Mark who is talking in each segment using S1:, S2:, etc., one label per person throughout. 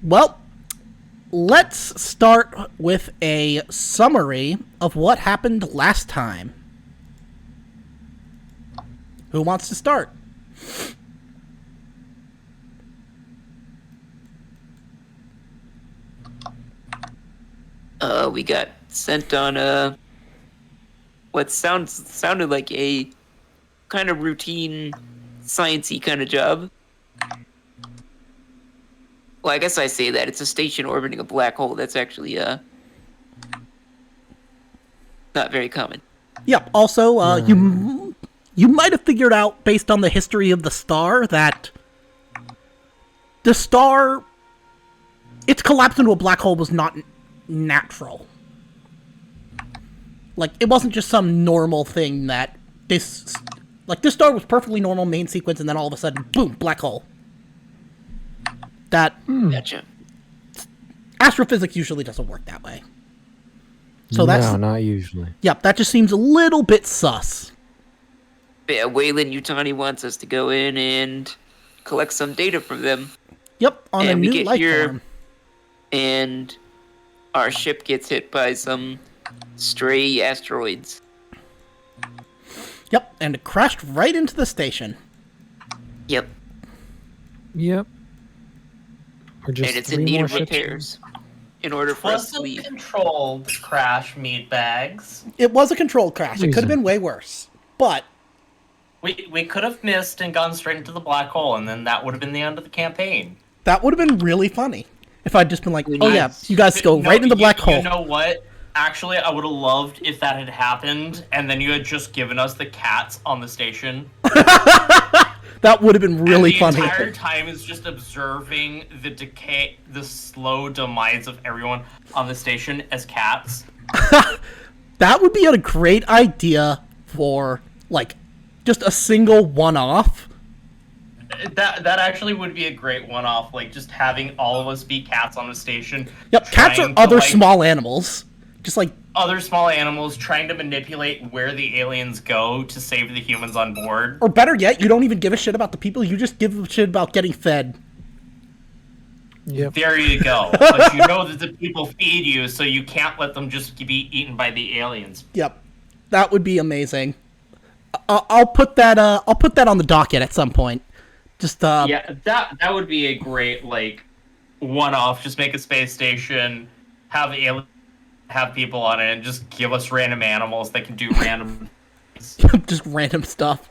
S1: Well, let's start with a summary of what happened last time. Who wants to start?
S2: We got sent on what sounded like a kind of routine, sciencey kind of job. Well, I guess I say that it's a station orbiting a black hole. That's actually not very common.
S1: Yep. Also, you might have figured out, based on the history of the star, that the star, its collapse into a black hole was not natural. Like, it wasn't just some normal thing that this star was perfectly normal main sequence, and then all of a sudden, boom, black hole. That
S2: Gotcha.
S1: Astrophysics usually doesn't work that way. So
S3: no, not usually.
S1: Yep, that just seems a little bit sus.
S2: Yeah, Wayland Yutani wants us to go in and collect some data from them.
S1: Yep, on
S2: and
S1: a
S2: we
S1: new
S2: get
S1: life
S2: here,
S1: form.
S2: And our ship gets hit by some stray asteroids.
S1: Yep, and it crashed right into the station.
S2: Yep.
S3: Or just
S2: And it's in
S3: three
S2: need
S3: more
S2: of
S3: ships.
S2: repairs in order for us
S4: Was
S2: to
S4: a
S2: leave.
S4: controlled crash, meatbags.
S1: It was a controlled crash. It could have been way worse. But
S4: We could have missed and gone straight into the black hole, and then that would have been the end of the campaign.
S1: that would have been really funny. If I'd just been like,
S2: We
S1: oh
S2: need-
S1: yeah, you guys go right in the black hole.
S4: You know what? Actually, I would have loved if that had happened, and then you had just given us the cats on the station.
S1: That would have been really
S4: and
S1: funny.
S4: The entire time is just observing the decay, the slow demise of everyone on the station as cats.
S1: That would be a great idea for, like, just a single one-off.
S4: That actually would be a great one-off, like just having all of us be cats on the station.
S1: Yep, cats are
S4: trying to,
S1: other
S4: like,
S1: small animals. Just like,
S4: other small animals trying to manipulate where the aliens go to save the humans on board.
S1: or better yet, you don't even give a shit about the people, you just give a shit about getting fed.
S3: Yep.
S4: There you go. But you know that the people feed you, so you can't let them just be eaten by the aliens.
S1: Yep. That would be amazing. I'll put that on the docket at some point. Just
S4: Yeah, that would be a great, like, one-off. Just make a space station, have people on it, and just give us random animals that can do random
S1: just random stuff.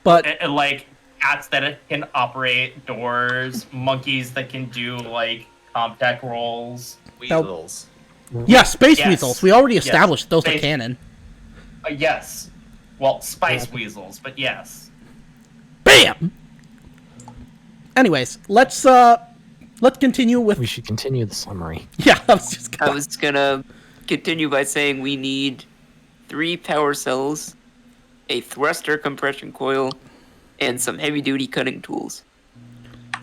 S1: But
S4: and, like cats that can operate doors, monkeys that can do like CompTech rolls.
S5: Weasels.
S1: yeah, space
S4: Yes.
S1: weasels. We already
S4: Yes.
S1: established those are
S4: Space-
S1: canon.
S4: Yes, well, spice weasels, but yes.
S1: Bam. Anyways, let's continue with.
S3: We should continue the summary.
S1: Yeah, I was just.
S2: I was gonna continue by saying we need 3 power cells, a thruster compression coil, and some heavy-duty cutting tools.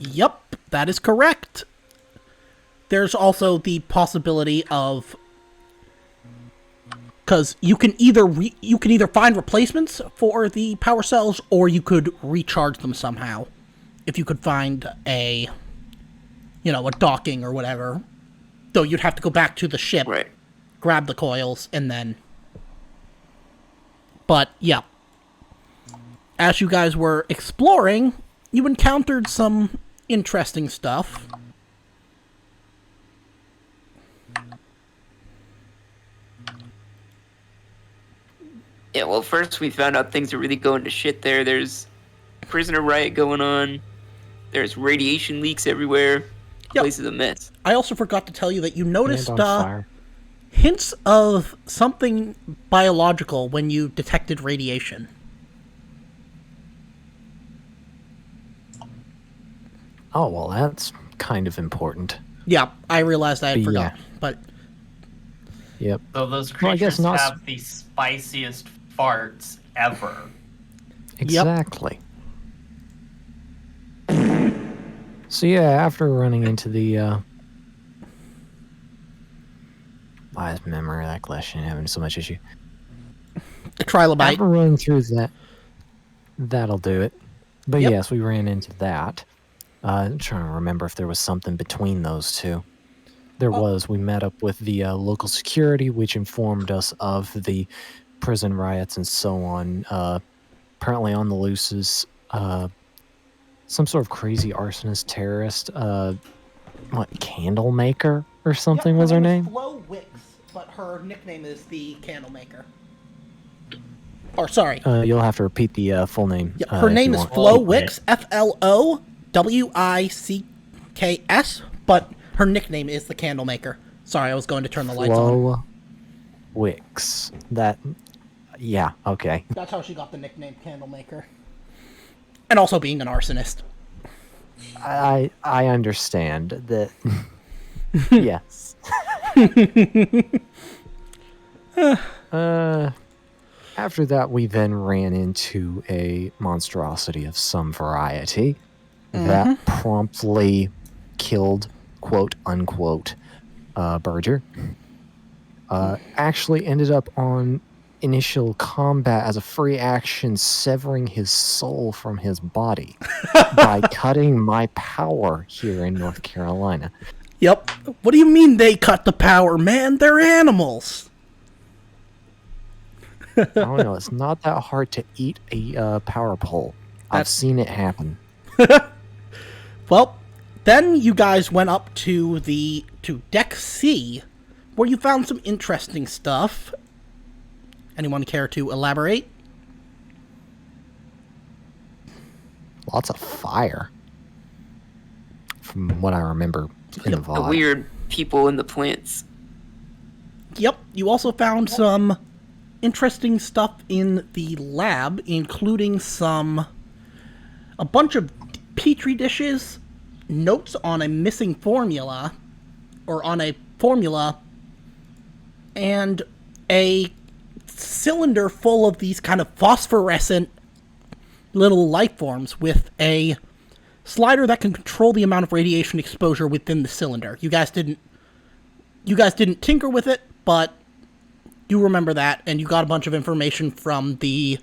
S1: Yep, that is correct. There's also the possibility of, because you can either find replacements for the power cells, or you could recharge them somehow. If you could find a docking or whatever. Though you'd have to go back to the ship,
S2: Right.
S1: grab the coils, and then. But yeah, as you guys were exploring, you encountered some interesting stuff.
S2: Yeah, well, first we found out things are really going to shit there. There's a prisoner riot going on. There's radiation leaks everywhere. The
S1: Yep.
S2: place is a mess.
S1: I also forgot to tell you that you noticed
S3: And on fire.
S1: hints of something biological when you detected radiation.
S3: Oh, well, that's kind of important.
S1: Yeah, I realized I had
S3: Yeah.
S1: forgot. But
S3: Yep.
S4: So those
S3: Well, I guess
S4: creatures
S3: not-
S4: have the spiciest farts ever.
S3: Exactly. So yeah, after running into the I just remember that question having so much issue.
S1: the trilobite.
S3: After running through that, that'll do it. But
S1: Yep.
S3: yes, we ran into that. I'm trying to remember if there was something between those two. There was. We met up with the local security, which informed us of the prison riots and so on. Apparently on the loose is some sort of crazy arsonist terrorist. What, Candle Maker or something was her name?
S1: Flo Wicks, but her nickname is the Candlemaker. Or, sorry.
S3: You'll have to repeat the full name.
S1: Yeah, her name is Flo Wicks, Flowicks, but her nickname is the Candlemaker. Sorry, I was going to turn the lights on.
S3: Flo Wicks. Yeah, okay.
S1: That's how she got the nickname Candlemaker. And also being an arsonist.
S3: I understand that. Yes. After that, we then ran into a monstrosity of some variety that promptly killed, quote unquote, Berger. Actually ended up on initial combat as a free action, severing his soul from his body by cutting my power here in North Carolina.
S1: Yep. What do you mean they cut the power, man? They're animals.
S3: I don't know. It's not that hard to eat a power pole. I've seen it happen.
S1: Well, then you guys went up to Deck C, where you found some interesting stuff. Anyone care to elaborate?
S3: Lots of fire, from what I remember in the
S2: The
S3: VOD.
S2: weird people in the plants.
S1: Yep. You also found some interesting stuff in the lab, including a bunch of petri dishes, notes on a missing formula, and a cylinder full of these kind of phosphorescent little life forms with a slider that can control the amount of radiation exposure within the cylinder. You guys didn't tinker with it, but you remember that, and you got a bunch of information from the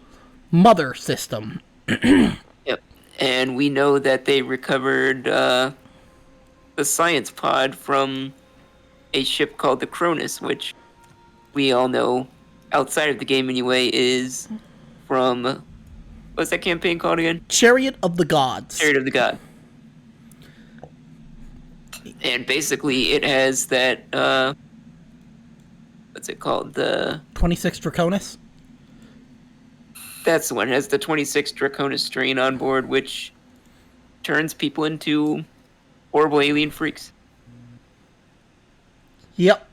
S1: mother system.
S2: Yep. And we know that they recovered the science pod from a ship called the Cronus, which we all know, outside of the game anyway, is from... What's that campaign called again?
S1: Chariot of the Gods.
S2: Chariot of the God. And basically it has that... what's it called? The
S1: 26 Draconis?
S2: That's the one. It has the 26 Draconis Strain on board, which turns people into horrible alien freaks.
S1: Yep.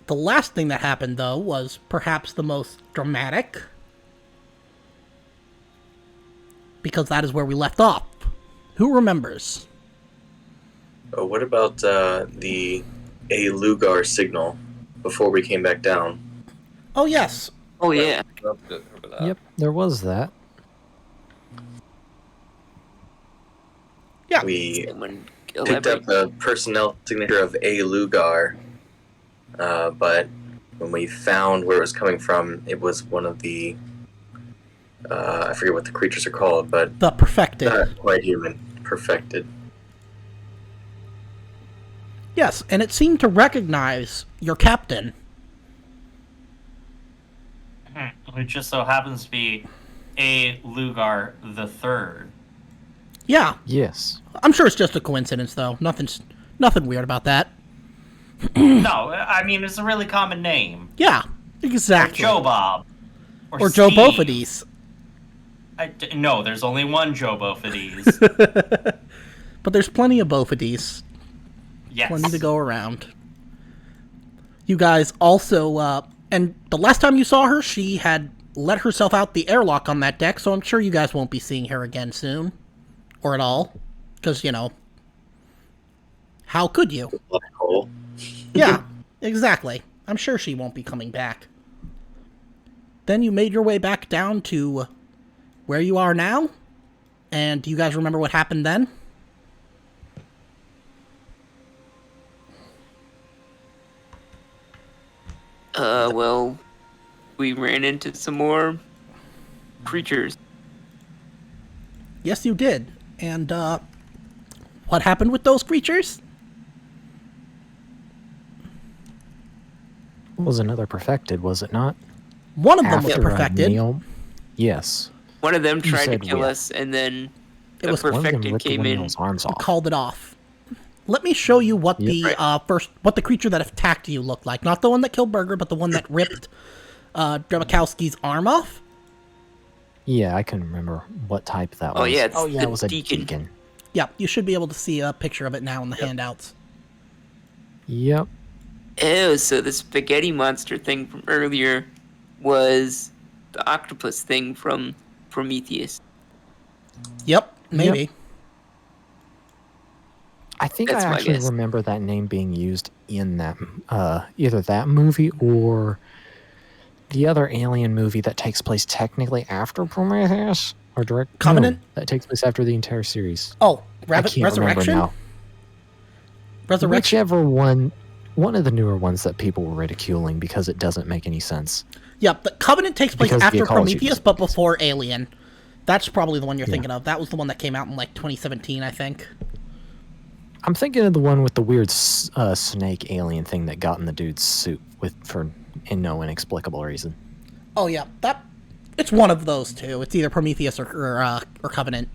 S1: The last thing that happened, though, was perhaps the most dramatic. Because that is where we left off. Who remembers?
S5: Oh, what about the A Lugar signal before we came back down?
S1: Oh, yes.
S2: Oh, yeah.
S3: Yep, there was that.
S1: Yeah.
S5: We
S2: Someone
S5: picked up the personnel signature of A Lugar, but when we found where it was coming from, it was one of the... I forget what the creatures are called, but...
S1: The Perfected.
S5: Not quite human. Perfected.
S1: Yes, and it seemed to recognize your captain.
S4: Which just so happens to be A. Lugar the Third.
S1: Yeah.
S3: Yes.
S1: I'm sure it's just a coincidence, though. Nothing weird about that.
S4: No, I mean, it's a really common name.
S1: Yeah, exactly.
S4: Joe Bob.
S1: Or Joe
S4: Steve.
S1: Bophades.
S4: No, there's only one Joe Bophades.
S1: But there's plenty of Bophades.
S4: Yes.
S1: Plenty to go around. You guys also, and the last time you saw her, she had let herself out the airlock on that deck, so I'm sure you guys won't be seeing her again soon. Or at all. Because, how could you?
S5: Black hole.
S1: Yeah, exactly. I'm sure she won't be coming back. Then you made your way back down to where you are now. And do you guys remember what happened then?
S2: Well, we ran into some more creatures.
S1: Yes, you did. And, what happened with those creatures?
S3: Was another perfected, was it not?
S1: One of them was
S3: After
S1: perfected.
S3: Neil? Yes.
S2: One of them tried to
S3: said
S2: kill
S3: we-
S2: us, and then the
S1: was
S3: One of them
S2: perfected
S3: ripped
S2: came
S3: one of
S2: in.
S3: Neil's arms off.
S1: Called it off. Let me show you what the what the creature that attacked you looked like. Not the one that killed Burger, but the one that ripped Drabakowski's arm off.
S3: Yeah, I couldn't remember what type that was.
S2: Oh, yeah, it's
S3: it
S2: the
S3: was a
S2: deacon.
S3: deacon.
S1: Yeah, you should be able to see a picture of it now in the handouts.
S3: Yep.
S2: Oh, so the spaghetti monster thing from earlier was the octopus thing from Prometheus.
S1: Yep, maybe.
S3: I think
S2: That's
S3: I
S2: my
S3: actually
S2: guess.
S3: remember that name being used in that either that movie or the other Alien movie that takes place technically after Prometheus or direct
S1: Covenant?
S3: No, that takes place after the entire series.
S1: Oh,
S3: I can't
S1: Resurrection?
S3: remember now.
S1: Resurrection?
S3: Whichever one of the newer ones that people were ridiculing because it doesn't make any sense.
S1: Yep, the Covenant takes place
S3: Because the
S1: after
S3: ecology
S1: Prometheus,
S3: doesn't
S1: but
S3: make sense.
S1: before Alien. That's probably the one you're
S3: Yeah.
S1: thinking of. That was the one that came out in like 2017, I think.
S3: I'm thinking of the one with the weird snake alien thing that got in the dude's suit for no inexplicable reason.
S1: Oh yeah, it's one of those two. It's either Prometheus or Covenant.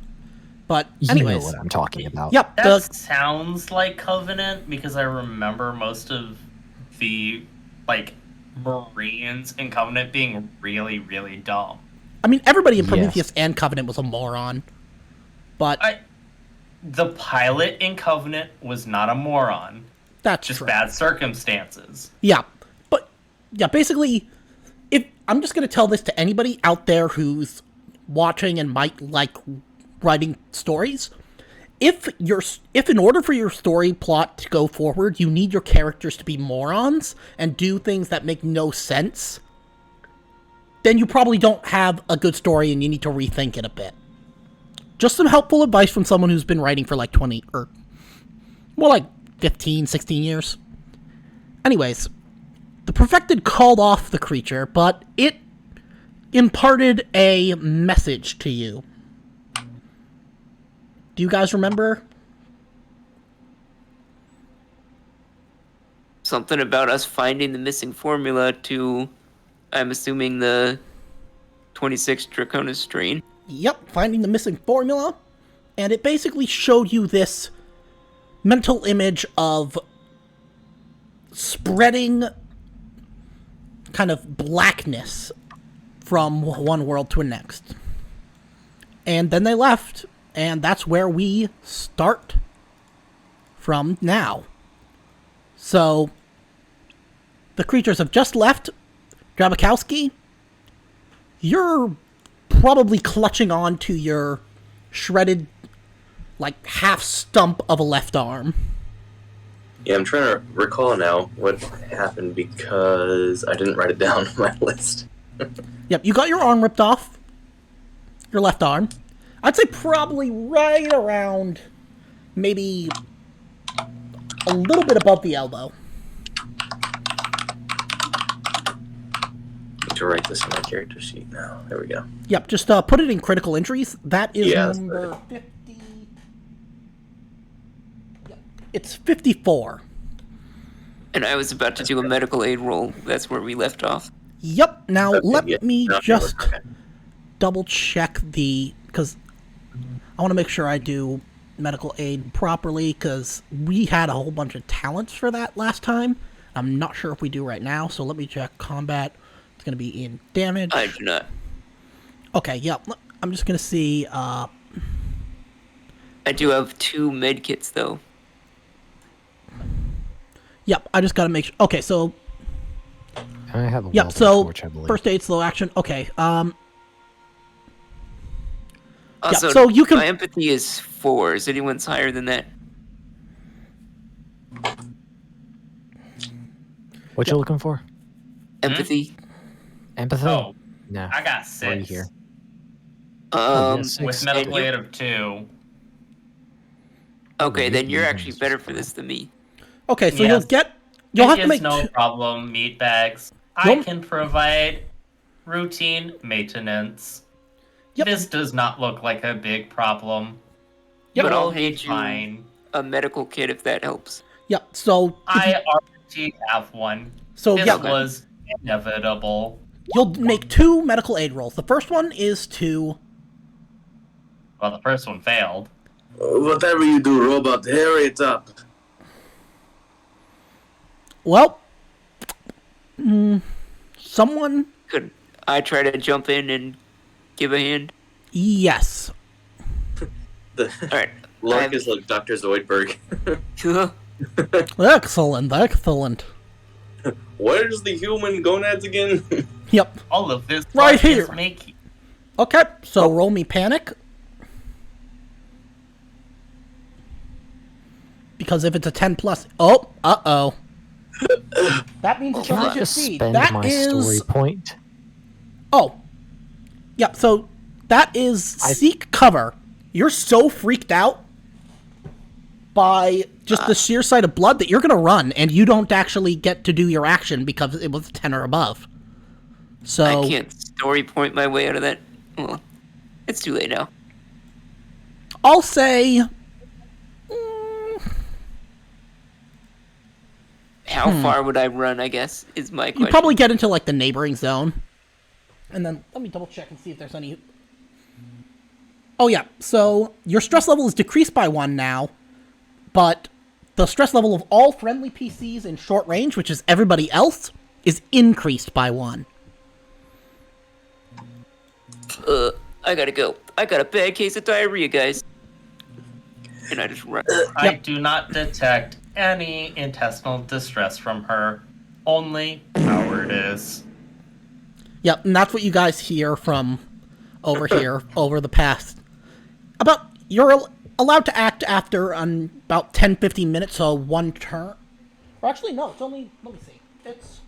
S1: But anyways,
S3: You know what I'm talking about.
S1: yep,
S4: That sounds like Covenant because I remember most of the like Marines in Covenant being really, really dumb.
S1: I mean everybody in
S3: Yes.
S1: Prometheus and Covenant was a moron. But
S4: The pilot in Covenant was not a moron,
S1: that's
S4: just
S1: true.
S4: bad circumstances.
S1: Yeah, but yeah, basically, if I'm just gonna tell this to anybody out there who's watching and might like writing stories, if in order for your story plot to go forward, you need your characters to be morons and do things that make no sense, then you probably don't have a good story and you need to rethink it a bit. Just some helpful advice from someone who's been writing for like 20 or more like 15, 16 years. Anyways, the Perfected called off the creature, but it imparted a message to you. Do you guys remember?
S2: Something about us finding the missing formula to, I'm assuming, the 26 Draconis Strain.
S1: Yep, finding the missing formula. And it basically showed you this mental image of spreading kind of blackness from one world to the next. And then they left, and that's where we start from now. So, the creatures have just left. Drabakowski, you're probably clutching on to your shredded, like, half stump of a left arm.
S5: Yeah, I'm trying to recall now what happened because I didn't write it down on my list.
S1: Yep, you got your arm ripped off. Your left arm. I'd say probably right around maybe a little bit above the elbow.
S5: Need to write this in my character sheet now. There we go.
S1: Yep, just put it in critical injuries. That is
S5: Yeah, that's
S1: number 50. Yep, it's 54.
S2: And I was about to do a medical aid roll. That's where we left off.
S1: Yep, now
S5: Okay,
S1: let
S5: yeah.
S1: me
S5: No,
S1: just
S5: okay.
S1: double check because I want to make sure I do medical aid properly because we had a whole bunch of talents for that last time. I'm not sure if we do right now, so let me check combat. It's going to be in damage.
S2: I do not.
S1: Okay, yep. I'm just going to see.
S2: I do have 2 medkits, though.
S1: Yep, I just got to make sure. Okay, so.
S3: I have a
S1: Yep,
S3: welding
S1: so
S3: torch, I believe.
S1: first aid, slow action. Okay,
S2: Also,
S1: so you can-
S2: my empathy is 4. Is anyone's higher than that?
S3: What you looking for?
S2: Empathy?
S3: Empathy?
S4: Oh,
S3: No.
S4: I got
S3: Why are you
S4: 6.
S3: here?
S2: Um,
S3: yes.
S4: With medical aid of 2.
S2: okay, then you're
S3: Mhm.
S2: actually better for this than me.
S1: okay, so
S4: Yes.
S1: you'll have to
S4: It is
S1: make
S4: no
S1: two-
S4: problem, meat bags. I
S1: You'll-
S4: can provide routine maintenance.
S1: Yep.
S4: This does not look like a big problem.
S1: Yep.
S2: But I'll
S4: You'll be
S2: need you-
S4: fine.
S2: a medical kit if that helps.
S1: Yep. So
S4: I already have one.
S1: So
S4: This
S1: yeah,
S4: was inevitable.
S1: you'll make 2 medical aid rolls. The first one is to
S4: Well, the first one failed.
S5: Whatever you do, robot, hurry it up.
S1: well, someone.
S2: Could I try to jump in and give a hand?
S1: Yes.
S2: All right.
S5: Lark is like Dr. Zoidberg.
S1: Excellent. Excellent.
S5: Where's the human gonads again?
S1: Yep.
S4: All of this
S1: Right
S4: fun is
S1: here.
S4: making.
S1: Okay. So roll me panic. Because if it's a 10 plus, uh-oh. That means it's
S3: Can
S1: only
S3: I just
S1: succeed.
S3: spend
S1: That
S3: my
S1: is
S3: story point?
S1: Oh. Yep, so that is seek cover. You're so freaked out by just the sheer sight of blood that you're going to run, and you don't actually get to do your action because it was 10 or above. So
S2: I can't story point my way out of that. Well, it's too late now.
S1: I'll say
S2: How far would I run, I guess, is my question.
S1: you probably get into like the neighboring zone. And then let me double check and see if there's any. Oh yeah, so your stress level is decreased by 1 now, but the stress level of all friendly PCs in short range, which is everybody else, is increased by 1.
S2: I gotta go. I got a bad case of diarrhea, guys. And I just run.
S4: I do not detect any intestinal distress from her. Only cowardice.
S1: Yep, and that's what you guys hear from over here over the past. You're allowed to act after about 10-15 minutes, so 1 turn. Or actually, no, it's only, let me see. It's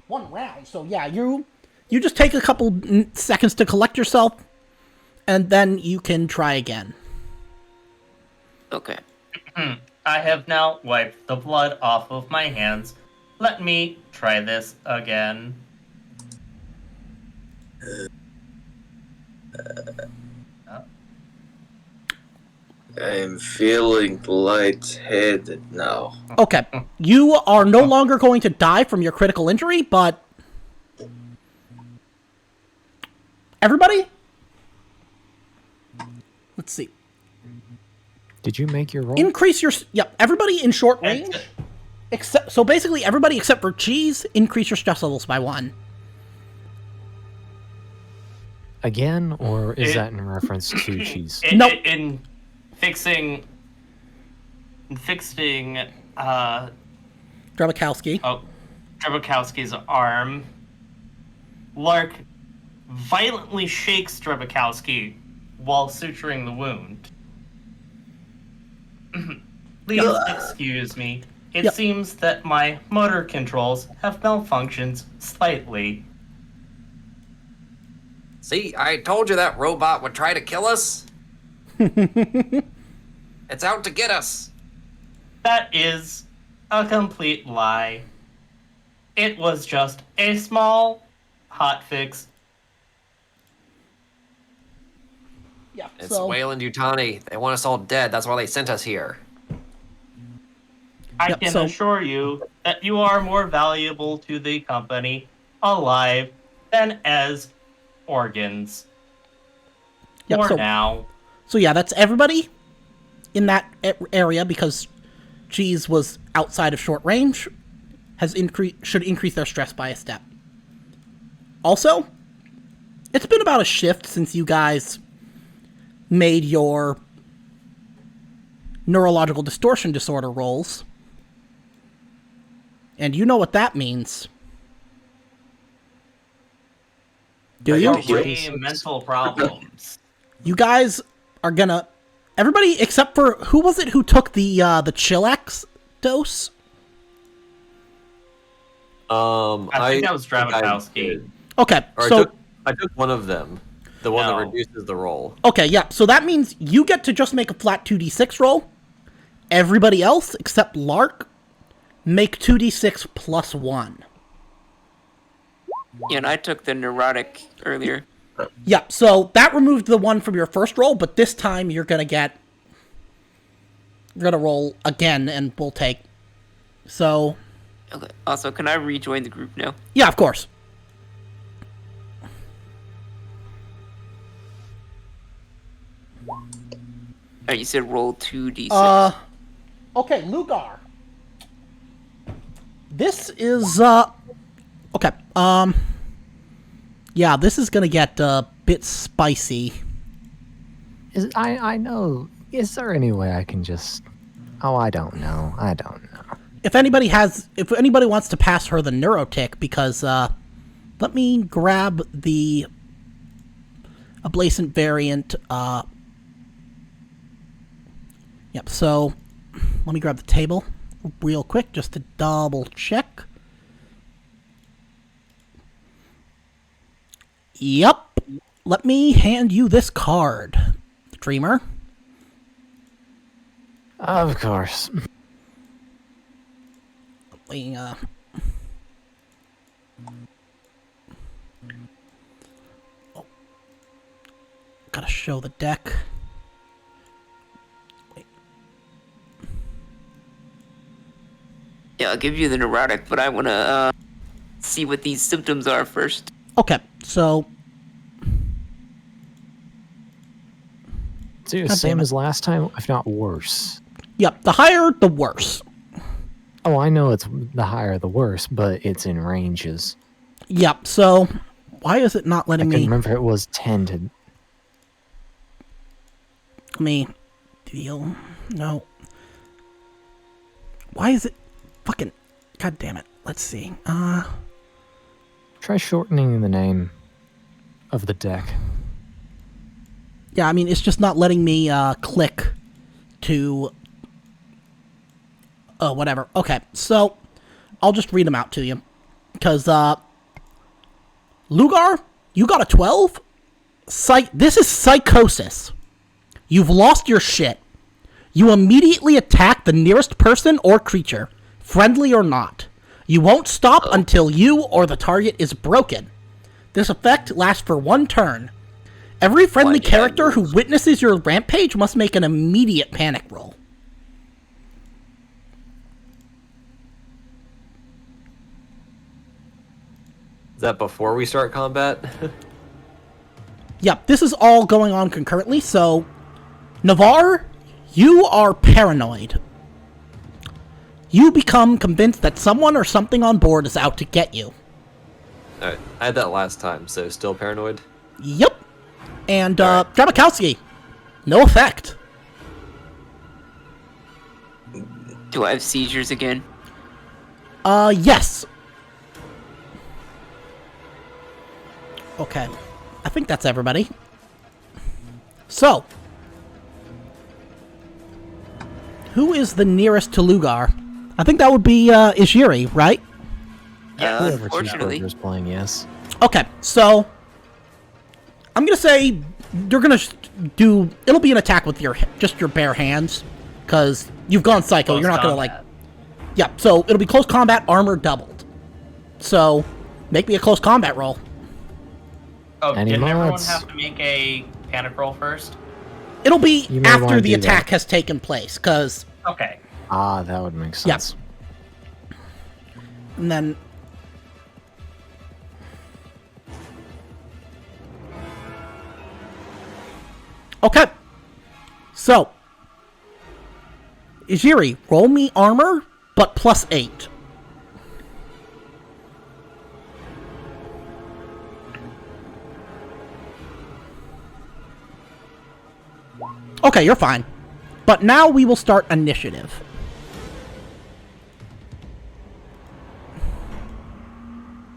S1: 1 round, so yeah, you just take a couple seconds to collect yourself, and then you can try again.
S2: Okay.
S4: I have now wiped the blood off of my hands. Let me try this again.
S5: I'm feeling lightheaded now.
S1: Okay, you are no longer going to die from your critical injury, but everybody? Let's see.
S3: Did you make your roll?
S1: Increase your... Yep, everybody in short range. So basically, everybody except for Cheese, increase your stress levels by 1.
S3: Again, or is that in reference to cheese?
S1: Nope.
S4: In fixing
S1: Drabakowski.
S4: Drebakowski's arm, Lark violently shakes Drebakowski while suturing the wound. Please excuse me. It
S1: Yep.
S4: seems that my motor controls have malfunctioned slightly.
S6: See, I told you that robot would try to kill us. It's out to get us.
S4: That is a complete lie. It was just a small hotfix.
S1: Yeah,
S6: It's
S1: so...
S6: Wayland Yutani. They want us all dead. That's why they sent us here.
S4: I
S1: Yep,
S4: can
S1: so-
S4: assure you that you are more valuable to the company alive than as organs.
S1: Yep,
S4: For
S1: so-
S4: now.
S1: So yeah, that's everybody in that area, because Cheese was outside of short range, should increase their stress by a step. Also, it's been about a shift since you guys made your neurological distortion disorder rolls. And you know what that means. Do you?
S4: Three mental problems.
S1: You guys are gonna... Everybody except for... Who was it who took the Chillax dose?
S4: I think that was Dravakowski.
S1: Okay,
S7: Or
S1: so...
S7: I took one of them. The one
S4: No.
S7: that reduces the roll.
S1: Okay, yeah, so that means you get to just make a flat 2d6 roll. Everybody else, except Lark, make 2d6 plus 1.
S2: Yeah, and I took the neurotic earlier.
S1: Yeah, so that removed the 1 from your first roll, but this time you're gonna get We're gonna roll again, and we'll take. So.
S2: Okay. Also, can I rejoin the group now?
S1: Yeah, of course.
S2: Alright, you said roll 2d6.
S1: Okay, Lugar. This is, okay, yeah, this is gonna get a bit spicy.
S3: I know. Is there any way I can just... Oh, I don't know.
S1: If anybody wants to pass her the neurotic, because, let me grab the ablacent variant, Yep, so let me grab the table real quick just to double check. Yep. Let me hand you this card, Dreamer.
S3: Of course.
S1: We, gotta show the deck.
S2: Yeah, I'll give you the neurotic, but I want to see what these symptoms are first.
S1: Okay, so...
S3: It's the same as last time, if not worse.
S1: Yep, the higher, the worse.
S3: Oh, I know it's the higher, the worse, but it's in ranges.
S1: Yep, so... Why is it not letting
S3: I
S1: me...
S3: can remember it was 10 to...
S1: Let me... Deal... No. Why is it... Fucking... God damn it. Let's see.
S3: Try shortening the name of the deck.
S1: Yeah, I mean, it's just not letting me, click to... whatever. Okay, so... I'll just read them out to you. Because, Lugar, you got a 12? This is psychosis. You've lost your shit. You immediately attack the nearest person or creature, friendly or not. You won't stop until you or the target is broken. This effect lasts for 1 turn. Every friendly character who witnesses your rampage must make an immediate panic roll.
S7: Is that before we start combat?
S1: Yep, this is all going on concurrently, so... Navarre, you are paranoid. You become convinced that someone or something on board is out to get you.
S7: Alright, I had that last time, so still paranoid?
S1: Yep. And, Draconis, no effect.
S2: Do I have seizures again?
S1: Yes. Okay. I think that's everybody. So. Who is the nearest to Lugar? I think that would be, Ishiri, right?
S2: Yeah,
S3: Whoever
S2: unfortunately.
S3: Cheeseburger's playing, yes.
S1: Okay, so... I'm gonna say you're gonna do... It'll be an attack with your bare hands. Because you've gone psycho.
S4: Close
S1: You're not gonna,
S4: combat.
S1: Yeah, so it'll be close combat, armor doubled. So, make me a close combat roll.
S4: Oh,
S3: Any
S4: didn't everyone
S3: mods?
S4: have to make a panic roll first?
S1: It'll be
S3: You may
S1: after
S3: wanna
S1: the
S3: do that.
S1: attack has taken place, because...
S4: Okay.
S3: Ah, that would make sense.
S1: And then... Okay. So. Ijiri, roll me armor, but +8. Okay, you're fine. But now we will start initiative.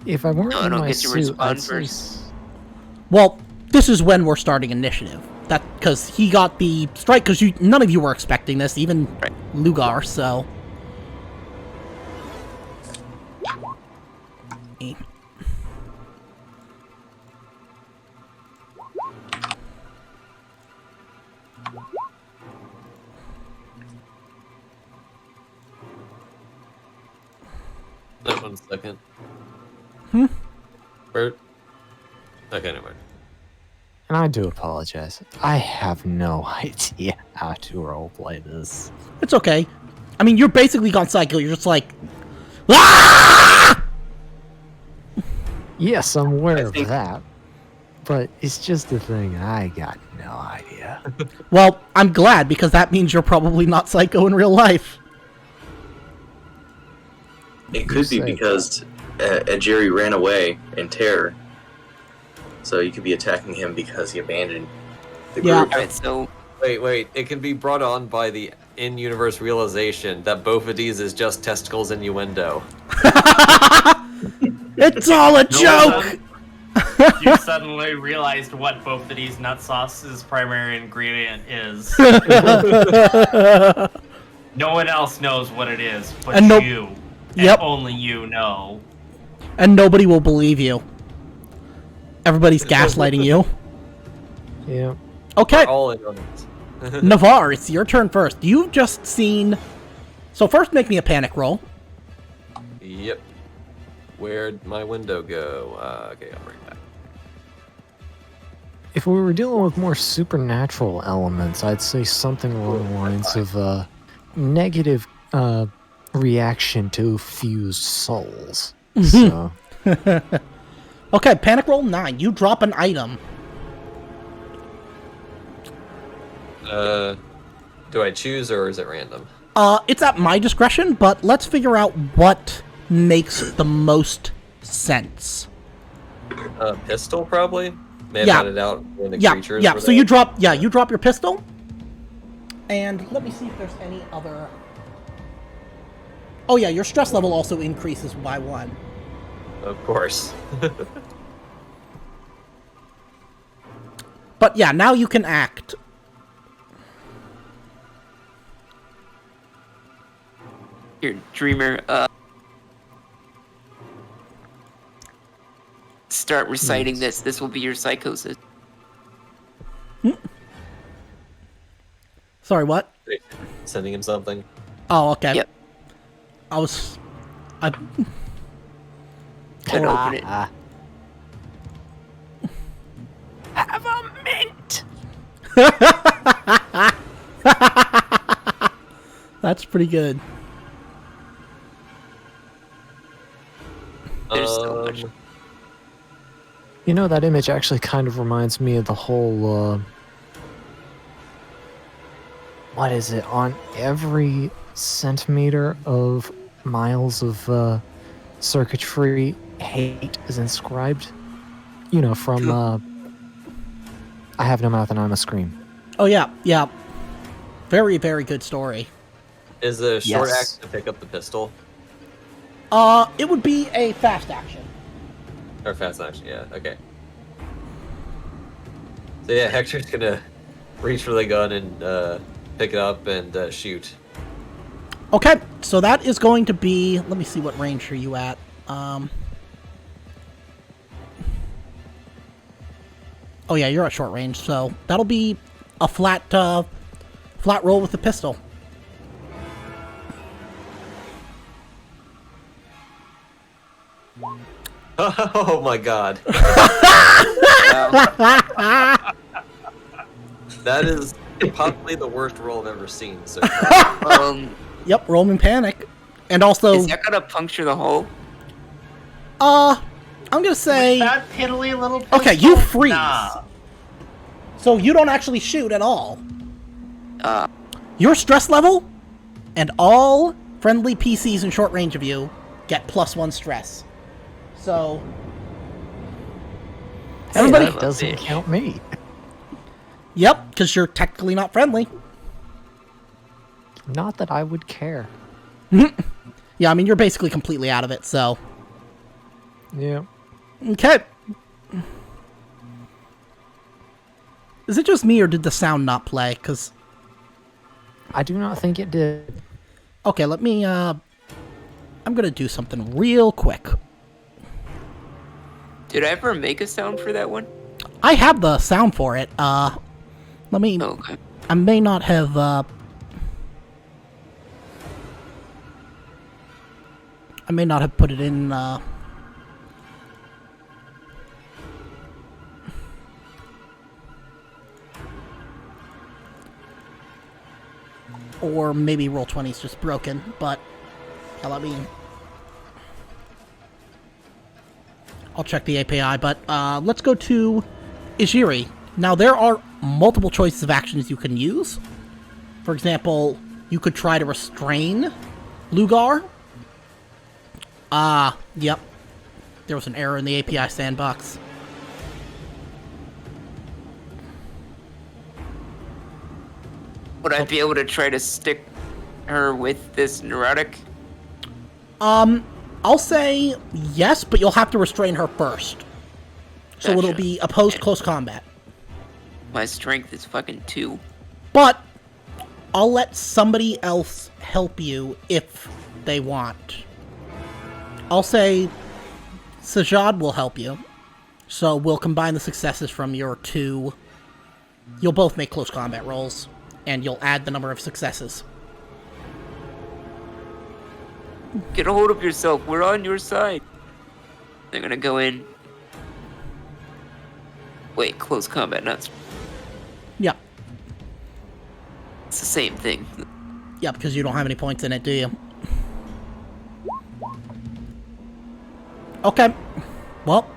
S3: If I weren't
S2: No, I
S3: in
S2: don't
S3: my
S2: get to
S3: suit,
S2: respond
S3: I'd say
S2: first.
S1: Well, this is when we're starting initiative. That because he got the strike. Because none of you were expecting this, even Lugar. So.
S7: Wait 1 second. Bert? Okay, never mind.
S3: And I do apologize. I have no idea. how to roleplay this.
S1: It's okay. I mean, you're basically gone psycho. You're just like, ah!
S3: Yes, I'm aware of
S2: think-
S3: that. But it's just a thing. I got no idea.
S1: Well, I'm glad, because that means you're probably not psycho in real life.
S5: It could be
S3: say
S5: because Jerry ran away in terror. So you could be attacking him because he abandoned the
S1: Yeah.
S5: group.
S2: Alright, so
S7: Wait. It can be brought on by the in-universe realization that both of these is just testicles innuendo.
S1: It's all a joke!
S4: You suddenly realized what both of these nut sauce's primary ingredient is. No one else knows what it is, but
S1: And no-
S4: you. And
S1: Yep.
S4: only you know.
S1: And nobody will believe you. Everybody's gaslighting you.
S3: Yeah.
S1: Okay,
S7: All in on it.
S1: Navarre, it's your turn first. You've just seen... So first make me a panic roll.
S7: Yep. Where'd my window go? Okay, I'll bring it back.
S3: If we were dealing with more supernatural elements, I'd say something along the lines of negative reaction to fused souls. So,
S1: Okay, panic roll 9. You drop an item.
S7: Do I choose or is it random?
S1: It's at my discretion, but let's figure out what makes the most sense.
S7: Pistol, probably? May have
S1: Yeah.
S7: had it out when the
S1: Yeah,
S7: creatures
S1: yeah.
S7: were
S1: So
S7: there.
S1: you drop your pistol, and let me see if there's any other. Oh yeah, your stress level also increases by 1.
S7: Of course.
S1: But yeah, now you can act.
S2: your dreamer, start reciting this. This will be your psychosis.
S1: Sorry, what?
S7: Sending him something.
S1: Oh, okay.
S2: Yep.
S1: I
S2: Then open it.
S3: have a mint!
S1: That's pretty good.
S2: There's so much.
S3: You know, that image actually kind of reminds me of the whole, what is it? On every centimeter of miles of circuitry, hate is inscribed. You know, from, I have no mouth and I must scream.
S1: Oh yeah, yeah. Very, very good story.
S7: Is a short
S3: Yes.
S7: action to pick up the pistol?
S1: It would be a fast action.
S7: Or fast action, yeah, okay. So yeah, Hector's gonna reach for the gun and pick it up and shoot.
S1: Okay, so that is going to be. Let me see what range are you at. Oh yeah, you're at short range, so that'll be a flat roll with the pistol.
S7: Oh my god. That is possibly the worst roll I've ever seen so far.
S1: Yep, Roman panic, and also
S2: Is that gonna puncture the hole?
S1: I'm gonna say
S4: That piddly little pistol?
S1: Okay, you freeze.
S4: Nah.
S1: so you don't actually shoot at all.
S2: Uh,
S1: Your stress level and all friendly PCs in short range of you get +1 stress. So everybody,
S2: Son of a
S3: Doesn't
S2: bitch.
S3: count me.
S1: yep, because you're technically not friendly.
S3: Not that I would care.
S1: Yeah, I mean you're basically completely out of it. So
S3: Yeah.
S1: okay. Is it just me or did the sound not play? Because
S3: I do not think it did.
S1: okay, let me. I'm gonna do something real quick.
S2: did I ever make a sound for that one?
S1: I have the sound for it. Let me.
S2: Oh, okay.
S1: I may not have. I may not have put it in. Or maybe Roll20 is just broken, but let me... I'll check the API, but let's go to Ijiri. Now, there are multiple choices of actions you can use. For example, you could try to restrain Lugar. Yep. There was an error in the API sandbox.
S2: Would I be able to try to stick her with this neurotic?
S1: I'll say yes, but you'll have to restrain her first. So
S2: Gotcha.
S1: it'll be opposed close combat.
S2: My strength is fucking 2.
S1: But I'll let somebody else help you if they want. I'll say Sajad will help you. So we'll combine the successes from your 2. You'll both make close combat rolls, and you'll add the number of successes.
S2: Get a hold of yourself. We're on your side. They're gonna go in. Wait, close combat, not...
S1: Yeah.
S2: It's the same thing.
S1: Yeah, because you don't have any points in it, do you? Okay. Well.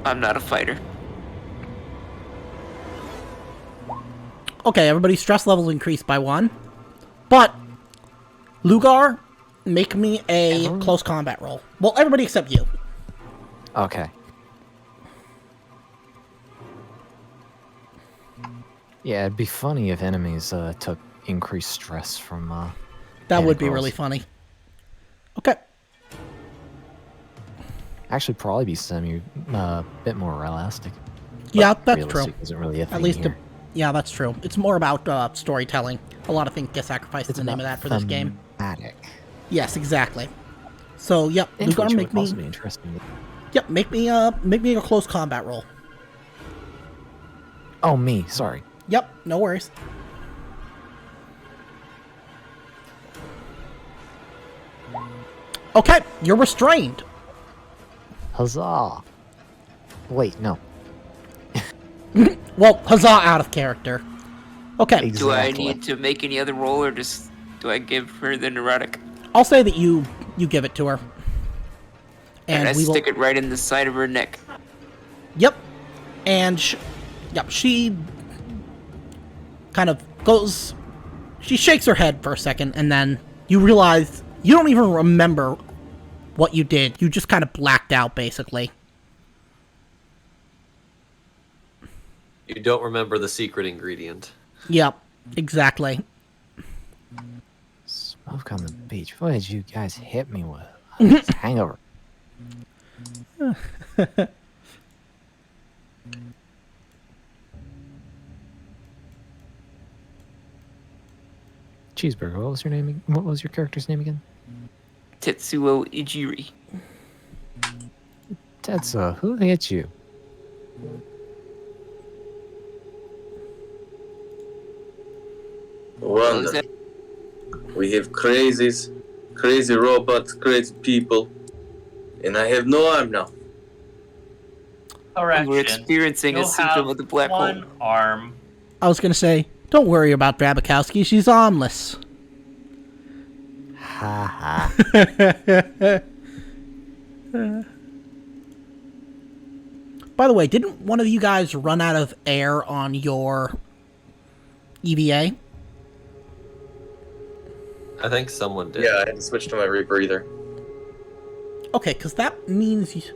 S2: I'm not a fighter.
S1: Okay, everybody's stress levels increased by 1. But, Lugar, make me a close combat roll. Well, everybody except you.
S3: Okay. Yeah, it'd be funny if enemies took increased stress from
S1: That would be
S3: panic
S1: really
S3: rolls.
S1: funny. Okay.
S3: Actually, probably be bit more realistic.
S1: Yeah,
S3: But
S1: that's true.
S3: realistic isn't really a thing
S1: At least,
S3: here.
S1: yeah, that's true. It's more about storytelling. A lot of things get sacrificed in the name of that for this game.
S3: Thematic.
S1: Yes, exactly. So, yep, Lugar,
S3: Which
S1: make
S3: would also be
S1: me...
S3: interesting.
S1: Yep, make me a close combat roll.
S3: Oh, me. Sorry.
S1: Yep, no worries. Okay, you're restrained.
S3: Huzzah! Wait, no.
S1: Well, huzzah out of character. Okay,
S2: Do I
S3: Exactly.
S2: need to make any other roll, or just do I give her the neurotic?
S1: I'll say that you give it to her.
S2: And I
S1: we will...
S2: stick it right in the side of her neck.
S1: Yep. And, she kind of goes... She shakes her head for a second, and then you realize you don't even remember what you did. You just kind of blacked out, basically.
S7: You don't remember the secret ingredient.
S1: Yep, exactly.
S3: Smoke on the beach. What did you guys hit me with? It's a hangover. Cheeseburger. What was your name? What was your character's name again?
S2: Tetsuo Ijiri.
S3: Tetsuo. Who hit you?
S2: What was
S5: Wonder.
S2: that?
S5: We have crazy robots, crazy people, and I have no arm now.
S4: Correction.
S2: We're experiencing a
S4: You'll
S2: symptom
S4: have
S2: of the black
S4: one
S2: hole.
S4: arm.
S1: I was gonna say, don't worry about Drabakowski, she's armless.
S3: Ha ha.
S1: By the way, didn't one of you guys run out of air on your EVA?
S7: I think someone did.
S5: Yeah, I had to switch to my rebreather.
S1: Okay, because that means...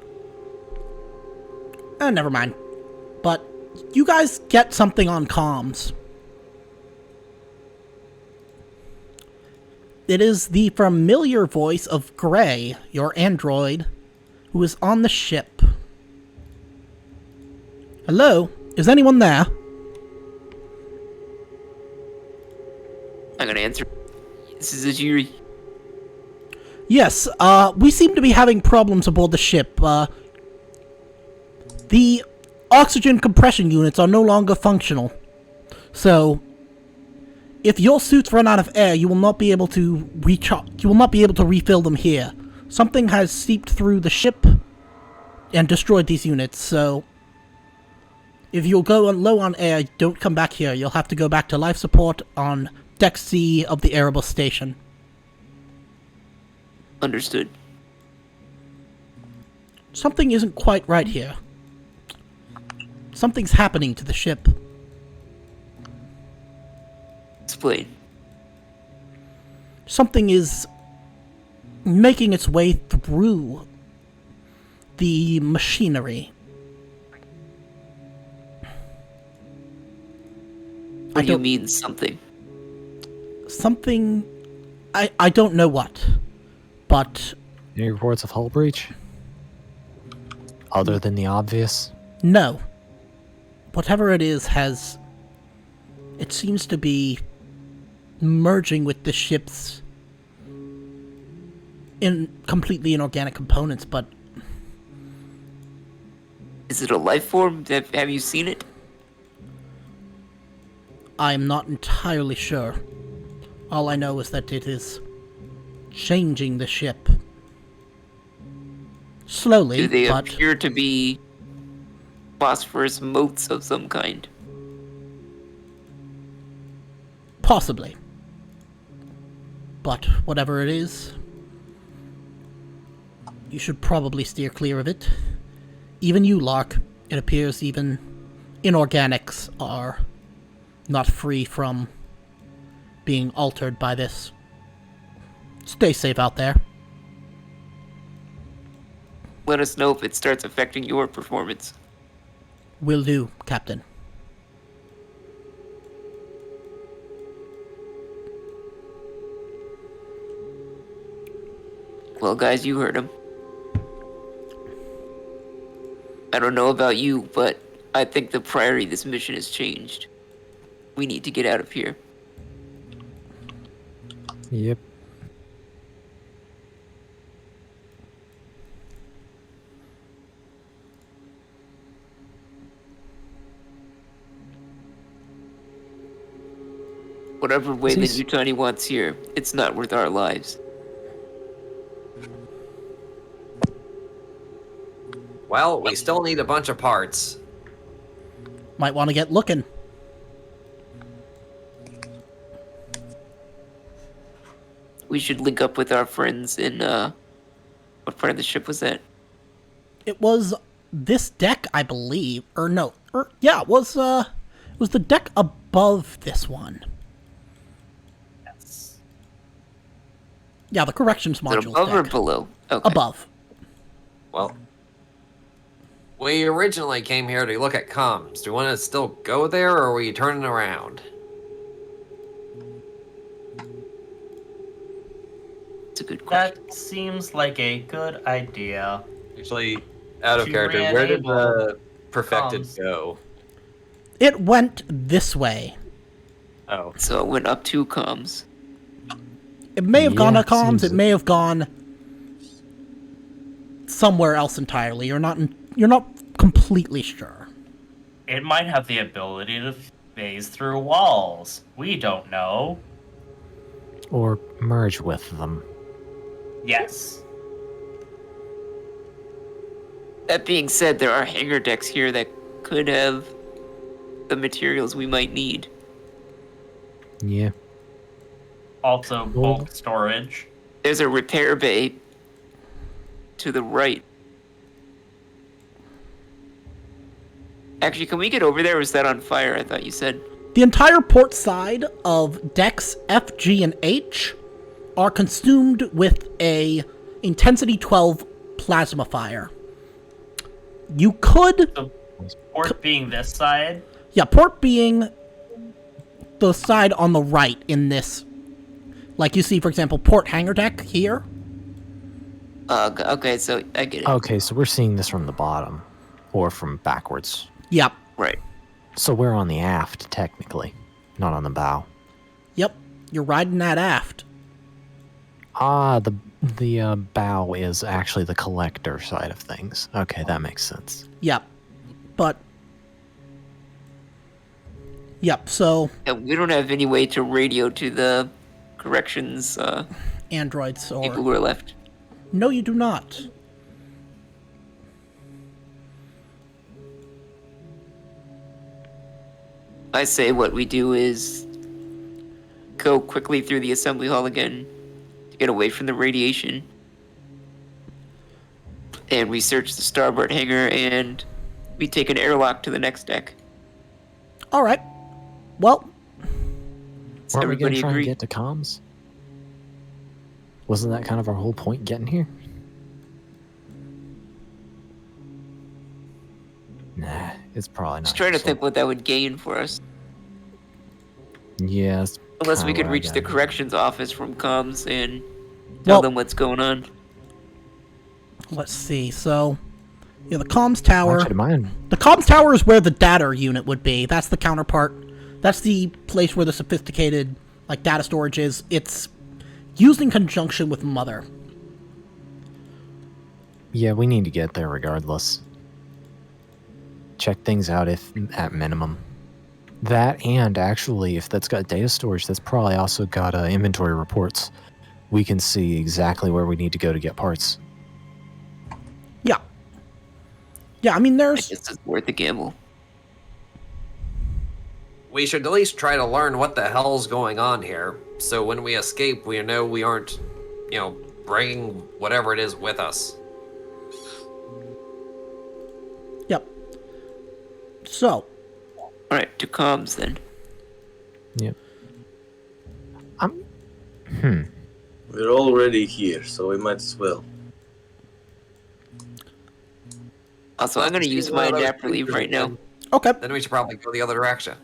S1: never mind. But you guys get something on comms. It is the familiar voice of Gray, your android, who is on the ship. Hello? Is anyone there?
S2: I'm gonna answer. This is Ijiri.
S1: Yes, we seem to be having problems aboard the ship. The oxygen compression units are no longer functional. So, if your suits run out of air, you will not be able to refill them here. Something has seeped through the ship and destroyed these units, so If you'll go low on air, don't come back here. You'll have to go back to life support on Deck C of the Erebos station.
S2: Understood.
S1: Something isn't quite right here. Something's happening to the ship.
S2: Explain.
S1: Something is making its way through the machinery.
S2: What do you mean, something?
S1: Something... I don't know what, but...
S3: Any reports of hull breach? Other than the obvious?
S1: No. Whatever it is has... It seems to be merging with the ship's completely inorganic components, but...
S2: Is it a life form? Have you seen it?
S1: I'm not entirely sure. All I know is that it is changing the ship. Slowly,
S2: Do they
S1: but
S2: appear to be phosphorus motes of some kind?
S1: possibly. But whatever it is, you should probably steer clear of it. Even you, Lark, it appears even inorganics are not free from being altered by this. Stay safe out there.
S2: Let us know if it starts affecting your performance.
S1: Will do, Captain.
S2: Well, guys, you heard him. I don't know about you, but I think the priority of this mission has changed. We need to get out of here.
S3: Yep.
S2: Whatever way the
S3: Cease.
S2: Yutani wants here, it's not worth our lives.
S7: Well, we still need a bunch of parts.
S1: Might want to get looking.
S2: We should link up with our friends in, what part of the ship was that?
S1: It was this deck, I believe. Or no. Yeah, it was the deck above this one.
S4: Yes.
S1: Yeah, the corrections
S2: Is it
S1: module
S2: above or
S1: deck.
S2: below? Okay.
S1: Above.
S7: Well, we originally came here to look at comms. Do you want to still go there, or are we turning around?
S2: It's a good question.
S4: That seems like a good idea.
S7: Actually, out of
S4: To
S7: character, where did the
S4: re-enable
S7: perfected
S4: comms.
S7: go?
S1: It went this way.
S7: Oh,
S2: So it went up 2 comms.
S1: It may have gone
S3: Yeah,
S1: to comms,
S3: seems
S1: it may have gone somewhere else entirely. You're not completely sure.
S4: It might have the ability to phase through walls. We don't know.
S3: Or merge with them.
S4: Yes.
S2: That being said, there are hangar decks here that could have the materials we might need.
S3: Yeah.
S4: Also, bulk storage.
S2: There's a repair bay to the right. Actually, can we get over there, or is that on fire? I thought you said.
S1: The entire port side of decks F, G, and H are consumed with a intensity 12 plasma fire. You could...
S4: So, port being this side.
S1: Yeah, port being the side on the right in this. Like you see, for example, port hangar deck here.
S2: Okay, so I get it.
S3: Okay, so we're seeing this from the bottom. Or from backwards.
S1: Yep.
S2: Right.
S3: So we're on the aft, technically. Not on the bow.
S1: Yep. You're riding that aft.
S3: Ah, the bow is actually the collector side of things. Okay, that makes sense.
S1: Yep. But... Yep, so...
S2: Yeah, we don't have any way to radio to the corrections
S1: Androids or...
S2: people who are left.
S1: No, you do not.
S2: I say what we do is go quickly through the assembly hall again to get away from the radiation. And we search the starboard hangar, and we take an airlock to the next deck.
S1: All right. Well,
S3: Weren't we going
S2: Everybody
S3: to try and
S2: agree?
S3: get to comms? Wasn't that kind of our whole point getting here? Nah, it's probably not.
S2: Just trying to
S3: useful.
S2: think what that would gain for us.
S3: Yeah, it's
S2: Unless we
S3: kinda
S2: could
S3: what I
S2: reach the
S3: got.
S2: corrections office from comms and tell
S1: Well-
S2: them what's going on.
S1: let's see. So, yeah, the comms tower.
S3: Actually, mine.
S1: The comms tower is where the data unit would be. That's the counterpart. That's the place where the sophisticated, like, data storage is. It's used in conjunction with Mother.
S3: Yeah, we need to get there regardless. Check things out if at minimum. That, and actually, if that's got data storage, that's probably also got inventory reports. We can see exactly where we need to go to get parts.
S1: Yeah. Yeah, I mean,
S2: I
S1: there's...
S2: guess it's worth a gamble.
S7: We should at least try to learn what the hell's going on here, so when we escape, we know we aren't, bringing whatever it is with us.
S1: Yep. So,
S2: Alright, to comms then.
S3: Yep.
S5: We're already here, so we might as well.
S2: Also, I'm going to use my adapter leave right now.
S1: okay.
S7: Then we should probably go the other direction.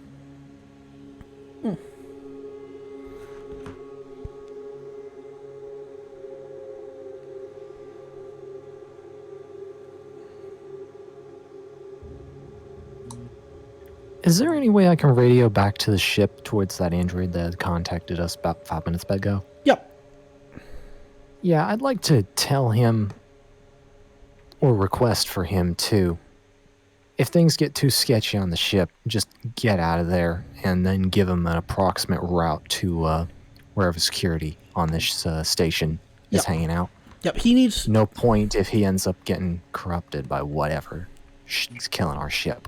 S3: Is there any way I can radio back to the ship towards that android that contacted us about 5 minutes ago?
S1: Yep.
S3: Yeah, I'd like to tell him or request for him to. If things get too sketchy on the ship, just get out of there and then give him an approximate route to wherever security on this station is
S1: Yep.
S3: hanging out.
S1: Yep, he needs...
S3: No point if he ends up getting corrupted by whatever. He's killing our ship.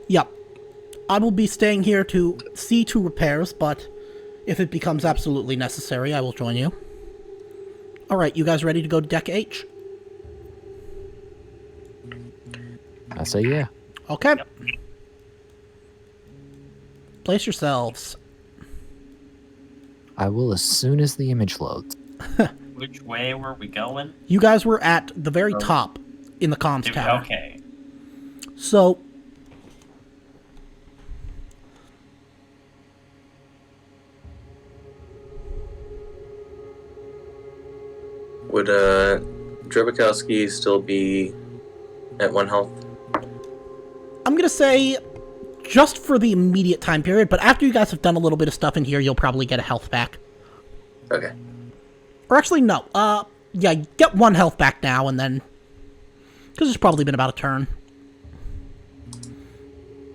S1: Yep. I will be staying here to see to repairs, but if it becomes absolutely necessary, I will join you. Alright, you guys ready to go to Deck H?
S3: I say yeah.
S1: Okay. Place yourselves.
S3: I will as soon as the image loads.
S4: Which way were we going?
S1: You guys were at the very top in the comms tower.
S4: Okay.
S1: So,
S5: Would Drabikowski still be at 1 health?
S1: I'm gonna say just for the immediate time period, but after you guys have done a little bit of stuff in here, you'll probably get a health back.
S5: Okay.
S1: Or actually, no. Yeah, get 1 health back now, and then... Because it's probably been about a turn.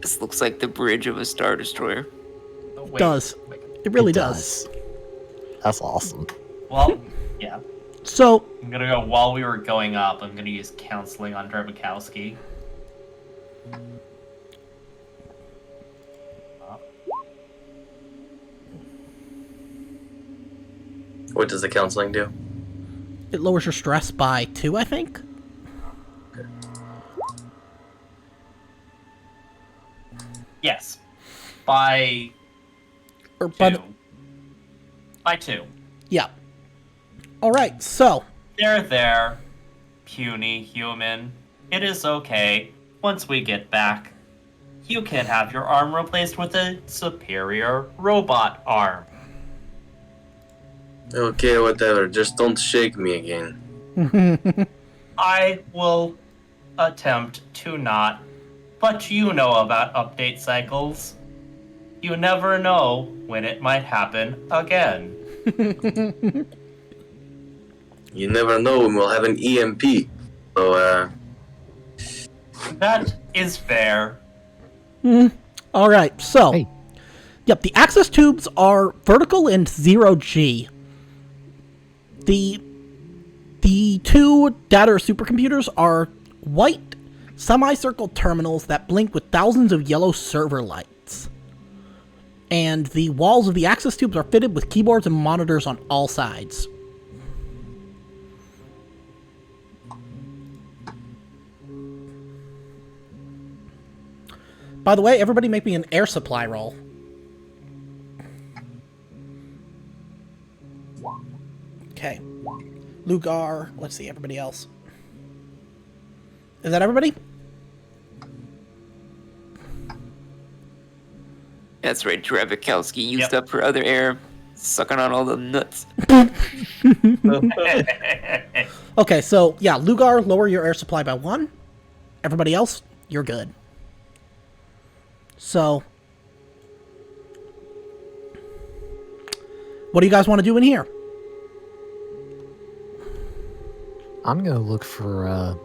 S2: This looks like the bridge of a Star Destroyer.
S4: Oh,
S1: It
S4: wait.
S1: does. It really
S3: It
S1: does.
S3: That's awesome.
S4: Well, yeah.
S1: So,
S4: I'm gonna go while we were going up. I'm gonna use counseling on Drabikowski.
S5: What does the counseling do?
S1: it lowers your stress by 2, I think?
S4: Yes. By
S1: Or
S4: 2.
S1: by...
S4: By 2.
S1: Yeah. Alright, so...
S4: There, puny human. It is okay. Once we get back, you can have your arm replaced with a superior robot arm.
S5: Okay, whatever. Just don't shake me again.
S4: I will attempt to not, but you know about update cycles. You never know when it might happen again.
S5: You never know when we'll have an EMP. So,
S4: That is fair.
S1: Alright, so...
S3: Hey.
S1: Yep, the access tubes are vertical and 0G. The 2 data supercomputers are white semicircle terminals that blink with thousands of yellow server lights. And the walls of the access tubes are fitted with keyboards and monitors on all sides. By the way, everybody make me an air supply roll. Okay. Lugar, let's see, everybody else. Is that everybody?
S2: That's right, Draconis used up for other air, sucking on all the nuts.
S1: Okay, so, yeah, Lugar, lower your air supply by 1. Everybody else, you're good. So, what do you guys want to do in here?
S3: I'm gonna look for,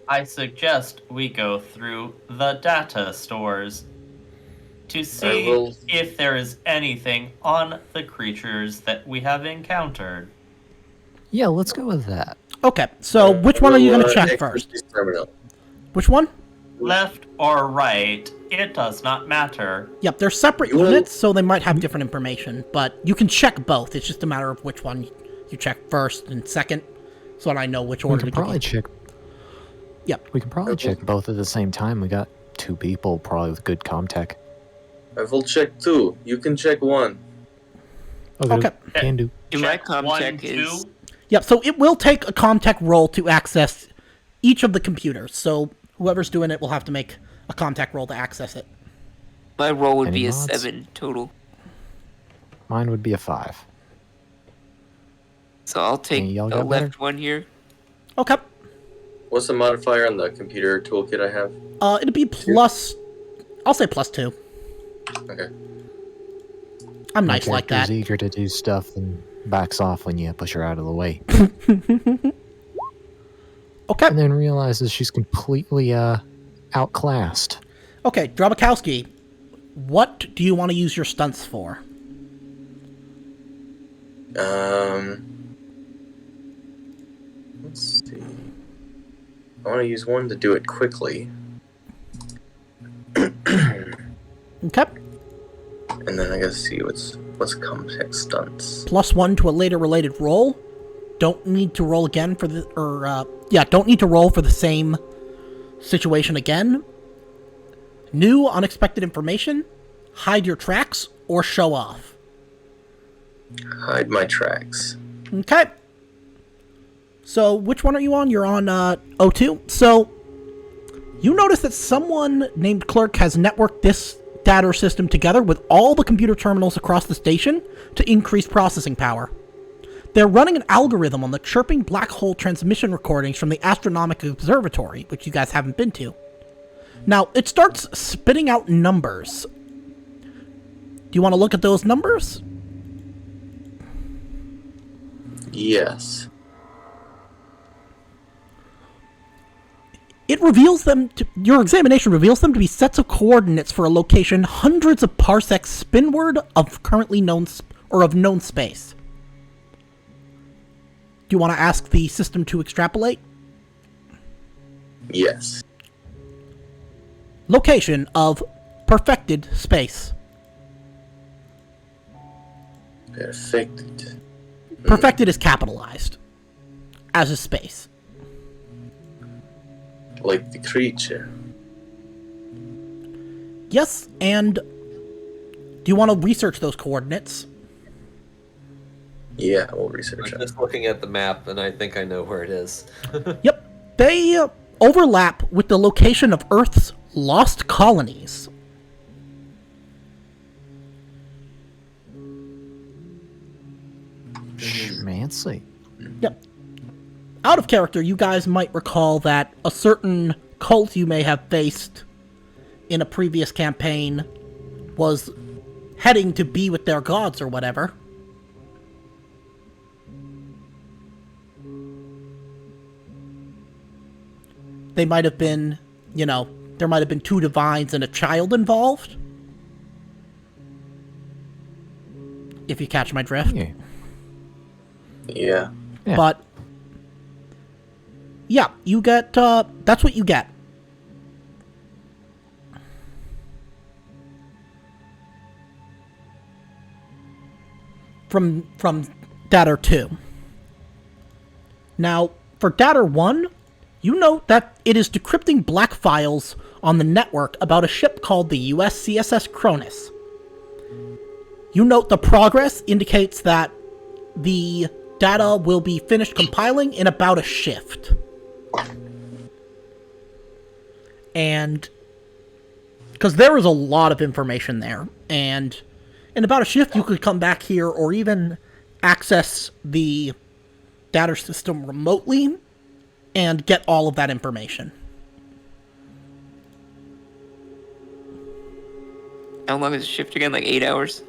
S4: I suggest we go through the data stores to see if there is anything on the creatures that we have encountered.
S3: Yeah, let's go with that.
S1: Okay, so which one are you going to check first? Which one?
S4: Left or right, it does not matter.
S1: Yep, they're separate units, so they might have different information, but you can check both. It's just a matter of which one you check first and second, so that I know which order to give you.
S3: Probably check.
S1: Yep.
S3: We can probably check both at the same time. We got 2 people probably with good comtech.
S5: I will check 2. You can check 1.
S1: Okay.
S3: Can do.
S2: My
S4: Check 1,
S2: comtech is
S4: 2.
S1: Yep, so it will take a comtech roll to access each of the computers, so whoever's doing it will have to make a comtech roll to access it.
S2: my roll would
S3: Any
S2: be a
S3: mods?
S2: 7 total.
S3: Mine would be a 5.
S2: So I'll take
S3: Any y'all
S2: the
S3: got
S2: left
S3: better?
S2: one here.
S1: Okay.
S5: What's the modifier on the computer toolkit I have?
S1: It'd be plus... I'll say +2.
S5: Okay.
S1: I'm
S3: My
S1: nice like
S3: character's
S1: that.
S3: eager to do stuff and backs off when you push her out of the way.
S1: Okay.
S3: And then realizes she's completely outclassed.
S1: Okay, Drabakowski, what do you want to use your stunts for?
S5: Let's see. I want to use one to do it quickly.
S1: Okay.
S5: And then I gotta see what's comtech stunts.
S1: +1 to a later related roll. Don't need to roll again for the... don't need to roll for the same situation again. New unexpected information. Hide your tracks or show off.
S5: Hide my tracks.
S1: Okay. So, which one are you on? You're on O2. So, you notice that someone named Clerk has networked this data system together with all the computer terminals across the station to increase processing power. They're running an algorithm on the chirping black hole transmission recordings from the Astronomical Observatory, which you guys haven't been to. Now, it starts spitting out numbers. Do you want to look at those numbers?
S5: Yes.
S1: It reveals them to, your examination reveals them to be sets of coordinates for a location hundreds of parsecs spinward of currently known of known space. Do you want to ask the system to extrapolate?
S5: Yes.
S1: Location of perfected space.
S5: Perfected.
S1: Perfected is capitalized, as is space.
S5: Like the creature.
S1: Yes, and do you want to research those coordinates?
S5: Yeah, we'll research
S7: I'm
S5: it.
S7: just looking at the map, and I think I know where it is.
S1: Yep, they overlap with the location of Earth's lost colonies.
S3: Schmancy.
S1: Yep. Out of character, you guys might recall that a certain cult you may have faced in a previous campaign was heading to be with their gods or whatever. They might have been, there might have been 2 divines and a child involved. If you catch my drift.
S3: Yeah.
S5: Yeah.
S3: Yeah.
S1: But Yeah, you get, that's what you get. From Data 2. Now, for Data 1, you note that it is decrypting black files on the network about a ship called the USCSS Cronus. You note the progress indicates that the data will be finished compiling in about a shift. And because there is a lot of information there, and in about a shift you could come back here or even access the data system remotely and get all of that information.
S2: How long is the shift again? Like 8 hours?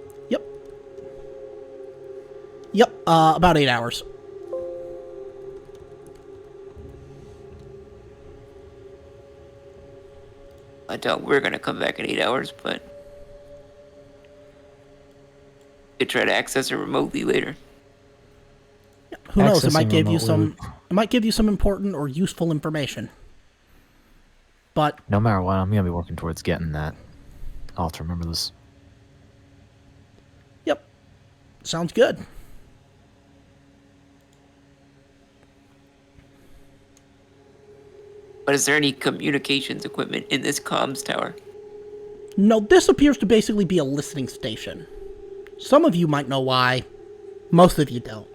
S1: Yep, about 8 hours.
S2: I doubt we're gonna come back in 8 hours, but could try to access it remotely later.
S1: Who knows? It might
S3: Accessing
S1: give you
S3: remotely.
S1: it might give you some important or useful information. But
S3: No matter what, I'm gonna be working towards getting that. I'll have to remember this.
S1: yep, sounds good.
S2: But is there any communications equipment in this comms tower?
S1: No, this appears to basically be a listening station. Some of you might know why. Most of you don't.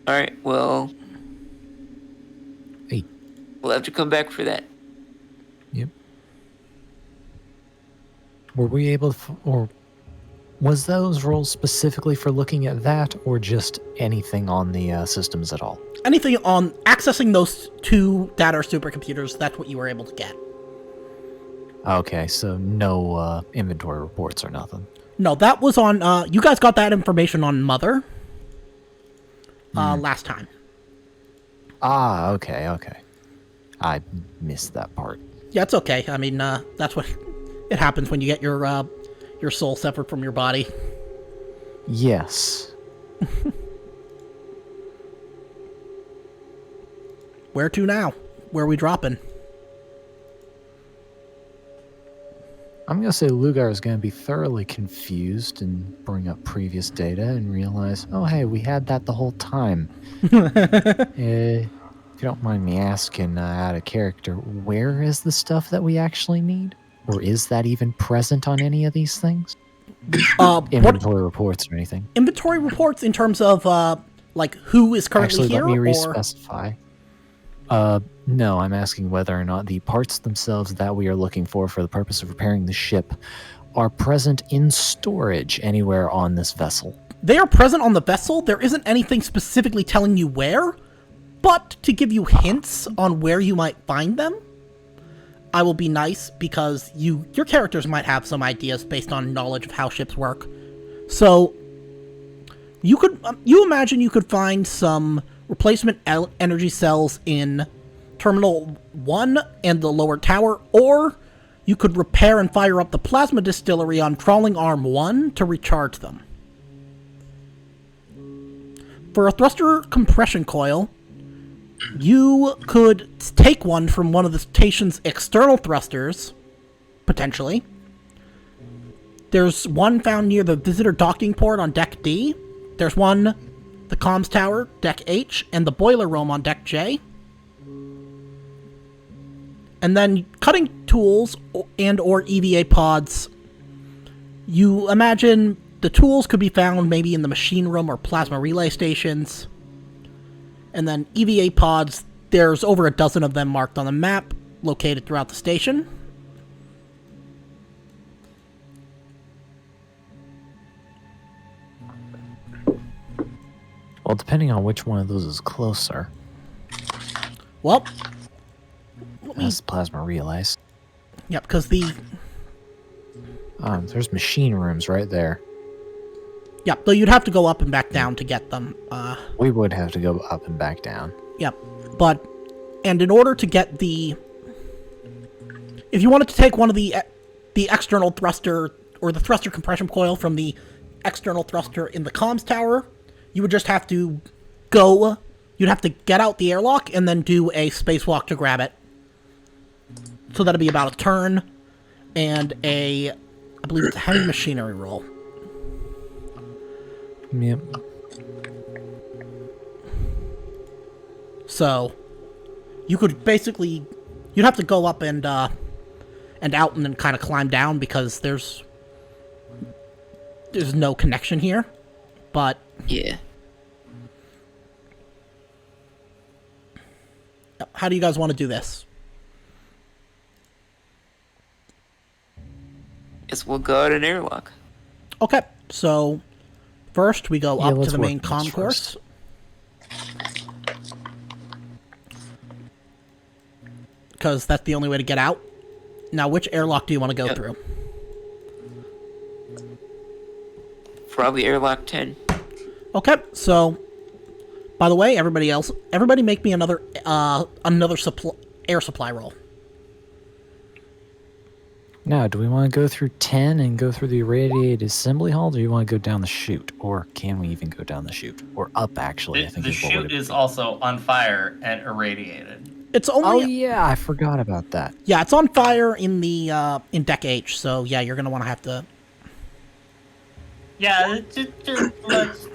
S2: Alright, well,
S3: Hey.
S2: we'll have to come back for that.
S3: Yep. Were we able to, or was those rolls specifically for looking at that, or just anything on the systems at all?
S1: Anything on accessing those two data supercomputers, that's what you were able to get.
S3: Okay, so no inventory reports or nothing.
S1: No, that was on, you guys got that information on Mother last time.
S3: Ah, okay. I missed that part.
S1: Yeah, it's okay. I mean, that's what it happens when you get your soul severed from your body.
S3: Yes.
S1: Where to now? Where are we dropping?
S3: I'm going to say Lugar is going to be thoroughly confused and bring up previous data and realize, oh, hey, we had that the whole time. If you don't mind me asking out of character, where is the stuff that we actually need? Or is that even present on any of these things? Inventory reports or anything?
S1: Inventory reports in terms of, like, who is currently
S3: Actually,
S1: here?
S3: let me
S1: or...
S3: respecify. No, I'm asking whether or not the parts themselves that we are looking for the purpose of repairing the ship are present in storage anywhere on this vessel.
S1: They are present on the vessel. There isn't anything specifically telling you where, but to give you hints on where you might find them, I will be nice because your characters might have some ideas based on knowledge of how ships work. So you imagine you could find some replacement energy cells in Terminal 1 and the lower tower, or you could repair and fire up the plasma distillery on Trawling Arm 1 to recharge them. For a thruster compression coil, you could take one from one of the station's external thrusters, potentially. There's one found near the visitor docking port on Deck D. There's one, the comms tower, Deck H, and the boiler room on Deck J. And then cutting tools and or EVA pods. You imagine the tools could be found maybe in the machine room or plasma relay stations. And then EVA pods, there's over a dozen of them marked on the map, located throughout the station.
S3: Well, depending on which one of those is closer.
S1: Well,
S3: That's plasma relays.
S1: yep, because
S3: There's machine rooms right there.
S1: yep, though you'd have to go up and back down to get them.
S3: We would have to go up and back down.
S1: Yep, but And in order to get the... If you wanted to take one of the external thruster, or the thruster compression coil from the external thruster in the comms tower, you would just have to go... You'd have to get out the airlock and then do a spacewalk to grab it. So that'd be about a turn and I believe it's a heavy machinery roll.
S3: Yep.
S1: So you could basically, you'd have to go up and out and then kind of climb down because there's no connection here. But
S2: Yeah.
S1: how do you guys want to do this?
S2: Guess we'll go out an airlock.
S1: Okay, so first we go up to
S3: let's
S1: the
S3: work
S1: main
S3: this
S1: concourse. Because that's the only way to get out. Now, which airlock do you want to go through?
S2: Probably airlock 10.
S1: Okay, so by the way, everybody make me another air supply roll.
S3: Now, do we want to go through 10 and go through the irradiated assembly hall? Or do you want to go down the chute? Or can we even go down the chute? Or up, actually, I think.
S4: The
S3: is what
S4: chute
S3: would
S4: is
S3: be.
S4: also on fire and irradiated.
S1: It's
S3: Oh,
S1: only
S3: yeah, I forgot about that.
S1: yeah, it's on fire in the in deck H. So yeah, you're gonna want to have to.
S4: Yeah, let's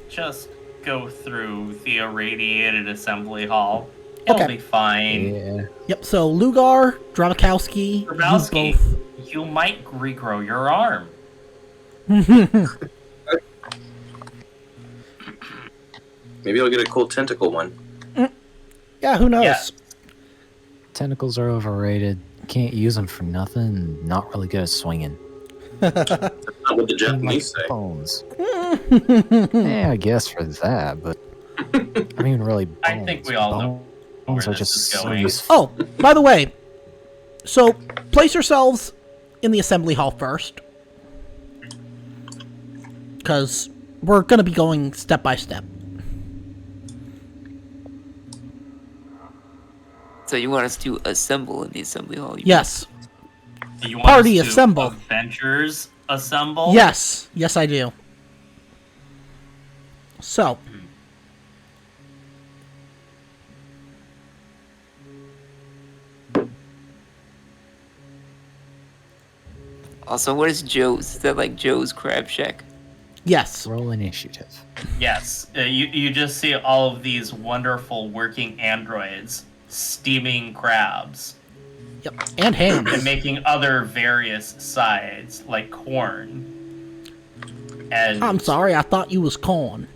S4: just go through the irradiated assembly hall. It'll
S1: Okay.
S4: be fine.
S3: Yeah.
S1: Yep. So Lugar, Drabakowski,
S4: Grabowski,
S1: you both.
S4: you might regrow your arm.
S5: Maybe I'll get a cool tentacle one.
S1: Yeah, who knows?
S4: Yeah.
S3: Tentacles are overrated. Can't use them for nothing. Not really good at swinging.
S5: That's not what the
S3: Like
S5: Japanese say.
S3: bones. Yeah, I guess for that, but I mean, really, bones.
S4: I think we all know
S3: Bones
S4: where
S3: are
S4: this
S3: just
S4: is
S3: so
S4: going.
S3: useful.
S1: Oh, by the way, so place yourselves in the assembly hall first, because we're gonna be going step by step.
S2: So you want us to assemble in the assembly hall?
S1: Yes.
S4: Do you want
S1: Party
S4: us to
S1: assemble.
S4: Avengers assemble?
S1: Yes. Yes, I do. So.
S2: Also, what is Joe's? Is that like Joe's Crab Shack?
S1: Yes.
S3: Roll initiative.
S4: Yes. You just see all of these wonderful working androids steaming crabs
S1: Yep. And
S4: and
S1: hams.
S4: making other various sides like corn. And
S1: I'm sorry, I thought you was corn.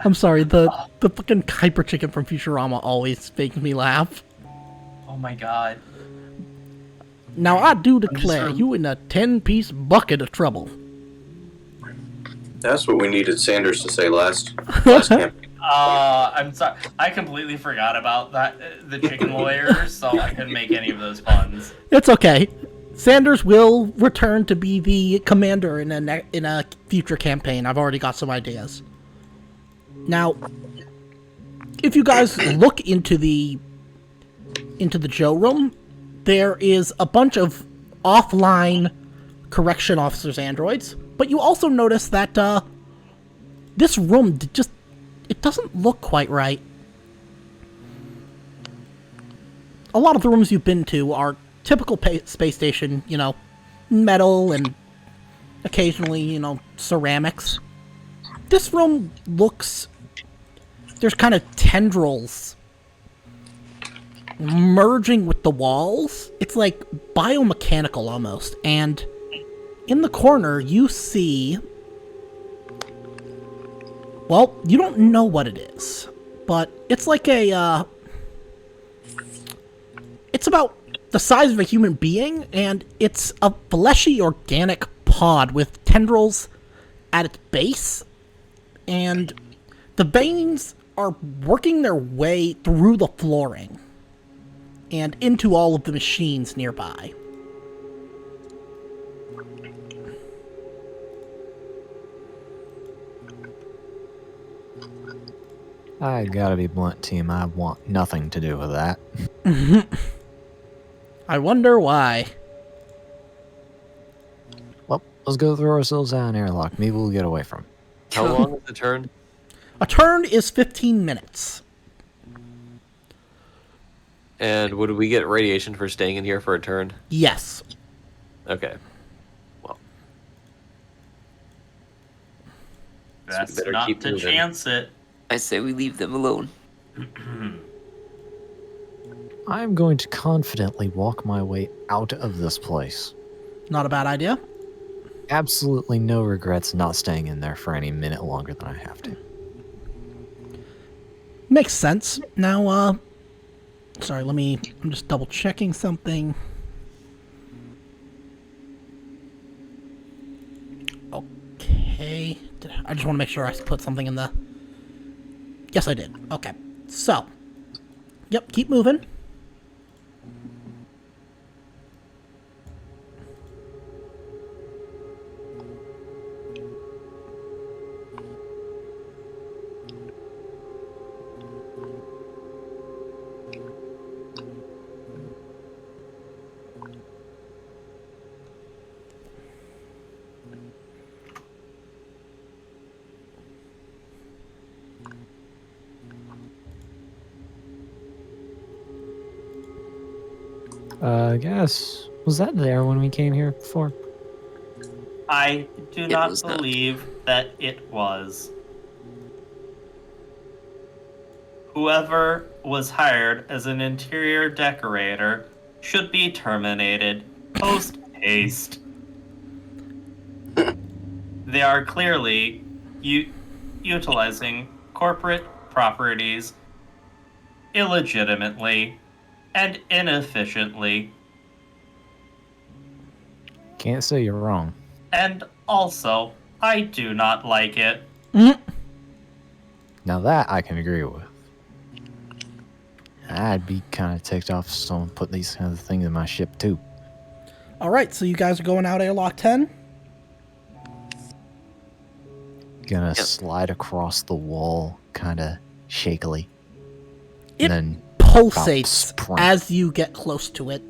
S1: I'm sorry, the fucking hyper chicken from Futurama always makes me laugh.
S4: Oh my god.
S1: Now I do declare
S4: rem-
S1: you in a 10-piece bucket of trouble.
S5: That's what we needed Sanders to say last campaign.
S4: I'm sorry. I completely forgot about that. The chicken lawyer, so I couldn't make any of those puns.
S1: It's okay. Sanders will return to be the commander in a future campaign. I've already got some ideas. Now, if you guys look into the Joe room, there is a bunch of offline correction officers androids, but you also notice that this room it doesn't look quite right. A lot of the rooms you've been to are typical space station, metal and occasionally, ceramics. This room looks... There's kind of tendrils merging with the walls. It's like biomechanical almost. And in the corner, you see... Well, you don't know what it is, but it's like a... It's about the size of a human being, and it's a fleshy organic pod with tendrils at its base, and the veins are working their way through the flooring and into all of the machines nearby.
S3: I gotta be blunt, team. I want nothing to do with that.
S1: I wonder why.
S3: Well, let's go throw ourselves out an airlock. Maybe we'll get away from.
S8: How long is the turn?
S1: A turn is 15 minutes.
S8: And would we get radiation for staying in here for a turn?
S1: Yes.
S8: Okay. Well,
S4: Best
S8: better
S4: not
S8: keep
S4: to
S8: moving.
S4: chance it.
S2: I say we leave them alone.
S3: I'm going to confidently walk my way out of this place.
S1: Not a bad idea.
S3: Absolutely no regrets not staying in there for any minute longer than I have to.
S1: Makes sense. Now, sorry, I'm just double checking something. Okay. I just want to make sure I put something in the... Yes, I did. Okay. So. Yep, keep moving.
S3: I guess. Was that there when we came here before?
S4: I do
S2: It
S4: not
S2: was not.
S4: believe that it was. Whoever was hired as an interior decorator should be terminated post haste. They are clearly utilizing corporate properties illegitimately and inefficiently.
S3: Can't say you're wrong.
S4: And also, I do not like it.
S3: Now that I can agree with. I'd be kind of ticked off if someone put these kinds of things in my ship too.
S1: Alright, so you guys are going out airlock 10?
S3: Gonna slide across the wall kind of shakily.
S1: It
S3: And then
S1: pulsates
S3: sprint.
S1: as you get close to it.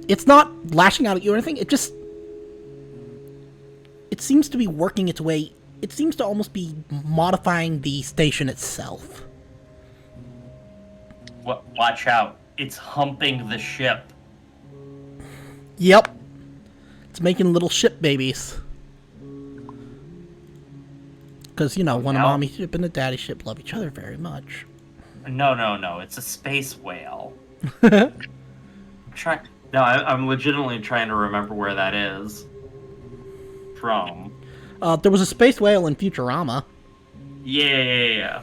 S1: It's not lashing out at you or anything, it just... It seems to be working its way... It seems to almost be modifying the station itself.
S4: Watch out. It's humping the ship.
S1: Yep. It's making little ship babies. Because, when a
S4: Now-
S1: mommy ship and a daddy ship love each other very much.
S4: No. It's a space whale. I'm legitimately trying to remember where that is from.
S1: There was a space whale in Futurama.
S4: Yeah.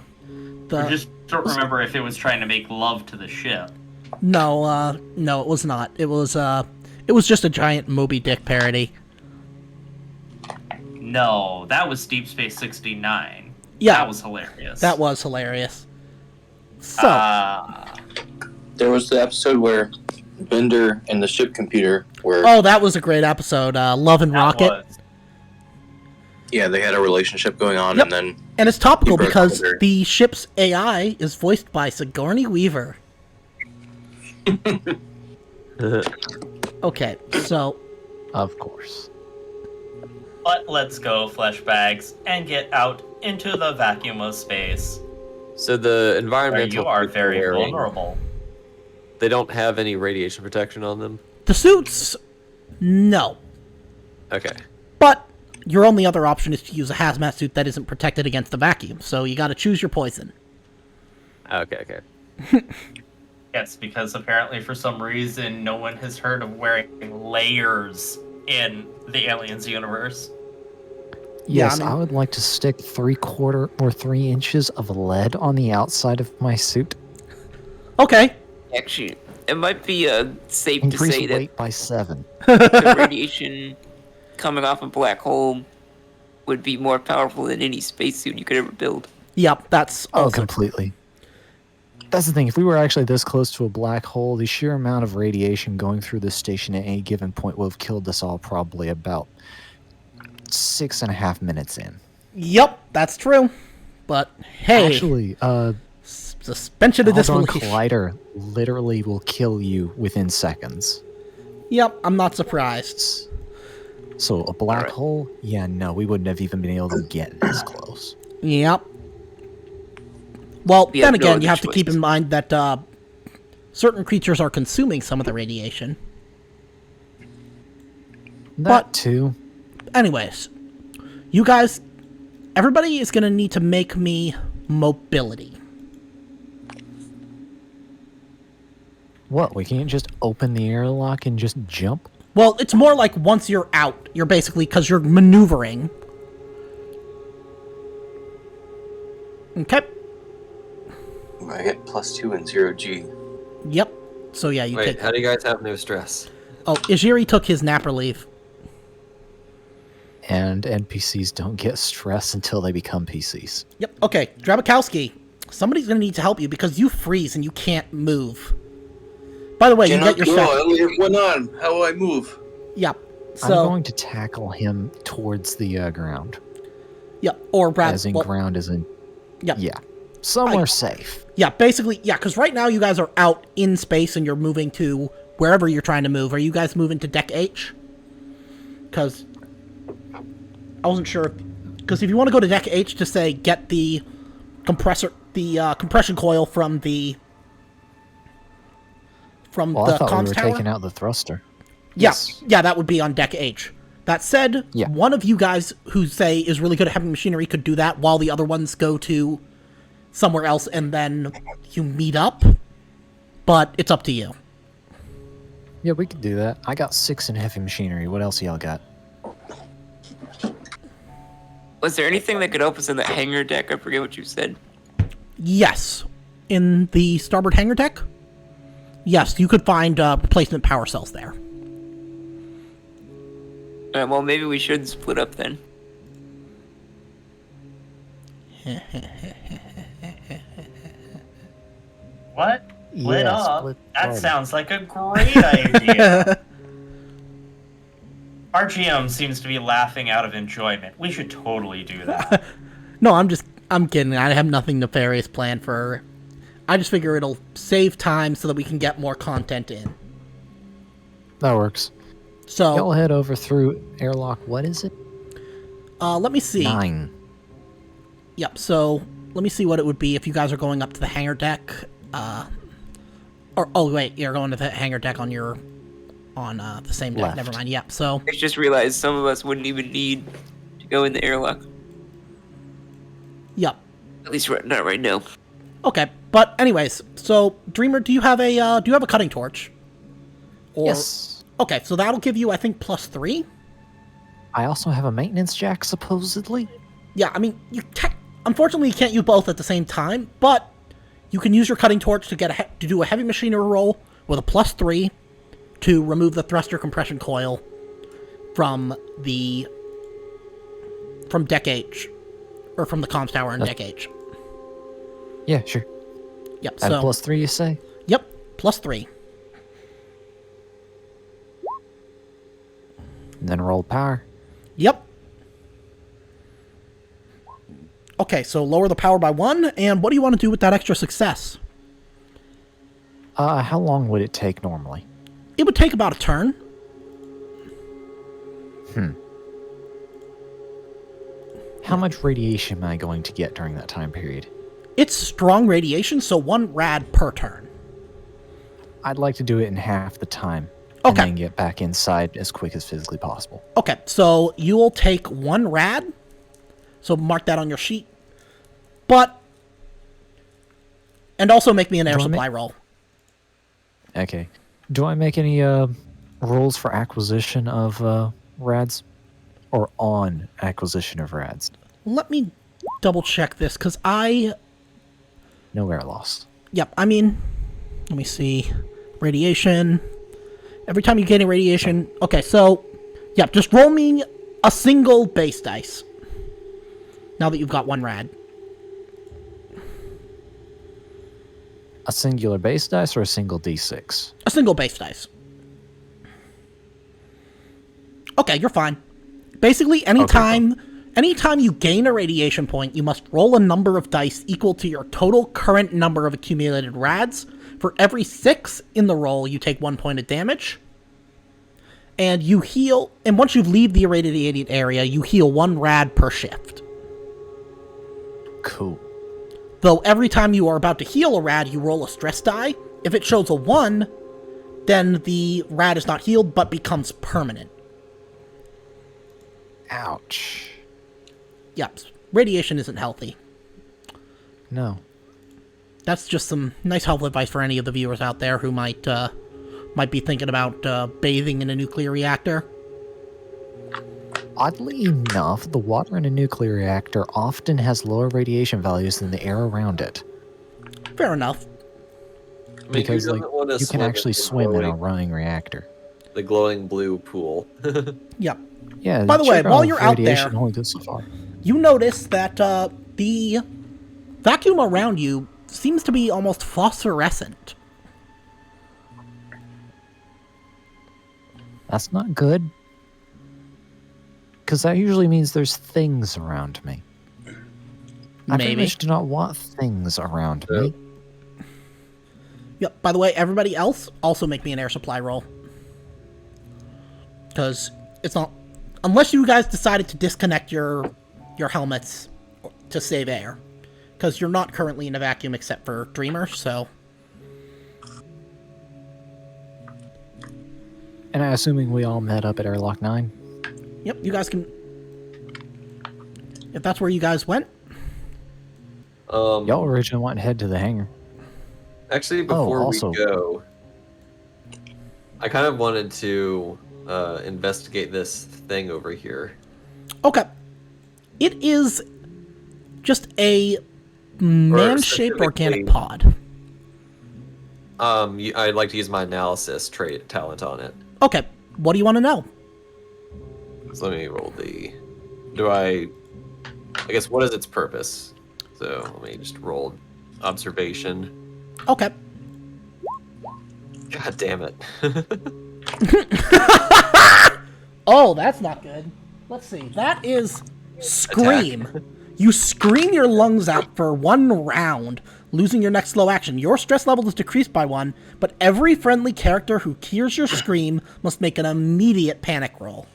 S4: I just don't remember if it was trying to make love to the ship.
S1: No, it was not. It was just a giant Moby Dick parody.
S4: No, that was Deep Space 69.
S1: Yeah.
S4: That was hilarious.
S1: That was hilarious. So,
S5: There was the episode where Bender and the ship computer were.
S1: oh, that was a great episode. Love and
S4: that
S1: Rocket.
S4: was.
S5: Yeah, they had a relationship going on,
S1: Yep.
S5: and then
S1: And it's topical
S5: You broke
S1: because
S5: Bender.
S1: the ship's AI is voiced by Sigourney Weaver. Okay, so
S3: Of course.
S4: But let's go, fleshbags, and get out into the vacuum of space,
S8: So the
S4: where
S8: environmental
S4: you are
S8: suits
S4: very
S8: we're wearing,
S4: vulnerable.
S8: They don't have any radiation protection on them.
S1: the suits, no.
S8: Okay.
S1: But your only other option is to use a hazmat suit that isn't protected against the vacuum, so you gotta choose your poison.
S8: Okay.
S4: Yes, because apparently for some reason no one has heard of wearing layers in the Aliens universe.
S1: Yeah,
S3: Yes,
S1: I mean-
S3: I would like to stick 3/4 or 3 inches of lead on the outside of my suit.
S1: Okay,
S2: Actually, it might be safe to
S3: Increase
S2: say that
S3: weight by 7.
S2: the radiation coming off a black hole would be more powerful than any spacesuit you could ever build.
S1: yep, that's
S3: Oh,
S1: also
S3: completely. That's the thing. If we were actually this close to a black hole, the sheer amount of radiation going through this station at any given point would have killed us all probably about 6.5 minutes in.
S1: Yep, that's true. But hey,
S3: Actually,
S1: Suspension of
S3: Hadron
S1: disbelief.
S3: Collider literally will kill you within seconds.
S1: Yep, I'm not surprised.
S3: So a black hole? Yeah, no, we wouldn't have even been able to get this close.
S1: Yep. Well,
S2: We
S1: then
S2: have no
S1: again, you
S2: other
S1: have to keep in mind that certain creatures are consuming some of the radiation.
S3: That too.
S1: Anyways, you guys, everybody is going to need to make me mobility.
S3: What, we can't just open the airlock and just jump?
S1: Well, it's more like once you're out, you're basically, because you're maneuvering. Okay.
S5: I get +2 and 0G.
S1: Yep. So yeah, you
S8: Wait,
S1: take...
S8: how do you guys have no stress?
S1: Oh, Ijiri took his napper leave.
S3: And NPCs don't get stress until they become PCs.
S1: Yep. Okay, Drabakowski, somebody's going to need to help you because you freeze and you can't move. By the way, you get your
S9: I
S1: shot.
S9: only have one arm. How will I move?
S1: Yep.
S3: I'm
S1: So,
S3: going to tackle him towards the ground.
S1: yep. Or rather,
S3: As in
S1: well,
S3: ground as in...
S1: Yep.
S3: Yeah. Somewhere safe.
S1: Yeah, basically, yeah, because right now you guys are out in space and you're moving to wherever you're trying to move. Are you guys moving to Deck H? Because I wasn't sure. Because if you want to go to Deck H to say get the compression coil from the
S3: Well, I thought we
S1: comms
S3: were
S1: tower.
S3: taking out the thruster.
S1: Yeah,
S3: Yes.
S1: yeah, that would be on Deck H. That said,
S3: Yeah.
S1: one of you guys who say is really good at heavy machinery could do that while the other ones go to somewhere else and then you meet up. But it's up to you.
S3: Yeah, we could do that. I got 6 in heavy machinery. What else y'all got?
S2: Was there anything that could help us in the hangar deck? I forget what you said.
S1: Yes. In the starboard hangar deck? Yes, you could find replacement power cells there.
S2: Well, maybe we should split up then.
S4: What? Split
S3: Yeah,
S4: up?
S3: split
S4: That
S3: party.
S4: sounds like a great idea. Our GM seems to be laughing out of enjoyment. We should totally do that.
S1: No, I'm kidding. I have nothing nefarious planned for her. I just figure it'll save time so that we can get more content in.
S3: That works.
S1: So,
S3: Y'all head over through airlock. What is it?
S1: let me see.
S3: 9.
S1: Yep, so let me see what it would be if you guys are going up to the hangar deck. Oh wait, you're going to the hangar deck on the same deck.
S3: Left.
S1: Never mind. Yep. So
S2: I just realized some of us wouldn't even need to go in the airlock.
S1: yep.
S2: At least not right now.
S1: Okay, but anyways, so Dreamer, do you have a cutting torch? Or,
S3: Yes.
S1: Okay, so that'll give you, I think, +3.
S3: I also have a maintenance jack, supposedly.
S1: Yeah, I mean, unfortunately you can't use both at the same time, but you can use your cutting torch to to do a heavy machinery roll with a +3 to remove the thruster compression coil from Deck H, or from the comms tower in Deck H.
S3: Yeah, sure.
S1: Yep.
S3: And
S1: So
S3: +3, you say?
S1: yep, +3.
S3: And then roll power.
S1: Yep. Okay, so lower the power by 1, and what do you want to do with that extra success?
S3: How long would it take normally?
S1: It would take about a turn.
S3: How much radiation am I going to get during that time period?
S1: It's strong radiation, so 1 rad per turn.
S3: I'd like to do it in half the time.
S1: Okay.
S3: And then get back inside as quick as physically possible.
S1: Okay, so you will take 1 rad. So mark that on your sheet. And also make me an air
S3: Do I
S1: supply roll.
S3: Okay. Do I make any rolls for acquisition of rads? Or on acquisition of rads?
S1: Let me double check this, because
S3: No air loss.
S1: Yep, I mean, let me see. Radiation. Every time you gain a radiation... Okay, so... Yep, just roll me a single base dice. Now that you've got 1 rad.
S3: A singular base dice or a single d6?
S1: A single base dice. Okay, you're fine. Basically, anytime Anytime you gain a radiation point, you must roll a number of dice equal to your total current number of accumulated rads. For every 6 in the roll, you take 1 point of damage. And you heal, and once you leave the irradiated area, you heal 1 rad per shift.
S3: Cool.
S1: Though every time you are about to heal a rad, you roll a stress die. If it shows a 1, then the rad is not healed, but becomes permanent.
S3: Ouch.
S1: Yep, radiation isn't healthy.
S3: No.
S1: That's just some nice helpful advice for any of the viewers out there who might be thinking about bathing in a nuclear reactor.
S3: Oddly enough, the water in a nuclear reactor often has lower radiation values than the air around it.
S1: Fair enough.
S8: I mean,
S3: Because
S8: who
S3: like
S8: doesn't wanna
S3: you can actually
S8: the
S3: swim in a
S8: glowing-
S3: running reactor.
S8: The glowing blue pool.
S1: Yep.
S3: Yeah.
S1: By the way,
S3: check
S1: while
S3: out
S1: you're out
S3: radiation
S1: there-
S3: only goes so far.
S1: You notice that the vacuum around you seems to be almost phosphorescent.
S3: That's not good. Because that usually means there's things around me. I pretty
S1: Maybe.
S3: much do not want things around me.
S1: Yep. By the way, everybody else also make me an air supply roll. Because it's not... Unless you guys decided to disconnect your helmets to save air. Because you're not currently in a vacuum except for Dreamer, so...
S3: And I'm assuming we all met up at Airlock 9?
S1: Yep, you guys can... If that's where you guys went.
S3: Y'all originally want to head to the hangar.
S8: Actually, before
S3: also-
S8: we go, I kind of wanted to investigate this thing over here.
S1: Okay. It is just a man-shaped organic
S8: specifically-
S1: pod.
S8: I'd like to use my analysis talent on it.
S1: Okay, what do you want to know?
S8: So let me roll the. I guess what is its purpose? So let me just roll observation.
S1: Okay.
S8: God damn it.
S1: Oh, that's not good. Let's see. That is scream. You scream your lungs out for 1 round, losing your next slow action. Your stress level is decreased by 1, but every friendly character who hears your scream must make an immediate panic roll.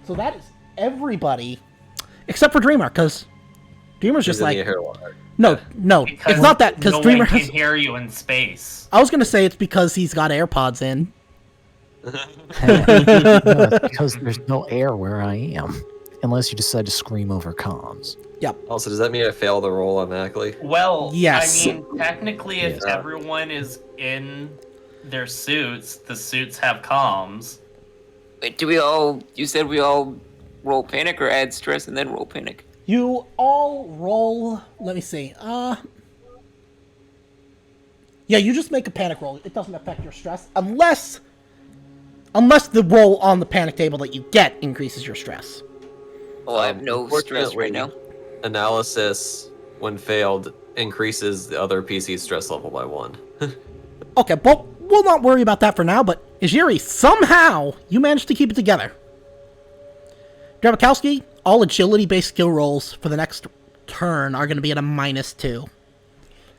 S1: So that is everybody, except for Dreamer, because Dreamer's just like... No,
S4: Because
S1: it's not that, because
S4: no
S1: Dreamer
S4: one can
S1: has...
S4: hear you in space.
S1: I was going to say it's because he's got AirPods in.
S3: No, it's because there's no air where I am. Unless you decide to scream over comms.
S1: Yep.
S8: Also, does that mean I fail the roll automatically?
S4: Well,
S1: Yes.
S4: I mean, technically, if
S3: Yeah.
S4: everyone is in their suits, the suits have comms.
S2: Wait, you said we all roll panic or add stress and then roll panic?
S1: You all roll... Let me see. Yeah, you just make a panic roll. It doesn't affect your stress unless the roll on the panic table that you get increases your stress.
S2: Well, I have no stress right now.
S8: Analysis, when failed, increases the other PC's stress level by 1.
S1: Okay, well, we'll not worry about that for now, but Ijiri, somehow you managed to keep it together. Drabakowski, all agility-based skill rolls for the next turn are going to be at a -2.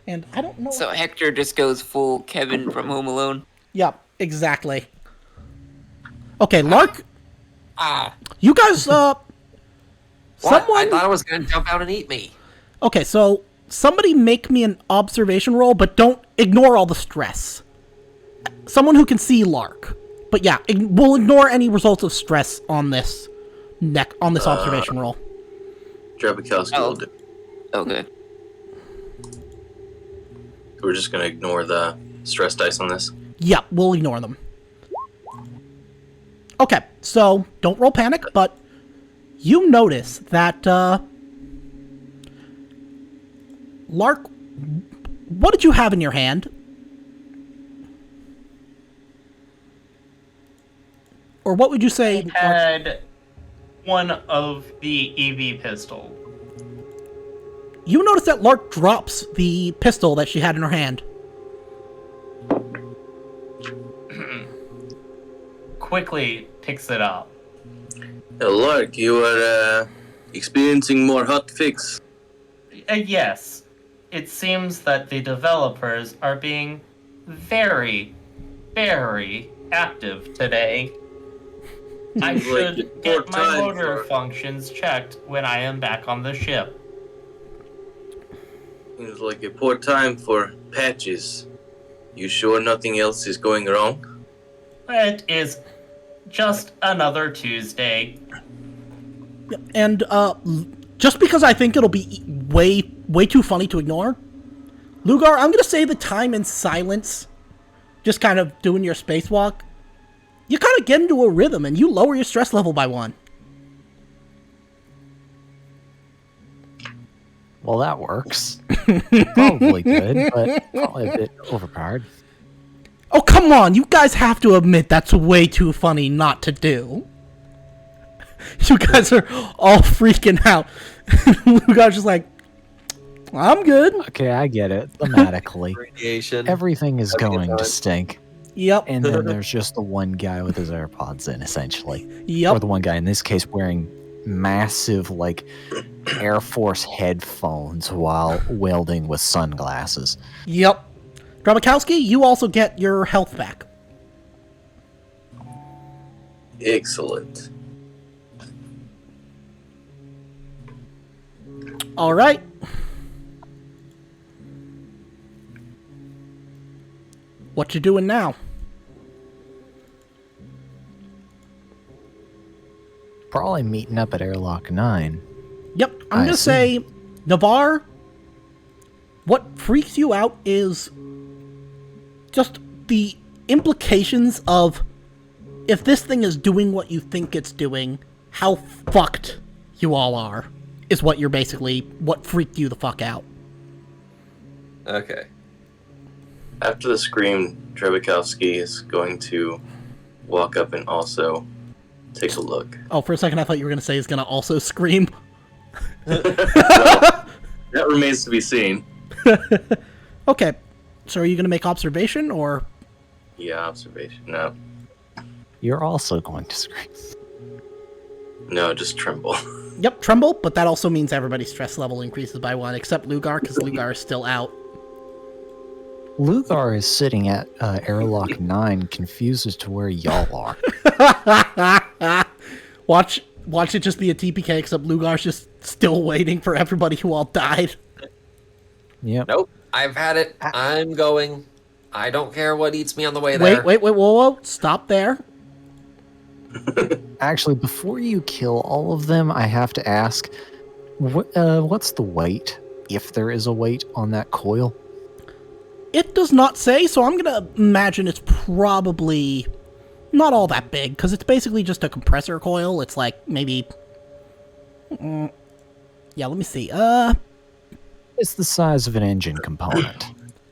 S1: And I don't know...
S2: So Hector just goes full Kevin from Home Alone.
S1: Yep, exactly. Okay, Lark,
S6: Ah,
S1: you guys,
S6: what?
S1: someone...
S6: I thought it was gonna jump out and eat me.
S1: Okay, so somebody make me an observation roll, but don't ignore all the stress. Someone who can see Lark. But yeah, we'll ignore any results of stress on this observation roll.
S5: Drabakowski will do.
S2: Okay.
S5: We're just gonna ignore the stress dice on this.
S1: Yeah, we'll ignore them. Okay, so don't roll panic, but you notice that, Lark, what did you have in your hand? Or what would you say?
S4: I had one of the EV pistol.
S1: You notice that Lark drops the pistol that she had in her hand.
S4: Quickly picks it up.
S5: Lark, you are
S9: Experiencing more hot fix.
S4: Yes. It seems that the developers are being very, very active today. I
S9: Seems like
S4: should
S9: it's
S4: get
S9: more
S4: my
S9: time
S4: motor
S9: for-
S4: functions checked when I am back on the ship.
S9: Seems like a poor time for patches. You sure nothing else is going wrong?
S4: It is just another Tuesday.
S1: And just because I think it'll be way too funny to ignore, Lugar, I'm gonna say the time in silence, just kind of doing your spacewalk, you kind of get into a rhythm and you lower your stress level by 1.
S3: Well, that works. Probably good, but probably a bit overpowered.
S1: Oh, come on, you guys have to admit that's way too funny not to do. You guys are all freaking out. Lugar's just like, I'm good.
S3: Okay, I get it. Thematically,
S8: Radiation.
S3: everything is
S8: Having a
S3: going to
S8: time.
S3: stink.
S1: Yep,
S3: And then there's just the one guy with his AirPods in, essentially. Or
S1: yep,
S3: the one guy, in this case, wearing massive, like, Air Force headphones while welding with sunglasses.
S1: yep. Drabakowski, you also get your health back.
S9: Excellent.
S1: All right. What you doing now?
S3: Probably meeting up at Airlock 9.
S1: Yep, I'm
S3: I
S1: gonna
S3: see.
S1: say, Navarre, what freaks you out is just the implications of if this thing is doing what you think it's doing, how fucked you all are, is what what freaked you the fuck out.
S8: Okay.
S5: After the scream, Trebekowski is going to walk up and also take a look.
S1: Oh, for a second I thought you were gonna say he's gonna also scream.
S5: Well, that remains to be seen.
S1: Okay, so are you gonna make observation, or?
S5: Yeah, observation. No.
S3: You're also going to scream.
S5: No, just tremble.
S1: Yep, tremble, but that also means everybody's stress level increases by 1, except Lugar, because Lugar is still out.
S3: Lugar is sitting at Airlock 9, confused as to where y'all are.
S1: Watch it just be a TPK, except Lugar's just still waiting for everybody who all died.
S3: Yep.
S7: Nope, I've had it. I'm going. I don't care what eats me on the way there.
S1: Wait, whoa, stop there.
S3: Actually, before you kill all of them, I have to ask, what's the weight, if there is a weight, on that coil?
S1: It does not say, so I'm gonna imagine it's probably not all that big, because it's basically just a compressor coil. It's like, maybe... yeah, let me see.
S3: It's the size of an engine component.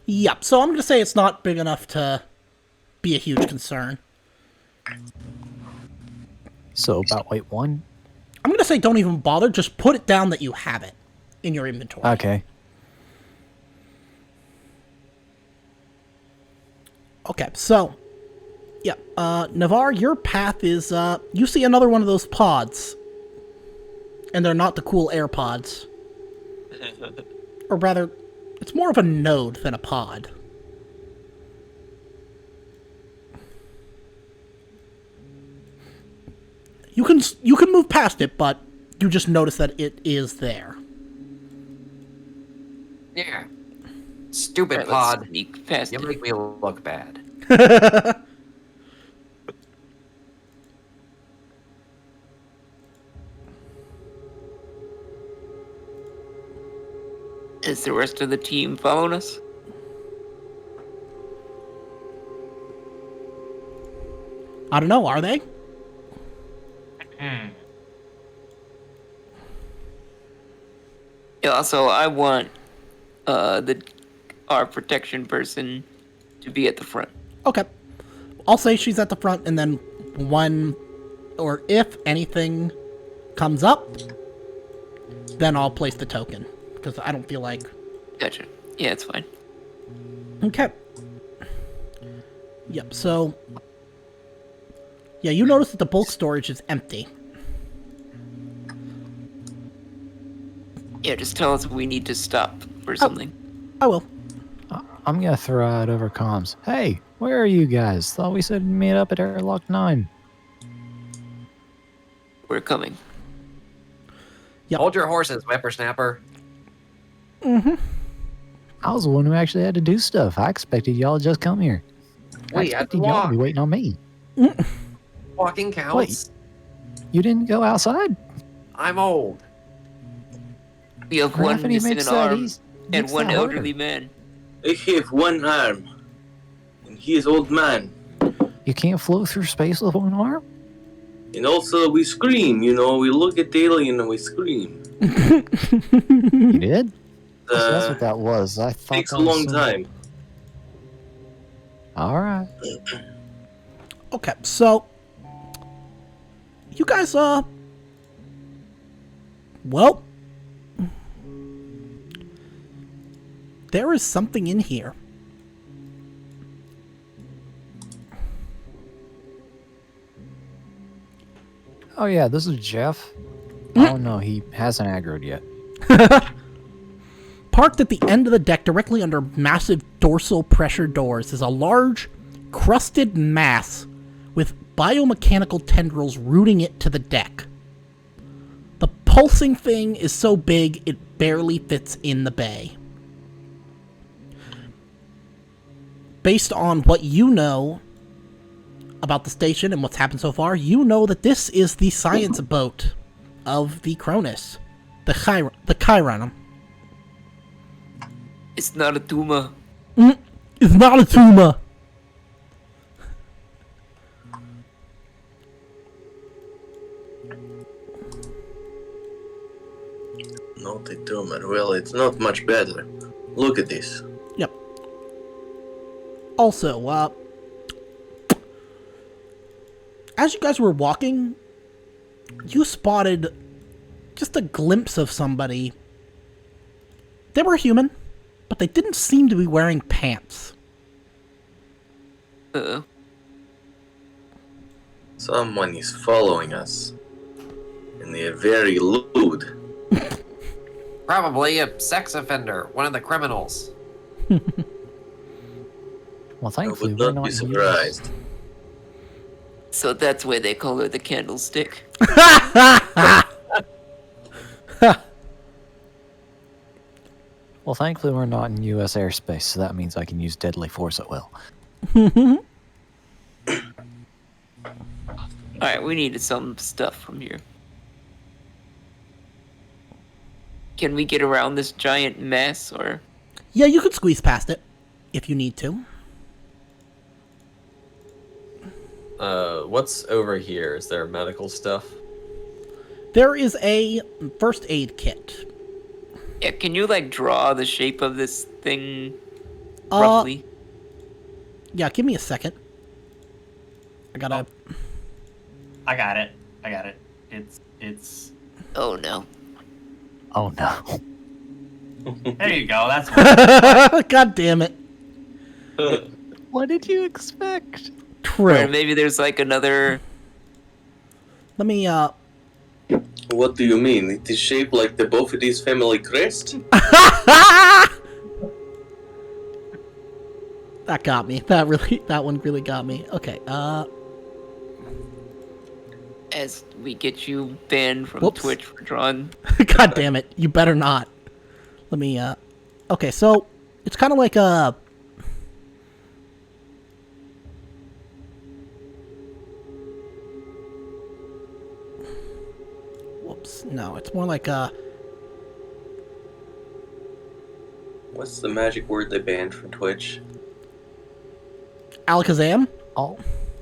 S1: Yep, so I'm gonna say it's not big enough to be a huge concern.
S3: So about weight 1?
S1: I'm gonna say don't even bother, just put it down that you have it in your inventory.
S3: Okay.
S1: Okay, so... yeah, Navarre, your path is, you see another one of those pods. And they're not the cool air pods. Or rather, it's more of a node than a pod. You can move past it, but you just notice that it is there.
S7: Yeah. Stupid
S2: Let's
S7: pod.
S2: sneak past
S7: You
S2: it.
S7: make me look bad.
S2: Is the rest of the team following us?
S1: I don't know, are they?
S2: Yeah, also, I want our protection person to be at the front.
S1: Okay. I'll say she's at the front, and then when, or if anything comes up, then I'll place the token. Because I don't feel like...
S2: Gotcha. Yeah, it's fine.
S1: Okay. Yep, so... yeah, you notice that the bulk storage is empty.
S2: Yeah, just tell us we need to stop or something.
S1: I will.
S3: I'm gonna throw out over comms. Hey, where are you guys? Thought we said meet up at Airlock 9.
S2: We're coming.
S1: Yep.
S7: Hold your horses, whippersnapper.
S3: I was the one who actually had to do stuff. I expected y'all to just come here. I
S7: Wait, I had to
S3: expected y'all to
S7: walk.
S3: be waiting on me.
S7: Walking counts.
S3: You didn't go outside?
S7: I'm old.
S2: We have one
S3: Gravity
S2: missing
S3: makes
S2: an
S3: that
S2: arm
S3: easy-
S2: and
S3: makes
S2: one
S3: that harder.
S2: elderly man.
S9: I have one arm, and he is old man.
S3: You can't float through space with one arm?
S9: And also, we scream. You know, we look at the alien and we scream.
S3: You did? So that's
S9: Uh,
S3: what that was. I thought
S9: takes
S3: that
S9: a
S3: was
S9: long
S3: some-
S9: time.
S3: All right.
S1: Okay, so you guys, well, there is something in here.
S3: Oh yeah, this is Jeff. Oh no, he hasn't aggroed yet.
S1: Parked at the end of the deck, directly under massive dorsal pressure doors, is a large, crusted mass with biomechanical tendrils rooting it to the deck. The pulsing thing is so big it barely fits in the bay. Based on what you know about the station and what's happened so far, you know that this is the science boat of the Cronus, the Chiron.
S2: It's not a tumor.
S1: It's not a tumor.
S9: Not a tumor. Well, it's not much better. Look at this.
S1: Yep. Also, as you guys were walking, you spotted just a glimpse of somebody. They were human, but they didn't seem to be wearing pants.
S2: Uh-oh.
S9: Someone is following us. And they're very lewd.
S7: Probably a sex offender, one of the criminals.
S3: Well,
S9: I
S3: thankfully
S9: would
S3: we're
S9: not
S3: not
S9: be
S3: in
S9: surprised.
S2: So that's why they call her the candlestick.
S3: Well, thankfully we're not in U.S. airspace, so that means I can use deadly force at will.
S2: Alright, we needed some stuff from here. Can we get around this giant mess, or?
S1: Yeah, you could squeeze past it if you need to.
S8: What's over here? Is there medical stuff?
S1: There is a first aid kit.
S2: Yeah, can you, like, draw the shape of this thing roughly?
S1: Yeah, give me a second. I gotta...
S4: I got it. It's.
S2: Oh, no.
S3: Oh no.
S4: There you go. That's what.
S1: God damn it.
S3: What did you expect?
S1: True.
S2: Or maybe there's, like, another...
S1: Let me,
S9: What do you mean? It is shaped like the Bofidis family crest?
S1: That got me. That one really got me. Okay,
S2: As we get you banned from
S1: Whoops.
S2: Twitch for drawing...
S1: God damn it. You better not. Let me, okay, so it's kind of like a... Whoops. No, it's more like a...
S9: What's the magic word they banned from Twitch?
S1: Alakazam?
S3: Oh,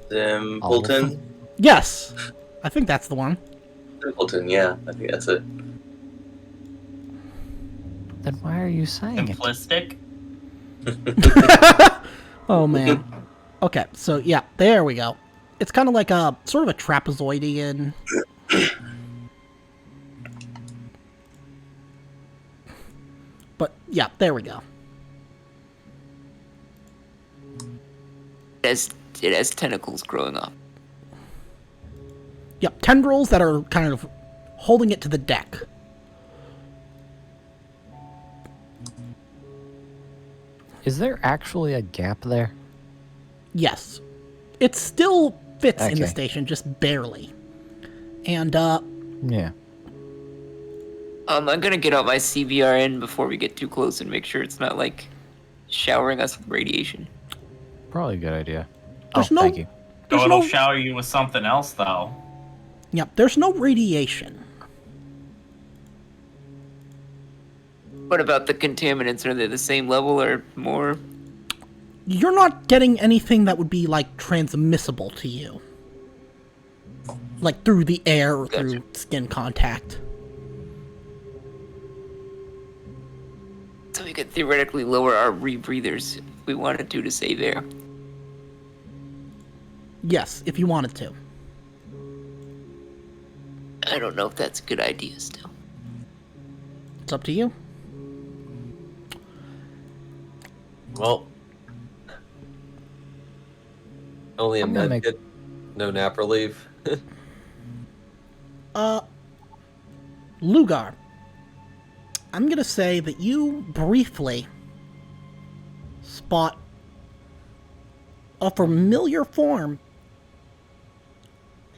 S9: Simpleton?
S1: Yes. I think that's the one.
S9: Simpleton, yeah. I think that's it.
S3: then why are you saying it?
S4: Simplistic.
S1: Oh, man. Okay, so yeah, there we go. It's kind of like a sort of a trapezoidian. But yeah, there we go.
S2: It has tentacles growing up.
S1: Yep, tendrils that are kind of holding it to the deck.
S3: Is there actually a gap there?
S1: Yes. It still fits in the
S3: Okay.
S1: station, just barely. And,
S3: Yeah.
S2: I'm gonna get out my CBRN before we get too close and make sure it's not, like, showering us with radiation.
S3: Probably a good idea.
S1: There's
S3: oh,
S1: no-
S3: thank you.
S1: there's
S4: it'll
S1: no...
S4: shower you with something else, though.
S1: Yeah, there's no radiation.
S2: What about the contaminants? Are they the same level or more?
S1: You're not getting anything that would be, like, transmissible to you. Like, through the air or through skin contact.
S2: So we could theoretically lower our rebreathers if we wanted to save air.
S1: Yes, if you wanted to.
S2: I don't know if that's a good idea still.
S1: It's up to you.
S8: Well, only a
S3: I'm gonna
S8: med kit, no nap relief.
S1: Lugar, I'm gonna say that you briefly spot a familiar form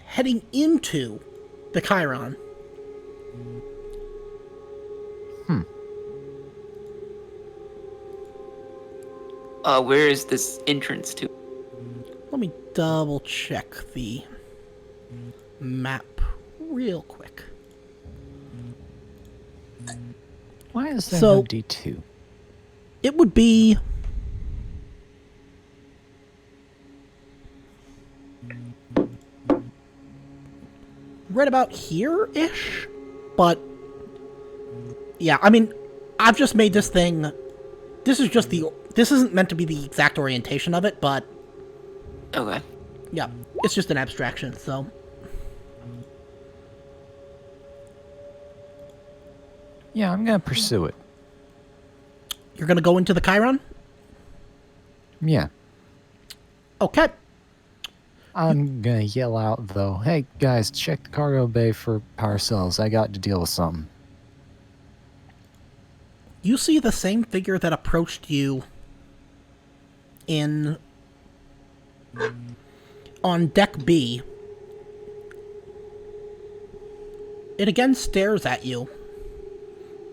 S1: heading into the Chiron.
S2: Where is this entrance to?
S1: Let me double check the map real quick.
S3: Why is there
S1: So-
S3: no D2?
S1: It would be right about here-ish, but yeah, I mean, I've just made this thing. This isn't meant to be the exact orientation of it, but
S2: Okay.
S1: yeah, it's just an abstraction, so.
S3: Yeah, I'm gonna pursue it.
S1: You're gonna go into the Chiron?
S3: Yeah.
S1: Okay.
S3: I'm gonna yell out, though, hey, guys, check the cargo bay for power cells. I got to deal with something.
S1: You see the same figure that approached you on deck B. It again stares at you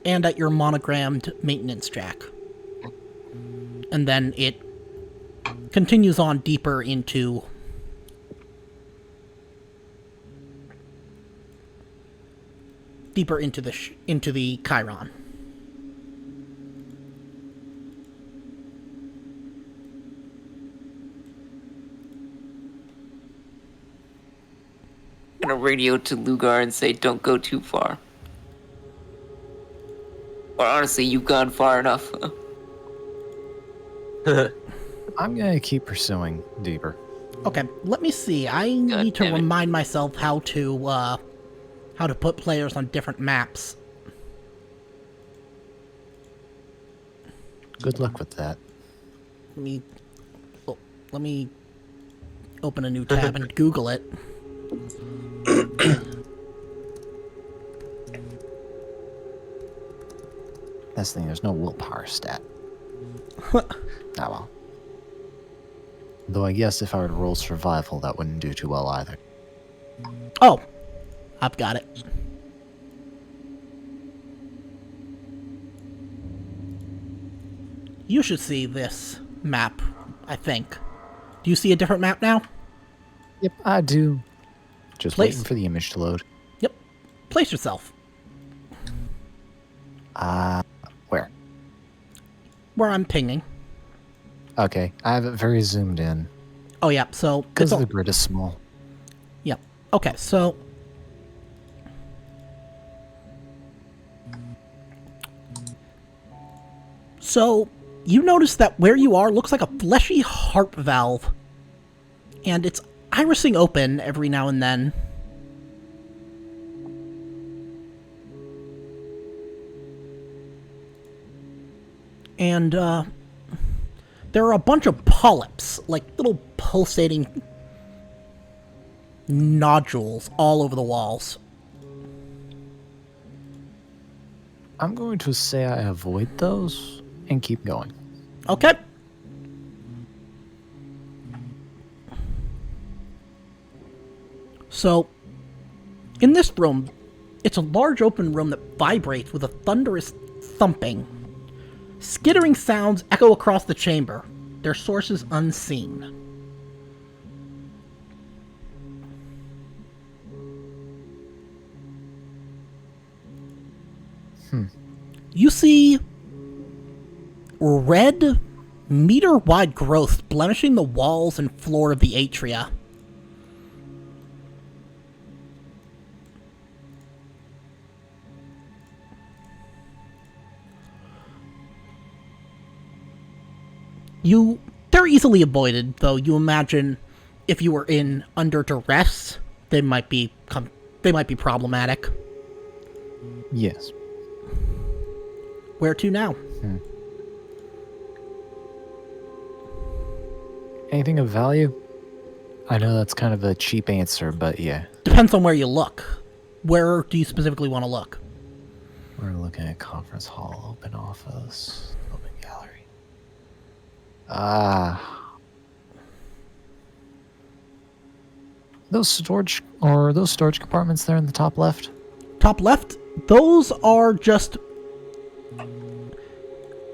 S1: and at your monogrammed maintenance jack. And then it continues on deeper into the Chiron.
S2: I'm gonna radio to Lugar and say, don't go too far. Or honestly, you've gone far enough.
S3: I'm gonna keep pursuing deeper.
S1: Okay, let me see. I need to
S2: damn it.
S1: remind myself how to put players on different maps.
S3: Good luck with that.
S1: Let me open a new tab and Google it.
S3: This thing, there's no willpower stat. Oh well. Though I guess if I were to roll survival, that wouldn't do too well either.
S1: Oh, I've got it. You should see this map, I think. Do you see a different map now?
S3: Yep, I do. Just
S1: Place.
S3: waiting for the image to load.
S1: Yep. Place yourself.
S3: Where?
S1: Where I'm pinging.
S3: Okay, I have it very zoomed in.
S1: Oh, yeah, so...
S3: Because
S1: it's
S3: the grid is small.
S1: Yep. Okay, so... So, you notice that where you are looks like a fleshy heart valve. And it's irising open every now and then. And, there are a bunch of polyps, like little pulsating nodules all over the walls.
S3: I'm going to say I avoid those and keep going.
S1: Okay. So, in this room, it's a large open room that vibrates with a thunderous thumping. Skittering sounds echo across the chamber, their sources unseen. You see red, meter-wide growth blemishing the walls and floor of the atria. They're easily avoided, though. You imagine if you were under duress, they might be problematic.
S3: Yes.
S1: Where to now?
S3: Anything of value? I know that's kind of a cheap answer, but yeah.
S1: Depends on where you look. Where do you specifically want to look?
S3: We're looking at conference hall, open office, open gallery. Those storage compartments there in the top left?
S1: Top left? Those are just...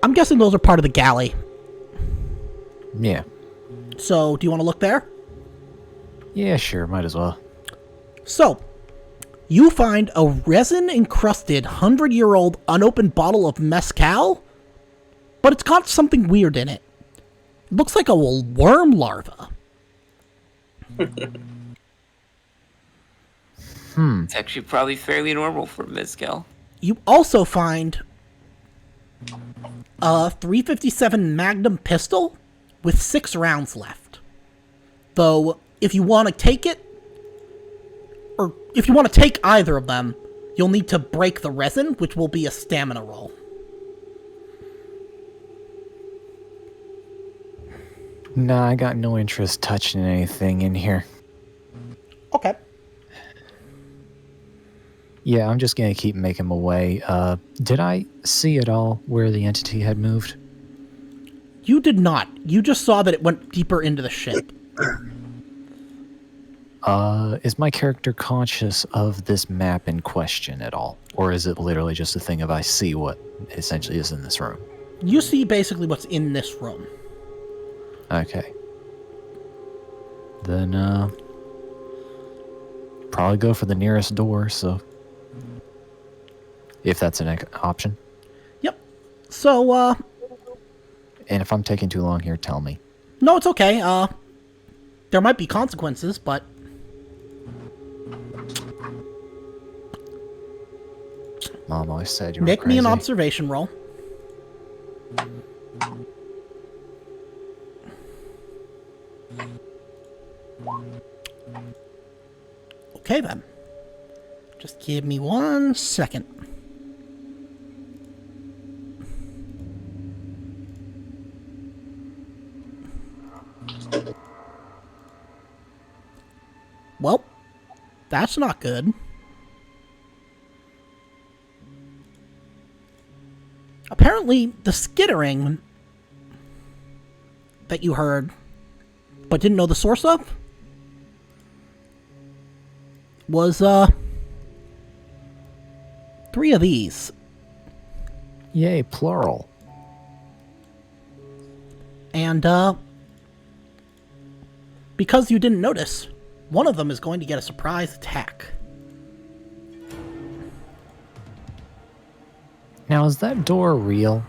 S1: I'm guessing those are part of the galley.
S3: Yeah.
S1: So, do you want to look there?
S3: Yeah, sure, might as well.
S1: So, you find a resin-encrusted 100-year-old unopened bottle of mezcal, but it's got something weird in it. It looks like a worm larva.
S2: It's actually probably fairly normal for mezcal.
S1: You also find a .357 Magnum pistol with 6 rounds left. Though, if you want to take it, or if you want to take either of them, you'll need to break the resin, which will be a stamina roll.
S3: Nah, I got no interest touching anything in here.
S1: Okay.
S3: Yeah, I'm just gonna keep making my way. Did I see at all where the entity had moved?
S1: You did not. You just saw that it went deeper into the ship.
S3: Is my character conscious of this map in question at all? Or is it literally just a thing of I see what essentially is in this room?
S1: You see basically what's in this room.
S3: Okay. Then, probably go for the nearest door, so... If that's an option.
S1: Yep. So,
S3: And if I'm taking too long here, tell me.
S1: no, it's okay. There might be consequences, but...
S3: Mom always said you were
S1: Make me an
S3: crazy.
S1: observation roll. Okay, then. Just give me 1 second. Well, that's not good. Apparently, the skittering that you heard, but didn't know the source of, was, 3 of these.
S3: Yay, plural.
S1: And, because you didn't notice, one of them is going to get a surprise attack.
S3: Now, is that door real?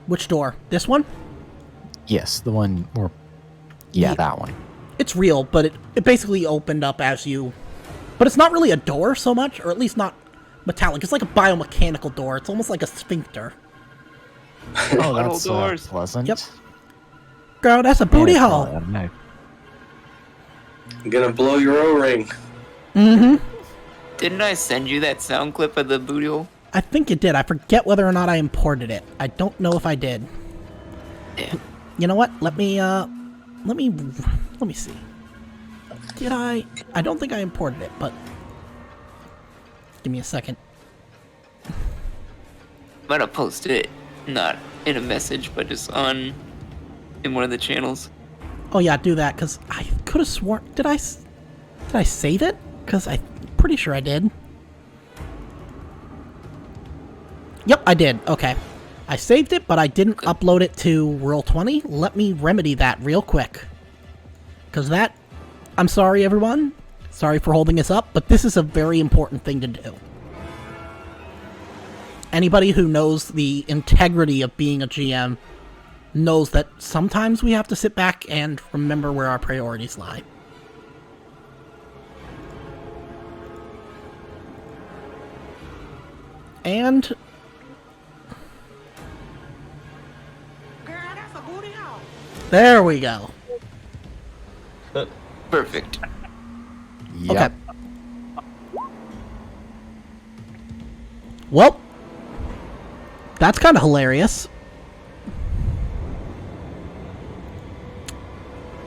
S1: Which door? This one?
S3: Yes, the one where... Yeah, that one.
S1: It's real, but it basically opened up as you... But it's not really a door so much, or at least not metallic. It's like a biomechanical door. It's almost like a sphincter.
S3: Oh, that's
S2: doors.
S3: pleasant.
S1: Yep. Girl, that's a booty
S3: Yeah,
S1: hole.
S3: no.
S9: I'm gonna blow your O-ring.
S1: Mm-hmm.
S2: Didn't I send you that sound clip of the booty hole?
S1: I think it did. I forget whether or not I imported it. I don't know if I did.
S2: Yeah.
S1: You know what? Let me see. Did I? I don't think I imported it, but give me a second.
S2: I'm gonna post it. Not in a message, but just in one of the channels.
S1: Oh yeah, do that, because I could have sworn... Did I save it? Because I'm pretty sure I did. Yep, I did. Okay. I saved it, but I didn't upload it to Roll20. Let me remedy that real quick. Because that... I'm sorry, everyone. Sorry for holding us up, but this is a very important thing to do. Anybody who knows the integrity of being a GM knows that sometimes we have to sit back and remember where our priorities lie. And... there we go.
S2: Perfect.
S3: Yep.
S1: Okay. Well, that's kind of hilarious.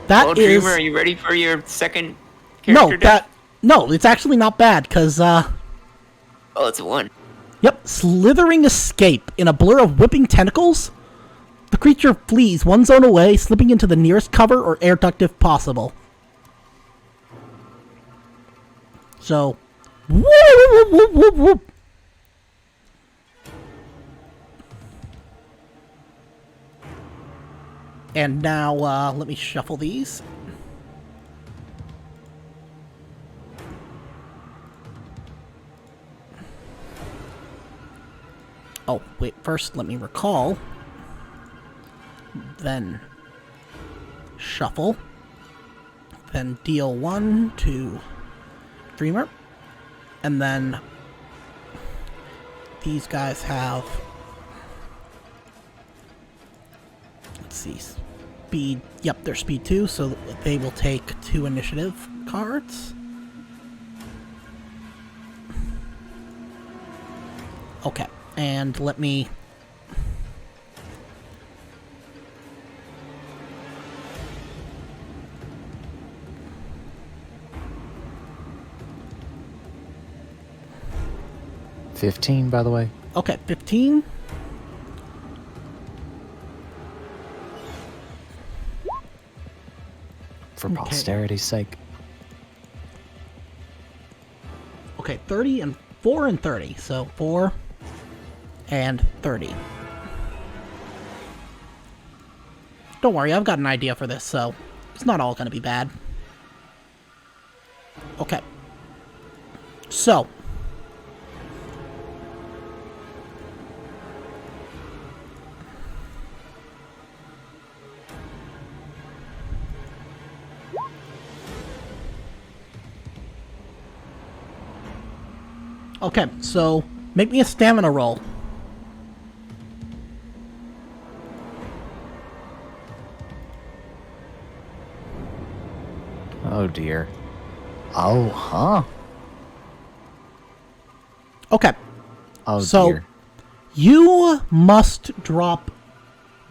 S2: Well, Dreamer, are you ready for your second
S1: No,
S2: character death?
S1: no, it's actually not bad, because,
S2: Oh, it's a 1.
S1: Yep, slithering escape. In a blur of whipping tentacles, the creature flees one zone away, slipping into the nearest cover or air duct if possible. So, whoop, whoop, whoop, whoop, whoop. And now, let me shuffle these. Oh, wait, first let me recall. Then shuffle. Then deal 1 to Dreamer. And then these guys have... let's see. Speed. Yep, they're speed 2, so they will take 2 initiative cards. Okay, and let me...
S3: $15, by the way.
S1: Okay, 15.
S3: For posterity's sake.
S1: Okay, 30 and 4 and 30. So 4 and 30. Don't worry, I've got an idea for this, so it's not all going to be bad. Okay. So. Okay, so make me a stamina roll.
S3: Oh dear. Oh, huh?
S1: Okay.
S3: Oh
S1: so
S3: dear.
S1: You must drop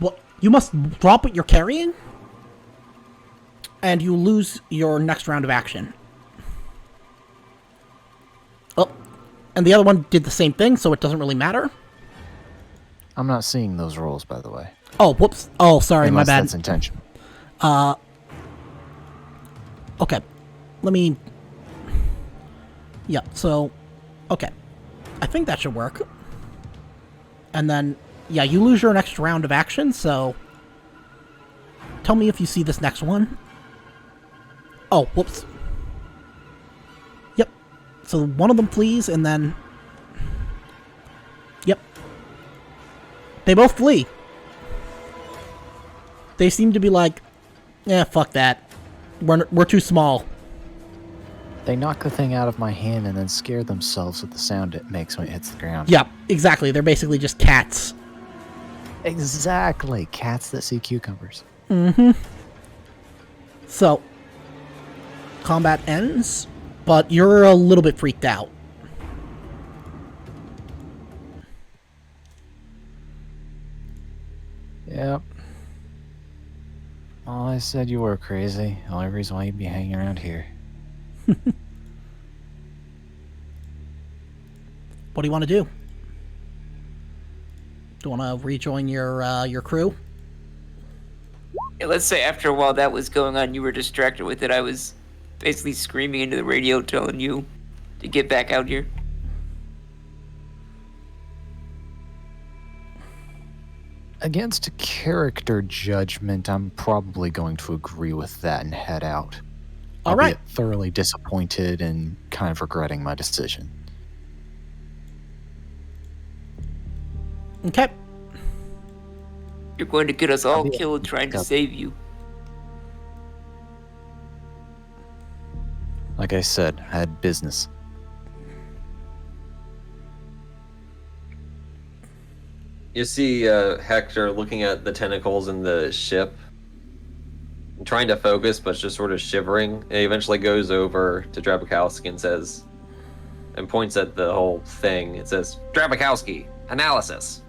S1: what you're carrying, and you lose your next round of action. Oh, and the other one did the same thing, so it doesn't really matter.
S3: I'm not seeing those rolls, by the way.
S1: Oh, whoops. Oh, sorry,
S3: Unless
S1: my bad.
S3: that's intentional.
S1: Okay. Let me... yeah, so... okay. I think that should work. And then, yeah, you lose your next round of action, so... tell me if you see this next one. Oh, whoops. Yep. So one of them flees, and then... yep. They both flee. They seem to be like, eh, fuck that. We're too small.
S3: They knock the thing out of my hand and then scare themselves with the sound it makes when it hits the ground.
S1: Yep, exactly. They're basically just cats.
S3: Exactly. Cats that see cucumbers.
S1: Mm-hmm. So, combat ends, but you're a little bit freaked out.
S3: Yep. Well, I said you were crazy. The only reason why you'd be hanging around here.
S1: What do you want to do? Do you want to rejoin your crew?
S2: Yeah, let's say after a while that was going on, you were distracted with it. I was basically screaming into the radio telling you to get back out here.
S3: Against character judgment, I'm probably going to agree with that and head out.
S1: All right.
S3: Albeit thoroughly disappointed and kind of regretting my decision.
S1: Okay.
S2: You're going to get us all killed trying to save you.
S3: Like I said, I had business.
S8: You see Hector looking at the tentacles in the ship, trying to focus, but just sort of shivering. And he eventually goes over to Drabakowski and says, and points at the whole thing. It says,
S7: Drabakowski, analysis.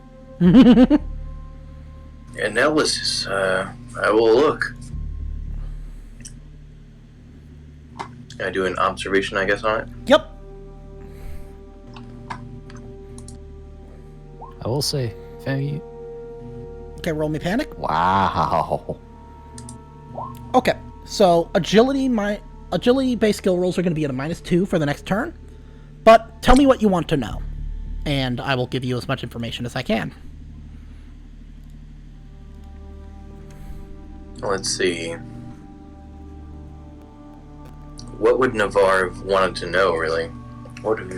S9: Analysis. I will look. Can I do an observation, I guess, on it?
S1: Yep.
S3: I will say, very...
S1: Okay, roll me panic.
S3: Wow.
S1: Okay, so agility-based skill rolls are going to be at a -2 for the next turn. But tell me what you want to know, and I will give you as much information as I can.
S9: Let's see. What would Navarre have wanted to know, really? What have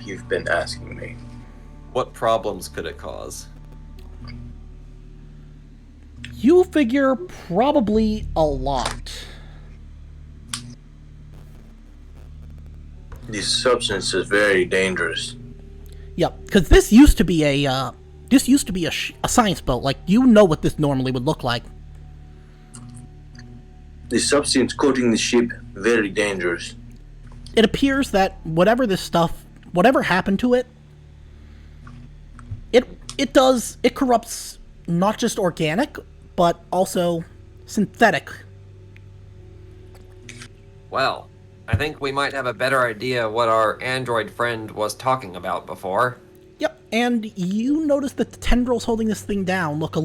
S9: you been asking me?
S8: what problems could it cause?
S1: You figure probably a lot.
S9: This substance is very dangerous.
S1: Yep, because this used to be a science boat. Like, you know what this normally would look like.
S9: The substance coating the ship, very dangerous.
S1: It appears that whatever happened to it, it corrupts not just organic, but also synthetic.
S7: Well, I think we might have a better idea what our android friend was talking about before.
S1: Yep, and you notice that the tendrils holding this thing down look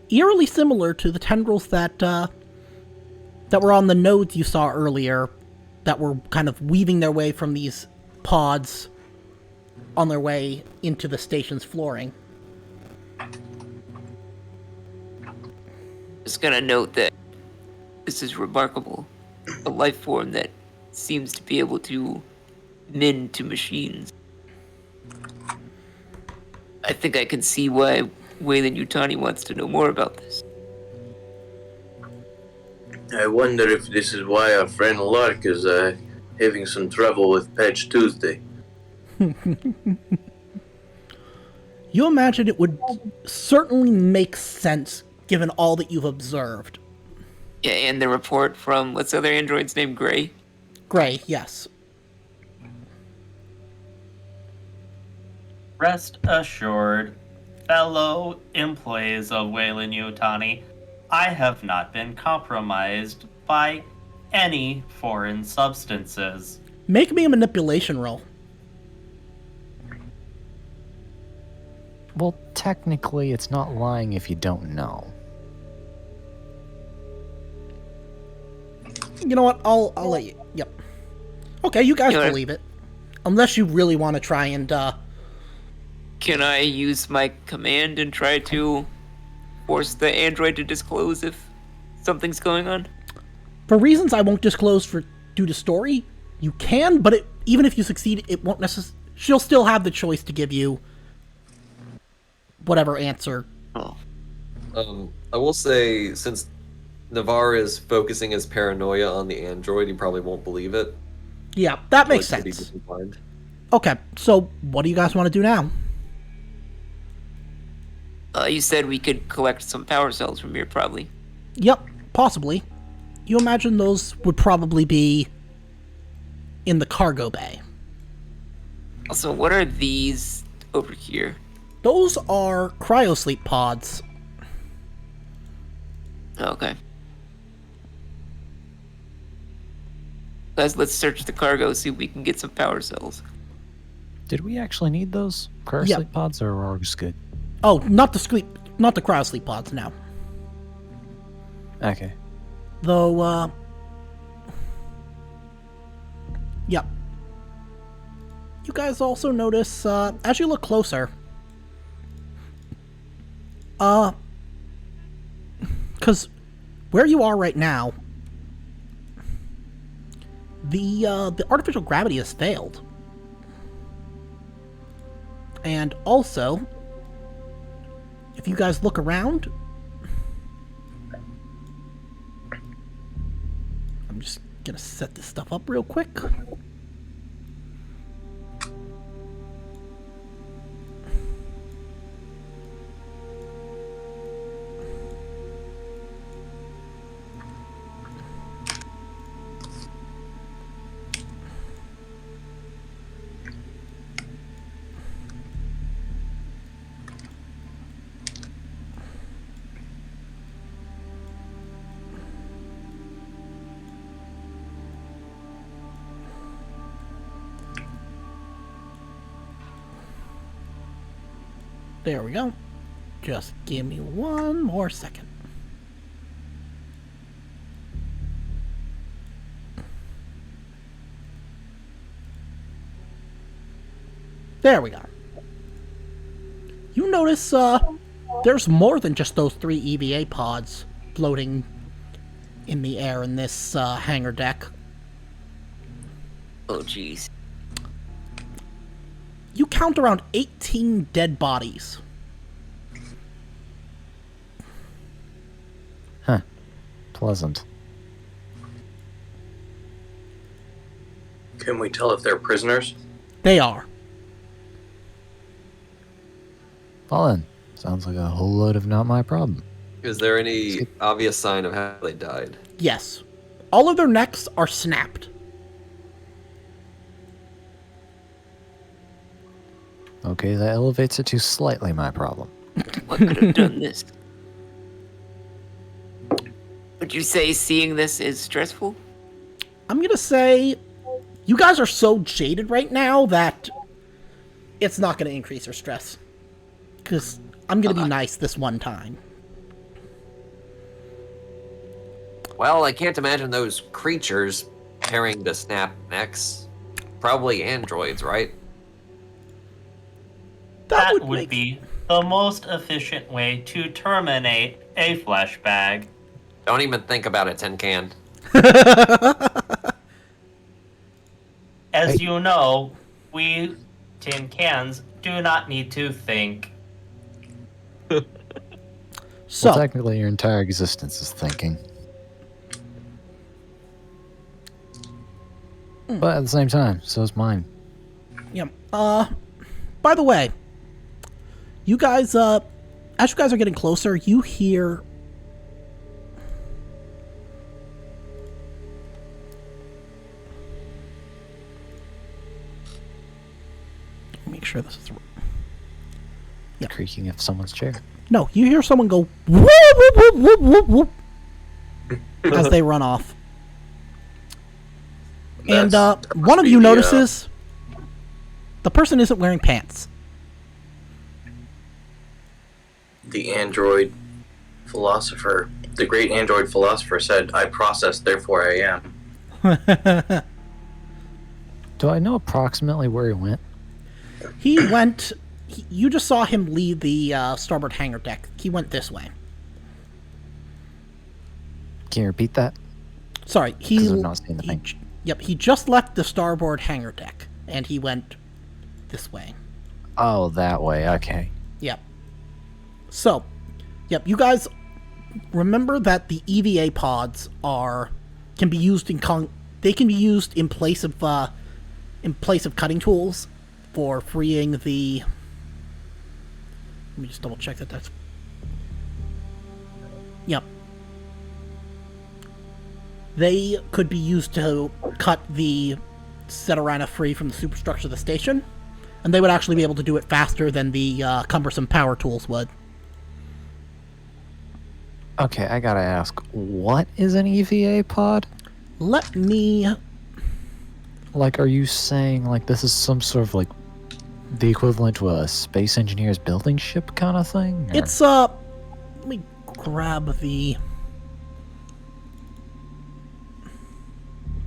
S1: eerily similar to the tendrils that were on the nodes you saw earlier, that were kind of weaving their way from these pods on their way into the station's flooring.
S2: Just gonna note that this is remarkable. A life form that seems to be able to mend to machines. I think I can see why Wayland Yutani wants to know more about this.
S9: I wonder if this is why our friend Lark is having some trouble with Patch Tuesday.
S1: You imagine it would certainly make sense given all that you've observed.
S2: Yeah, and the report from, what's the other android's name, Gray?
S1: Gray, yes.
S4: Rest assured, fellow employees of Wayland Yutani, I have not been compromised by any foreign substances.
S1: Make me a manipulation roll.
S3: Well, technically, it's not lying if you don't know.
S1: You know what? I'll let you. Yep. Okay, you guys believe it. Unless you really want to try and,
S2: Can I use my command and try to force the android to disclose if something's going on?
S1: For reasons I won't disclose due to story, you can, but even if you succeed, it won't necessarily... She'll still have the choice to give you whatever answer.
S2: Oh.
S8: I will say, since Navarre is focusing his paranoia on the android, he probably won't believe it.
S1: Yeah, that makes
S8: Like, to be
S1: sense.
S8: disinclined.
S1: Okay, so what do you guys want to do now?
S2: You said we could collect some power cells from here, probably.
S1: Yep, possibly. You imagine those would probably be in the cargo bay.
S2: Also, what are these over here?
S1: Those are cryosleep pods.
S2: Okay. Guys, let's search the cargo, see if we can get some power cells.
S3: Did we actually need those cryosleep pods, or are we just good?
S1: Oh, not the cryosleep pods, no.
S3: Okay.
S1: Though, yep. You guys also notice, as you look closer, because where you are right now, the artificial gravity has failed. And also, if you guys look around, I'm just gonna set this stuff up real quick. There we go. Just give me one more second. There we go. You notice, there's more than just those 3 EVA pods floating in the air in this, hangar deck.
S2: Oh, jeez.
S1: You count around 18 dead bodies.
S3: Huh. Pleasant.
S5: Can we tell if they're prisoners?
S1: They are.
S3: Well then, sounds like a whole load of not my problem.
S7: Is there any obvious sign of how they died?
S1: Yes. All of their necks are snapped.
S3: Okay, that elevates it to slightly my problem.
S2: What could have done this? Would you say seeing this is stressful?
S1: I'm gonna say you guys are so jaded right now that it's not gonna increase your stress. Because I'm gonna be nice this one time.
S7: Well, I can't imagine those creatures carrying the snap necks. Probably androids, right?
S4: That would be the most efficient way to terminate a flesh bag.
S7: Don't even think about it, Tin Can.
S4: As you know, we tin cans do not need to think.
S1: So,
S3: Well, technically, your entire existence is thinking. But at the same time, so is mine.
S1: yeah. By the way, you guys, as you guys are getting closer, you hear make sure this is
S3: The creaking of someone's chair.
S1: no, you hear someone go whoop whoop whoop whoop whoop whoop as they run off. And one of you notices the person isn't wearing pants.
S5: The android philosopher, the great android philosopher said, "I process, therefore I am."
S3: Do I know approximately where he went?
S1: He went. You just saw him leave the starboard hangar deck. He went this way.
S3: Can you repeat that?
S1: Sorry,
S3: 'Cause I'm not seeing the thing.
S1: Yep, he just left the starboard hangar deck, and he went this way.
S3: Oh, that way. Okay.
S1: Yep. So, yep, you guys remember that the EVA pods can be used they can be used in place of cutting tools for freeing the. Let me just double check that that's. Yep. They could be used to cut the Cetorhina free from the superstructure of the station, and they would actually be able to do it faster than the cumbersome power tools would.
S3: Okay, I gotta ask, what is an EVA pod?
S1: Let me.
S3: Like, are you saying, like, this is some sort of, like, the equivalent to a space engineer's building ship kind of thing? Or?
S1: It's, let me grab the...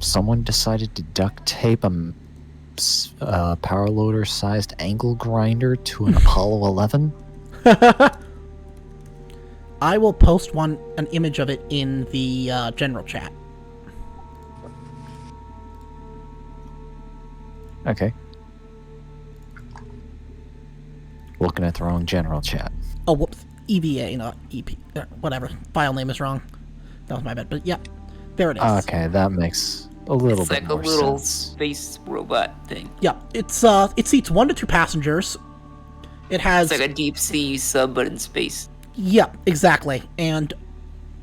S3: Someone decided to duct tape a power loader-sized angle grinder to an Apollo 11?
S1: I will post an image of it in the general chat.
S3: Okay. Looking at the wrong general chat.
S1: Oh, whoops. EVA, not EP. Whatever. File name is wrong. That was my bad. But yeah, there it is.
S3: Okay, that makes a little
S2: It's
S3: bit
S2: like a
S3: more
S2: little
S3: sense.
S2: space robot thing.
S1: Yeah, it seats 1 to 2 passengers. It has...
S2: It's like a deep sea sub, but in space.
S1: Yeah, exactly. And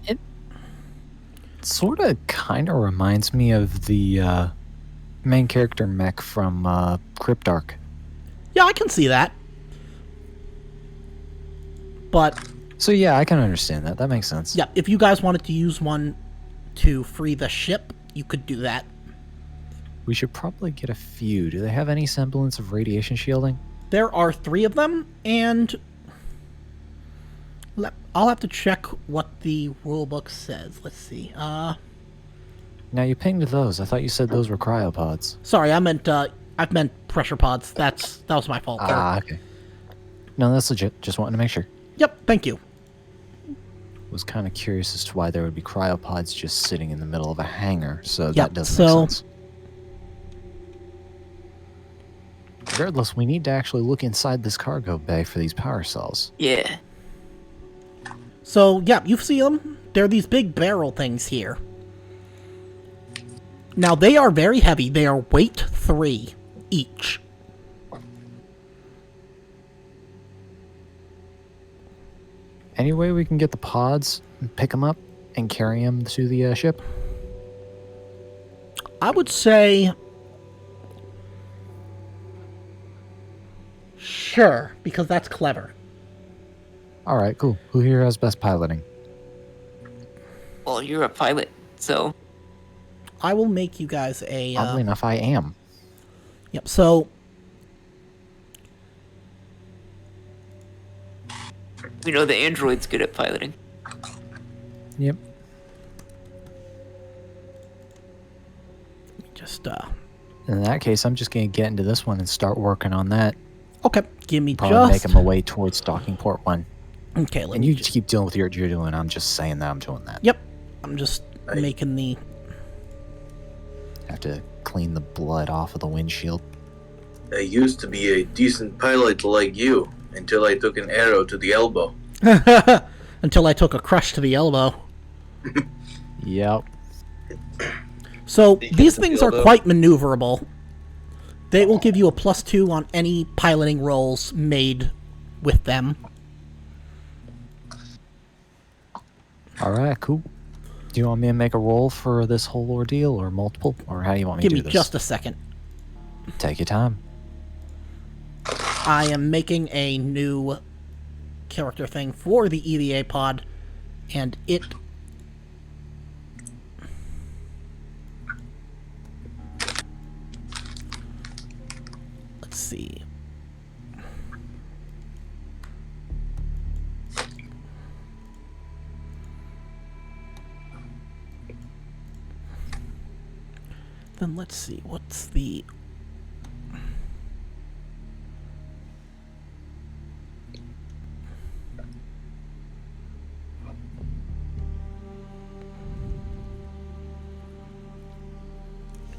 S3: It sort of kind of reminds me of the main character mech from Cryptarch.
S1: yeah, I can see that. But
S3: So yeah, I can understand that. That makes sense.
S1: yeah, if you guys wanted to use one to free the ship, you could do that.
S3: We should probably get a few. Do they have any semblance of radiation shielding?
S1: There are 3 of them, and I'll have to check what the rulebook says. Let's see.
S3: Now you pinged those. I thought you said those were cryopods.
S1: Sorry, I meant pressure pods. That was my fault.
S3: Ah, okay. No, that's legit. Just wanting to make sure.
S1: Yep, thank you.
S3: Was kind of curious as to why there would be cryopods just sitting in the middle of a hangar, so
S1: Yep,
S3: that doesn't
S1: so-
S3: make sense. Regardless, we need to actually look inside this cargo bay for these power cells.
S2: Yeah.
S1: So, yeah, you see them. They're these big barrel things here. Now, they are very heavy. They are weight 3 each.
S3: Any way we can get the pods and pick them up and carry them to the ship?
S1: I would say... Sure, because that's clever.
S3: All right, cool. Who here has best piloting?
S2: Well, you're a pilot, so
S1: I will make you guys a...
S3: Oddly enough, I am.
S1: Yep, so...
S2: we know the android's good at piloting.
S3: Yep.
S1: Just,
S3: In that case, I'm just going to get into this one and start working on that.
S1: Okay, give me
S3: Probably
S1: just...
S3: make my way towards docking port 1.
S1: Okay, let
S3: And
S1: me
S3: you
S1: just...
S3: just keep dealing with what you're doing. I'm just saying that I'm doing that.
S1: Yep, I'm just making the...
S3: Have to clean the blood off of the windshield.
S9: I used to be a decent pilot like you until I took an arrow to the elbow.
S1: Until I took a crush to the elbow.
S3: Yep.
S1: So,
S8: Beacon
S1: these
S8: to the
S1: things are
S8: elbow.
S1: quite maneuverable. They will give you a +2 on any piloting rolls made with them.
S3: Alright, cool. Do you want me to make a roll for this whole ordeal, or multiple? Or how do you want me
S1: Give
S3: to
S1: me
S3: do this?
S1: just a second.
S3: Take your time.
S1: I am making a new character thing for the EVA pod, and it... Let's see. Then let's see, what's the...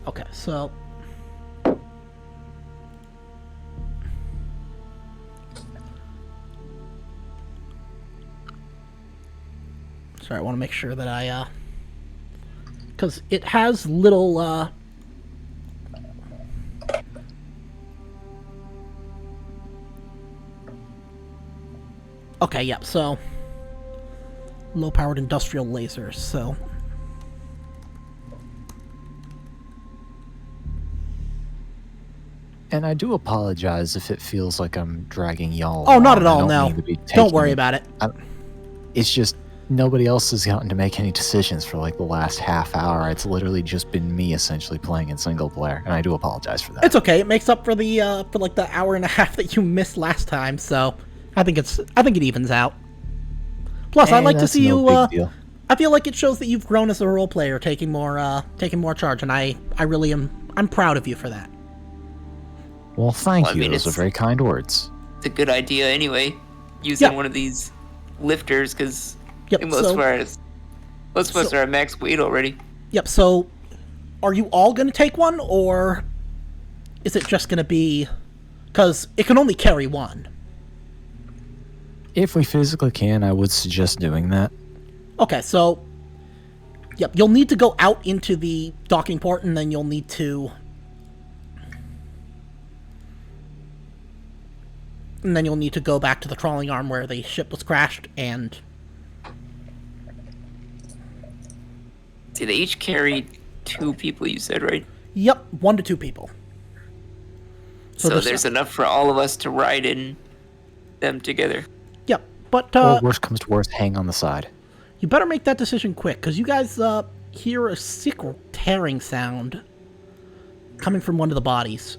S1: Okay, so... Sorry, I want to make sure that I, because it has little, Okay, yep, so... Low-powered industrial lasers, so...
S3: And I do apologize if it feels like I'm dragging y'all
S1: Oh, not
S3: along.
S1: at
S3: I
S1: all,
S3: don't
S1: no.
S3: mean to be
S1: Don't
S3: taking
S1: worry about it.
S3: It's just nobody else has gotten to make any decisions for like the last half hour. It's literally just been me essentially playing in single player, and I do apologize for that.
S1: It's okay. It makes up for the for like the hour and a half that you missed last time. So I think it evens out. Plus, I'd like to see you. I feel like it shows that you've grown as a role player, taking more charge, and I really am. I'm proud of you for that.
S3: Well, thank you. Those are very kind words.
S2: It's a good idea anyway, using one of these lifters, because most of us are at max weight already.
S1: Yep, so are you all going to take one, or is it just going to be... Because it can only carry one.
S3: If we physically can, I would suggest doing that.
S1: Okay, so... Yep, you'll need to go out into the docking port, and then you'll need to... And then you'll need to go back to the trawling arm where the ship was crashed, and...
S2: See, they each carry 2 people, you said, right?
S1: Yep, 1 to 2 people.
S2: So there's enough for all of us to ride in them together.
S1: Yep, but...
S3: or worst comes to worst, hang on the side.
S1: You better make that decision quick, because you guys hear a sick tearing sound coming from one of the bodies.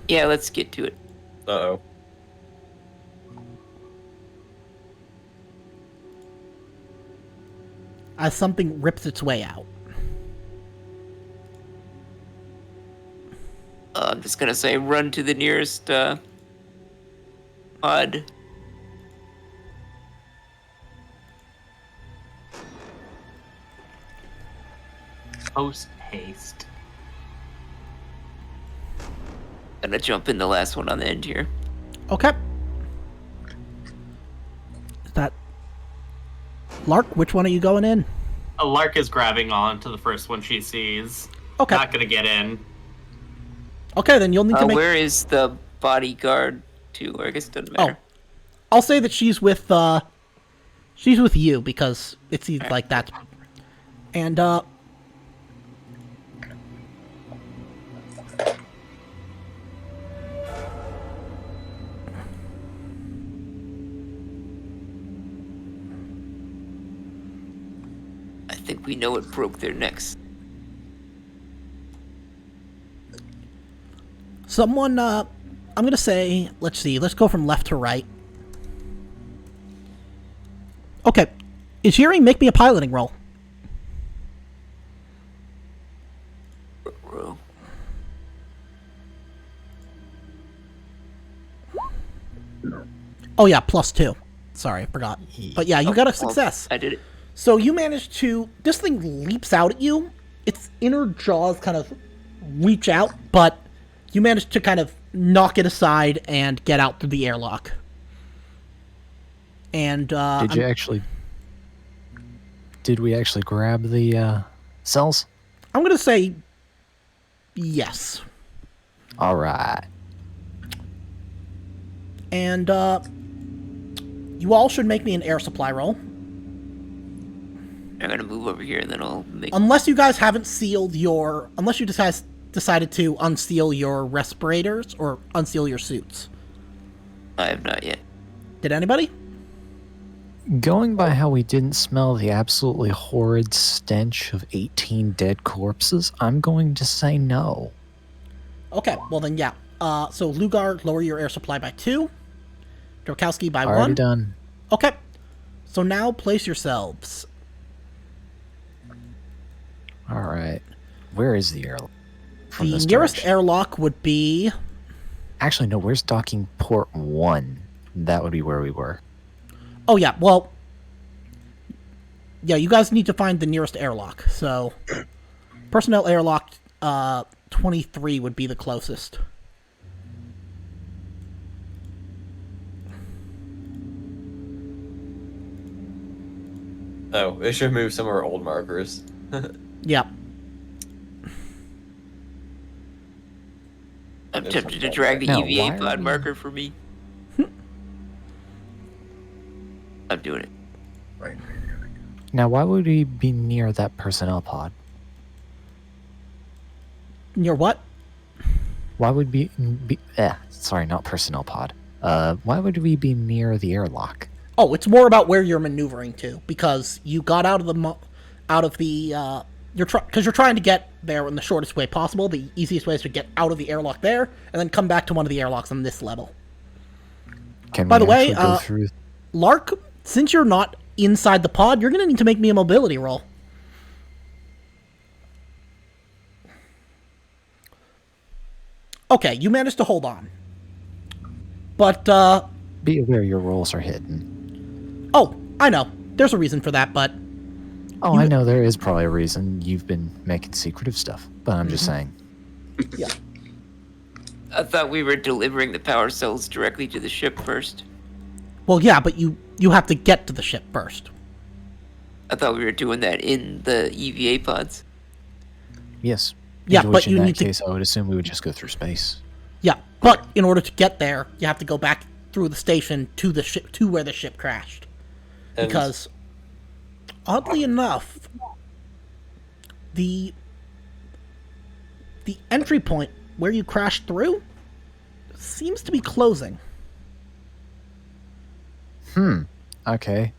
S2: Yeah, let's get to it.
S8: Uh-oh.
S1: As something rips its way out.
S2: I'm just gonna say run to the nearest pod.
S4: Post haste.
S2: Gonna jump in the last one on the end here.
S1: Okay. Is that... Lark, which one are you going in?
S4: Lark is grabbing on to the first one she sees.
S1: Okay.
S4: Not gonna get in.
S1: Okay, then you'll need to make...
S2: Where is the bodyguard to? Or I guess it doesn't matter.
S1: Oh. I'll say that she's with you, because it's like that. And,
S2: I think we know what broke their necks.
S1: someone, I'm gonna say, let's see, let's go from left to right. Okay. Ijiri, make me a piloting roll. Oh yeah, +2. Sorry, I forgot. But yeah, you got a success.
S2: I did it.
S1: So you managed to... This thing leaps out at you. Its inner jaws kind of reach out, but you managed to kind of knock it aside and get out through the airlock. And,
S3: Did we actually grab the cells?
S1: I'm gonna say... yes.
S3: Alright.
S1: And, you all should make me an air supply roll.
S2: I'm gonna move over here and then I'll make...
S1: Unless you guys haven't sealed your... Unless you guys decided to unseal your respirators or unseal your suits.
S2: I have not yet.
S1: Did anybody?
S3: Going by how we didn't smell the absolutely horrid stench of 18 dead corpses, I'm going to say no.
S1: Okay, well then, yeah. So Lugar, lower your air supply by 2. Drokowski by 1.
S3: Already done.
S1: Okay. So now place yourselves.
S3: Alright. Where is the airlock?
S1: The nearest airlock would be...
S3: Actually, no, where's docking port 1? That would be where we were.
S1: Oh, yeah, well... Yeah, you guys need to find the nearest airlock, so... Personnel airlock 23 would be the closest.
S8: Oh, it should move some of our old markers.
S1: Yep.
S2: I'm tempted to drag the
S3: Now,
S2: EVA
S3: why are
S2: pod
S3: we-
S2: marker for me. I'm doing it.
S5: Right.
S3: Now, why would we be near that personnel pod?
S1: Near what?
S3: Why would sorry, not personnel pod. Why would we be near the airlock?
S1: Oh, it's more about where you're maneuvering to, because you got out of the because you're trying to get there in the shortest way possible. The easiest way is to get out of the airlock there, and then come back to one of the airlocks on this level. By the way,
S3: go through?
S1: Lark, since you're not inside the pod, you're going to need to make me a mobility roll. Okay, you managed to hold on. But,
S3: Be aware your rolls are hidden.
S1: Oh, I know. There's a reason for that, but...
S3: Oh, I know there is probably a reason. You've been making secretive stuff, but I'm just saying.
S1: Yeah.
S2: I thought we were delivering the power cells directly to the ship first.
S1: Well, yeah, but you have to get to the ship first.
S2: I thought we were doing that in the EVA pods.
S3: Yes.
S1: Yeah,
S3: In
S1: but
S3: in
S1: you
S3: that
S1: need to...
S3: case, I would assume we would just go through space.
S1: Yeah, but in order to get there, you have to go back through the station to the ship, to where the ship crashed.
S8: And
S1: Because, oddly enough, the entry point where you crashed through seems to be closing.
S3: Okay.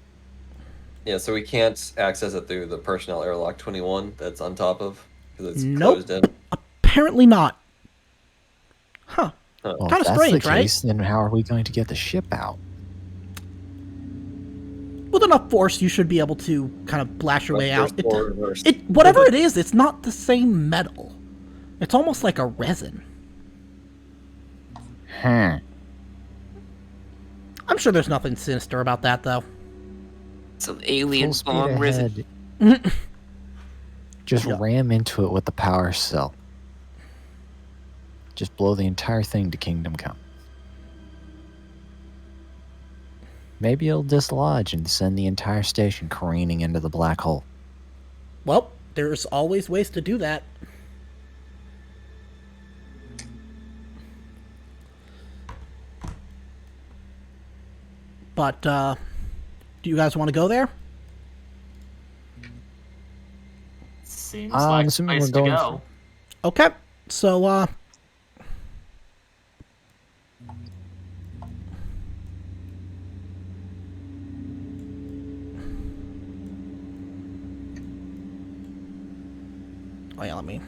S8: yeah, so we can't access it through the personnel airlock 21 that's on top of, because it's
S1: Nope.
S8: closed in.
S1: Apparently not. Huh.
S3: Well,
S1: Kinda
S3: if that's
S1: strange,
S3: the
S1: right?
S3: case, then how are we going to get the ship out?
S1: With enough force, you should be able to kind of blast your way out.
S8: Reverse.
S1: Whatever it is, it's not the same metal. It's almost like a resin. I'm sure there's nothing sinister about that, though.
S2: Some alien
S3: Full speed
S2: bomb resin.
S3: ahead. Just
S1: Yeah.
S3: ram into it with the power cell. Just blow the entire thing to Kingdom Come. Maybe it'll dislodge and send the entire station careening into the black hole.
S1: Well, there's always ways to do that. But, do you guys want to go there?
S4: Seems
S3: I'm
S4: like a
S3: assuming
S4: place
S3: we're
S4: to
S3: going
S4: go.
S1: Okay, so, oh yeah, let me...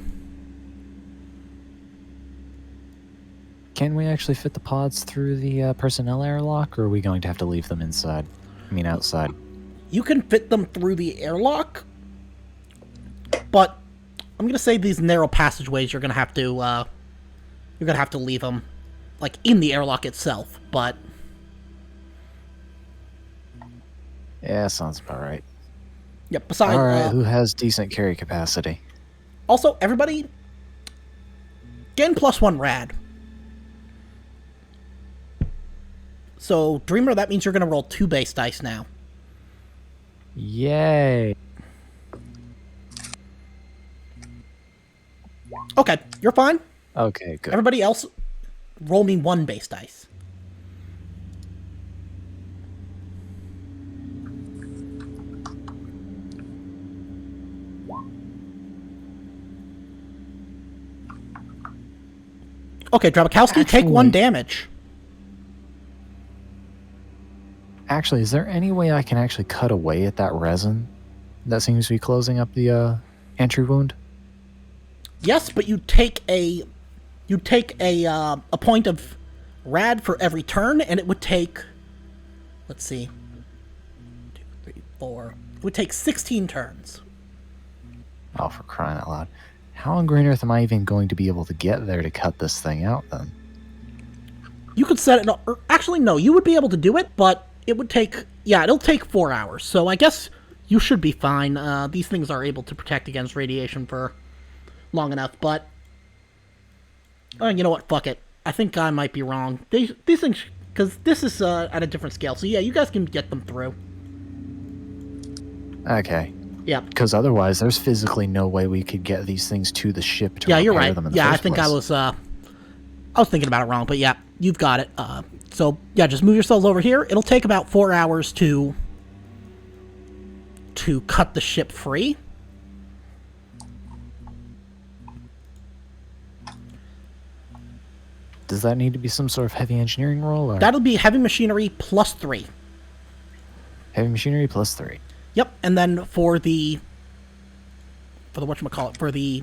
S3: Can we actually fit the pods through the personnel airlock, or are we going to have to leave them inside? I mean, outside.
S1: You can fit them through the airlock, but I'm gonna say these narrow passageways you're gonna have to leave them, like, in the airlock itself. But
S3: Yeah, sounds about right.
S1: yeah, besides,
S3: All right, who has decent carry capacity?
S1: also everybody gain +1 rad. So Dreamer, that means you're gonna roll 2 base dice now.
S3: Yay!
S1: Okay, you're fine.
S3: Okay, good.
S1: Everybody else, roll me 1 base dice. Okay, Drabakowski, take 1 damage.
S3: Actually, is there any way I can actually cut away at that resin that seems to be closing up the entry wound?
S1: Yes, but you take a point of rad for every turn, and it would take, let's see, 2, 3, 4. It would take 16 turns.
S3: Oh, for crying out loud. How on Green Earth am I even going to be able to get there to cut this thing out, then?
S1: You could set it up, or actually no, you would be able to do it, but it would take, yeah, it'll take 4 hours, so I guess you should be fine. These things are able to protect against radiation for long enough, but you know what, fuck it. I think I might be wrong. These things, because this is at a different scale, so yeah, you guys can get them through.
S3: Okay.
S1: Yeah.
S3: Because otherwise, there's physically no way we could get these things to the ship to
S1: Yeah, you're
S3: repair
S1: right.
S3: them in the
S1: Yeah, I
S3: first
S1: think
S3: place.
S1: I was thinking about it wrong, but yeah, you've got it. So yeah, just move yourselves over here. It'll take about 4 hours to cut the ship free.
S3: Does that need to be some sort of heavy engineering roll? Or?
S1: That'll be heavy machinery +3.
S3: Heavy machinery plus 3.
S1: Yep, and then for the whatchamacallit, for the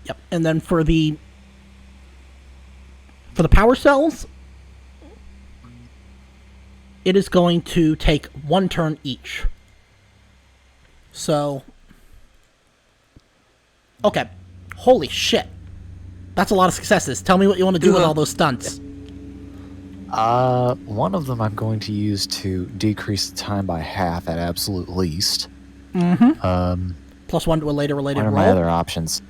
S1: Yep, and then for the power cells, it is going to take 1 turn each. So, okay. Holy shit. That's a lot of successes. Tell me what you want to do with all those stunts.
S3: One of them I'm going to use to decrease the time by half at absolute least.
S1: Plus 1 to a later related
S3: What are
S1: roll.
S3: my other options?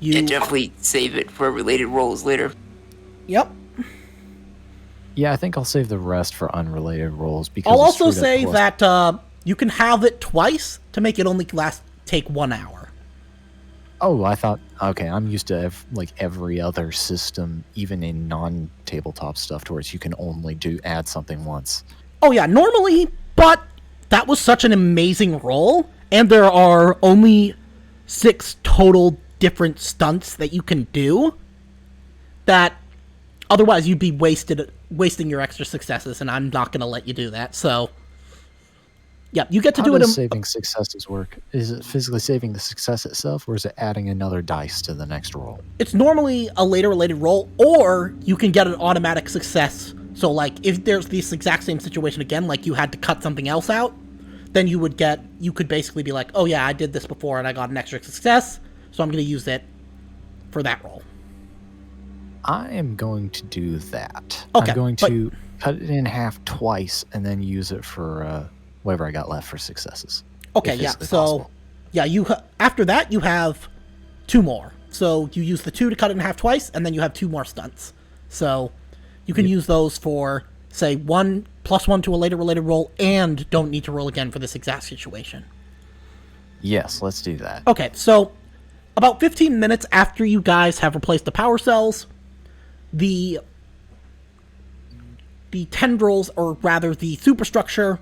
S2: And definitely save it for related rolls later.
S1: Yep.
S3: Yeah, I think I'll save the rest for unrelated rolls because
S1: I'll
S3: of
S1: also
S3: straight
S1: say
S3: up plus-
S1: that you can have it twice to make it only take 1 hour.
S3: Oh, I thought. Okay, I'm used to every other system, even in non-tabletop stuff, towards you can only add something once.
S1: Oh yeah, normally, but that was such an amazing roll, and there are only 6 total different stunts that you can do, that otherwise you'd be wasting your extra successes, and I'm not going to let you do that. So, yeah, you get to do it.
S3: How does saving successes work? Is it physically saving the success itself, or is it adding another dice to the next roll?
S1: It's normally a later related roll, or you can get an automatic success. So, like, if there's this exact same situation again, like you had to cut something else out, then you could basically be like, oh yeah, I did this before and I got an extra success, so I'm going to use it for that roll.
S3: I am going to do that.
S1: Okay,
S3: I'm going to cut it in half twice and then use it for whatever I got left for successes.
S1: Okay, yeah. So, yeah, after that you have 2 more. So you use the 2 to cut it in half twice, and then you have 2 more stunts. So you can use those for, say, 1 plus 1 to a later related roll, and don't need to roll again for this exact situation.
S3: Yes, let's do that.
S1: Okay, so about 15 minutes after you guys have replaced the power cells, the tendrils, or rather the superstructure,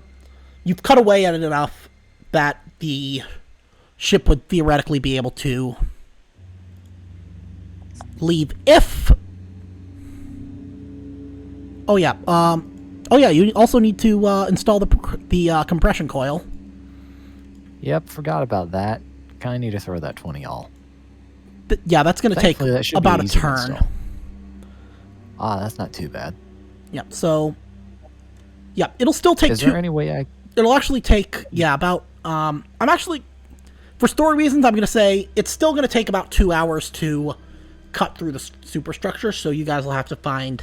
S1: you've cut away at it enough that the ship would theoretically be able to leave if... Oh yeah, you also need to install the compression coil.
S3: Yep, forgot about that. Kind of need to throw that 20 all.
S1: Yeah, that's going to take about a turn.
S3: That's not too bad.
S1: Yep, so... Yeah, it'll still take
S3: Is there any way I...
S1: It'll actually take, about... I'm actually... For story reasons, I'm going to say it's still going to take about 2 hours to cut through the superstructure, so you guys will have to find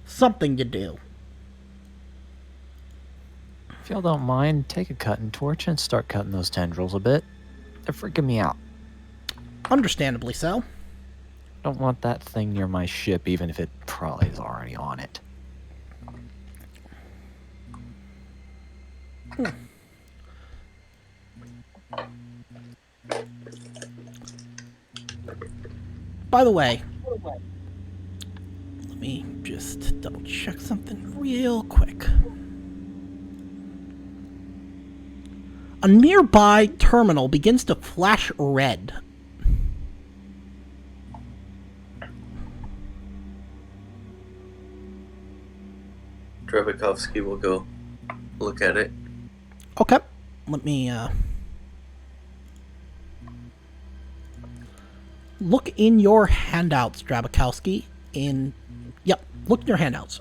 S1: something to do.
S3: If y'all don't mind, take a cutting torch and start cutting those tendrils a bit. They're freaking me out.
S1: Understandably so.
S3: Don't want that thing near my ship, even if it probably is already on it.
S1: By the way, let me just double check something real quick. A nearby terminal begins to flash red.
S9: Draconis will go look at it.
S1: Okay, let me look in your handouts, Draconis. Yep, look in your handouts.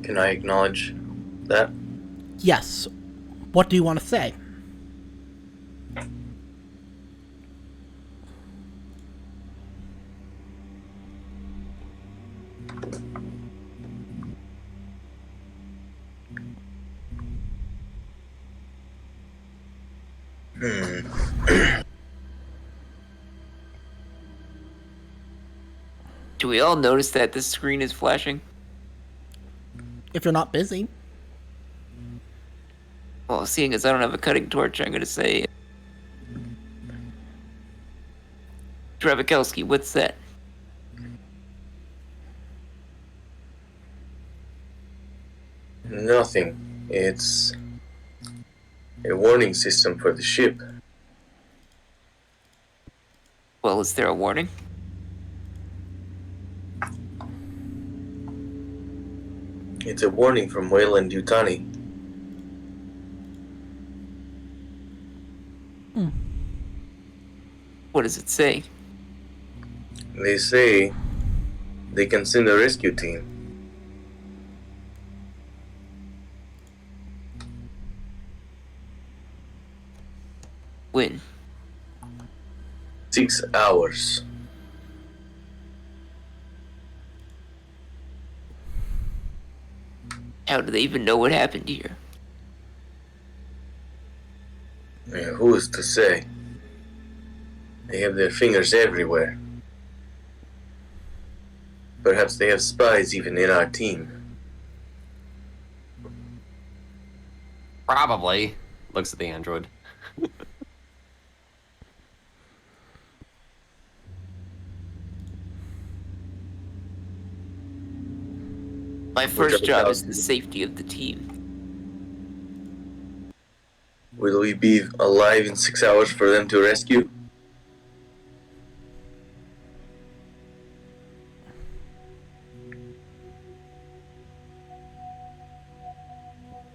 S9: Can I acknowledge that?
S1: Yes. What do you want to say?
S2: Do we all notice that this screen is flashing?
S1: If you're not busy.
S2: Well, seeing as I don't have a cutting torch, I'm gonna say... Draconis, what's that?
S9: Nothing. It's a warning system for the ship.
S2: Well, is there a warning?
S9: It's a warning from Wayland Yutani.
S2: What does it say?
S9: They say they can send a rescue team.
S2: When?
S9: 6 hours.
S2: How do they even know what happened here?
S9: Who is to say? They have their fingers everywhere. Perhaps they have spies even in our team.
S7: Probably.
S8: Looks at the android.
S2: My first job is the safety of the team.
S9: Will we be alive in 6 hours for them to rescue?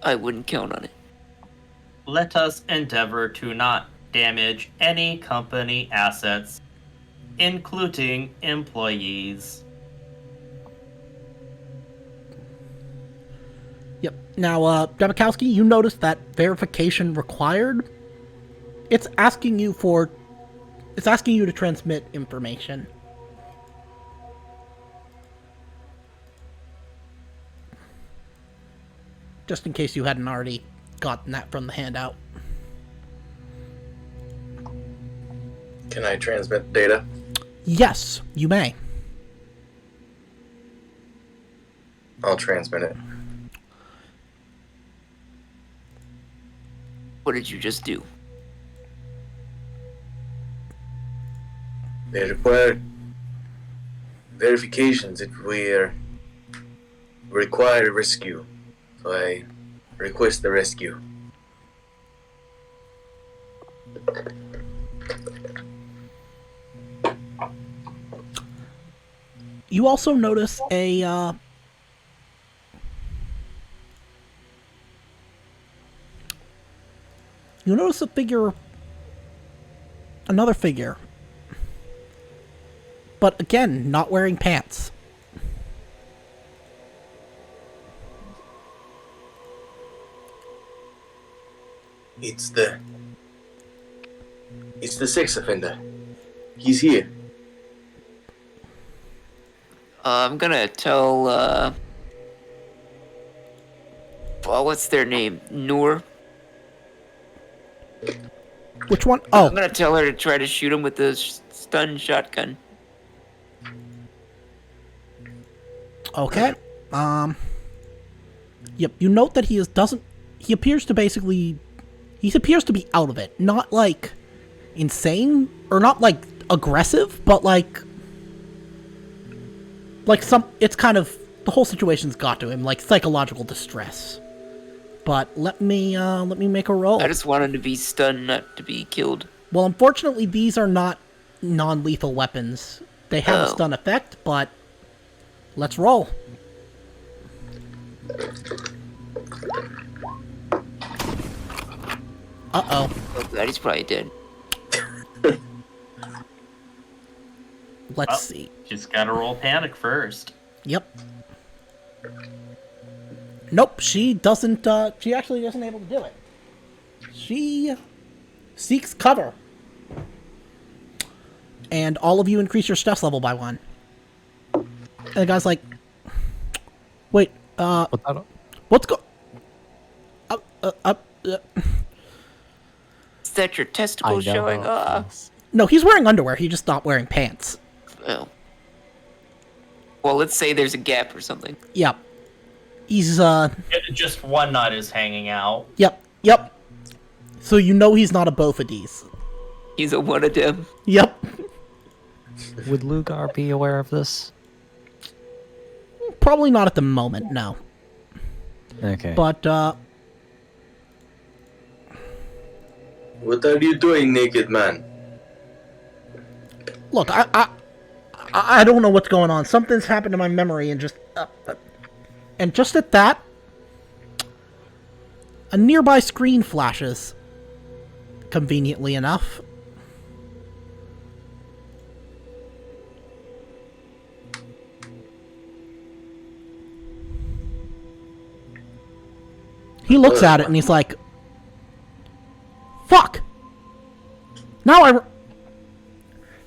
S2: I wouldn't count on it.
S4: Let us endeavor to not damage any company assets, including employees.
S1: Yep. Now, Draconis, you notice that verification required. It's asking you to transmit information. Just in case you hadn't already gotten that from the handout.
S9: Can I transmit data?
S1: Yes, you may.
S9: I'll transmit it.
S2: What did you just do?
S9: They require verifications if we require rescue. So I request the rescue.
S1: You also notice another figure. But again, not wearing pants.
S9: It's the sex offender. He's here.
S2: I'm gonna tell, well, what's their name? Noor?
S1: Which one? Oh,
S2: I'm gonna tell her to try to shoot him with the stun shotgun.
S1: okay. Yep, you note that he appears to be out of it. Not, like, insane, or not, like, aggressive, but, it's kind of, the whole situation's got to him, like, psychological distress. But let me make a roll.
S2: I just want him to be stunned, not to be killed.
S1: Well, unfortunately, these are not non-lethal weapons. They have a stun effect, but let's roll. Uh-oh.
S2: Oh god, he's probably dead.
S1: Let's see.
S4: Just gotta roll panic first.
S1: Yep. Nope, she doesn't, she actually isn't able to do it. She seeks cover. And all of you increase your stress level by 1. And the guy's like, wait, what's
S2: Is that your testicles showing off?
S1: No, he's wearing underwear, he's just not wearing pants.
S2: Oh. Well, let's say there's a gap or something.
S1: Yep. He's,
S4: Just one nut is hanging out.
S1: Yep. So you know he's not a Bofidis.
S2: He's a one of them.
S1: Yep.
S3: Would Lugar be aware of this?
S1: Probably not at the moment, no.
S3: Okay.
S1: But,
S9: What are you doing, naked man?
S1: look, I don't know what's going on. Something's happened to my memory and just at that, a nearby screen flashes. Conveniently enough. He looks at it and he's like, fuck! Now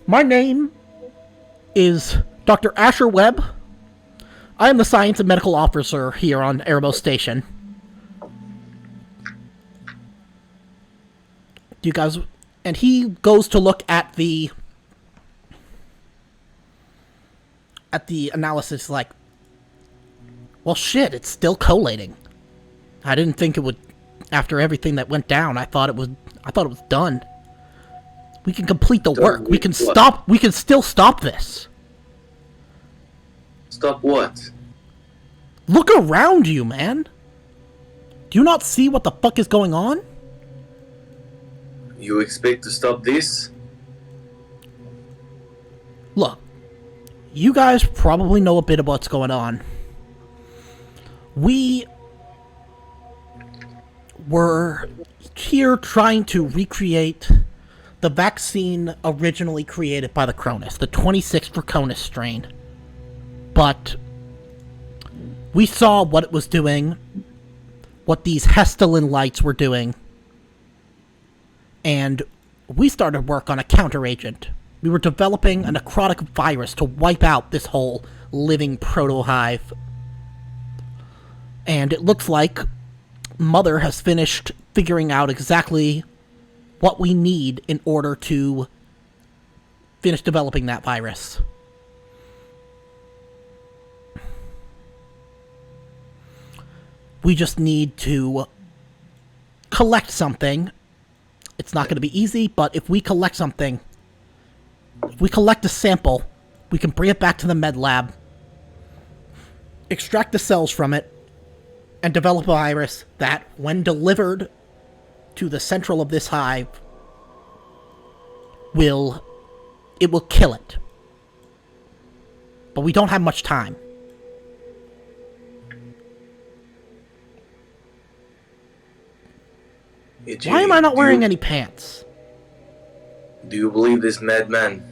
S1: my name is Dr. Asher Webb. I am the Science and Medical Officer here on Erebos Station. Do you guys... And he goes to look at the analysis like, well, shit, it's still collating. I didn't think it would... After everything that went down, I thought it was done. We can complete the work. We can stop... We can still stop this.
S9: Stop what?
S1: Look around you, man. Do you not see what the fuck is going on?
S9: You expect to stop this?
S1: Look, you guys probably know a bit of what's going on. We were here trying to recreate the vaccine originally created by the Cronus, the 26th Draconis strain. But we saw what it was doing, what these Hestelin lights were doing, and we started work on a counteragent. We were developing a necrotic virus to wipe out this whole living proto-hive. And it looks like Mother has finished figuring out exactly what we need in order to finish developing that virus. We just need to collect something. It's not going to be easy, but if we collect something, if we collect a sample, we can bring it back to the med lab, extract the cells from it, and develop a virus that, when delivered to the central of this hive, will kill it. But we don't have much time. Why am I not wearing any pants?
S9: Do you believe this madman?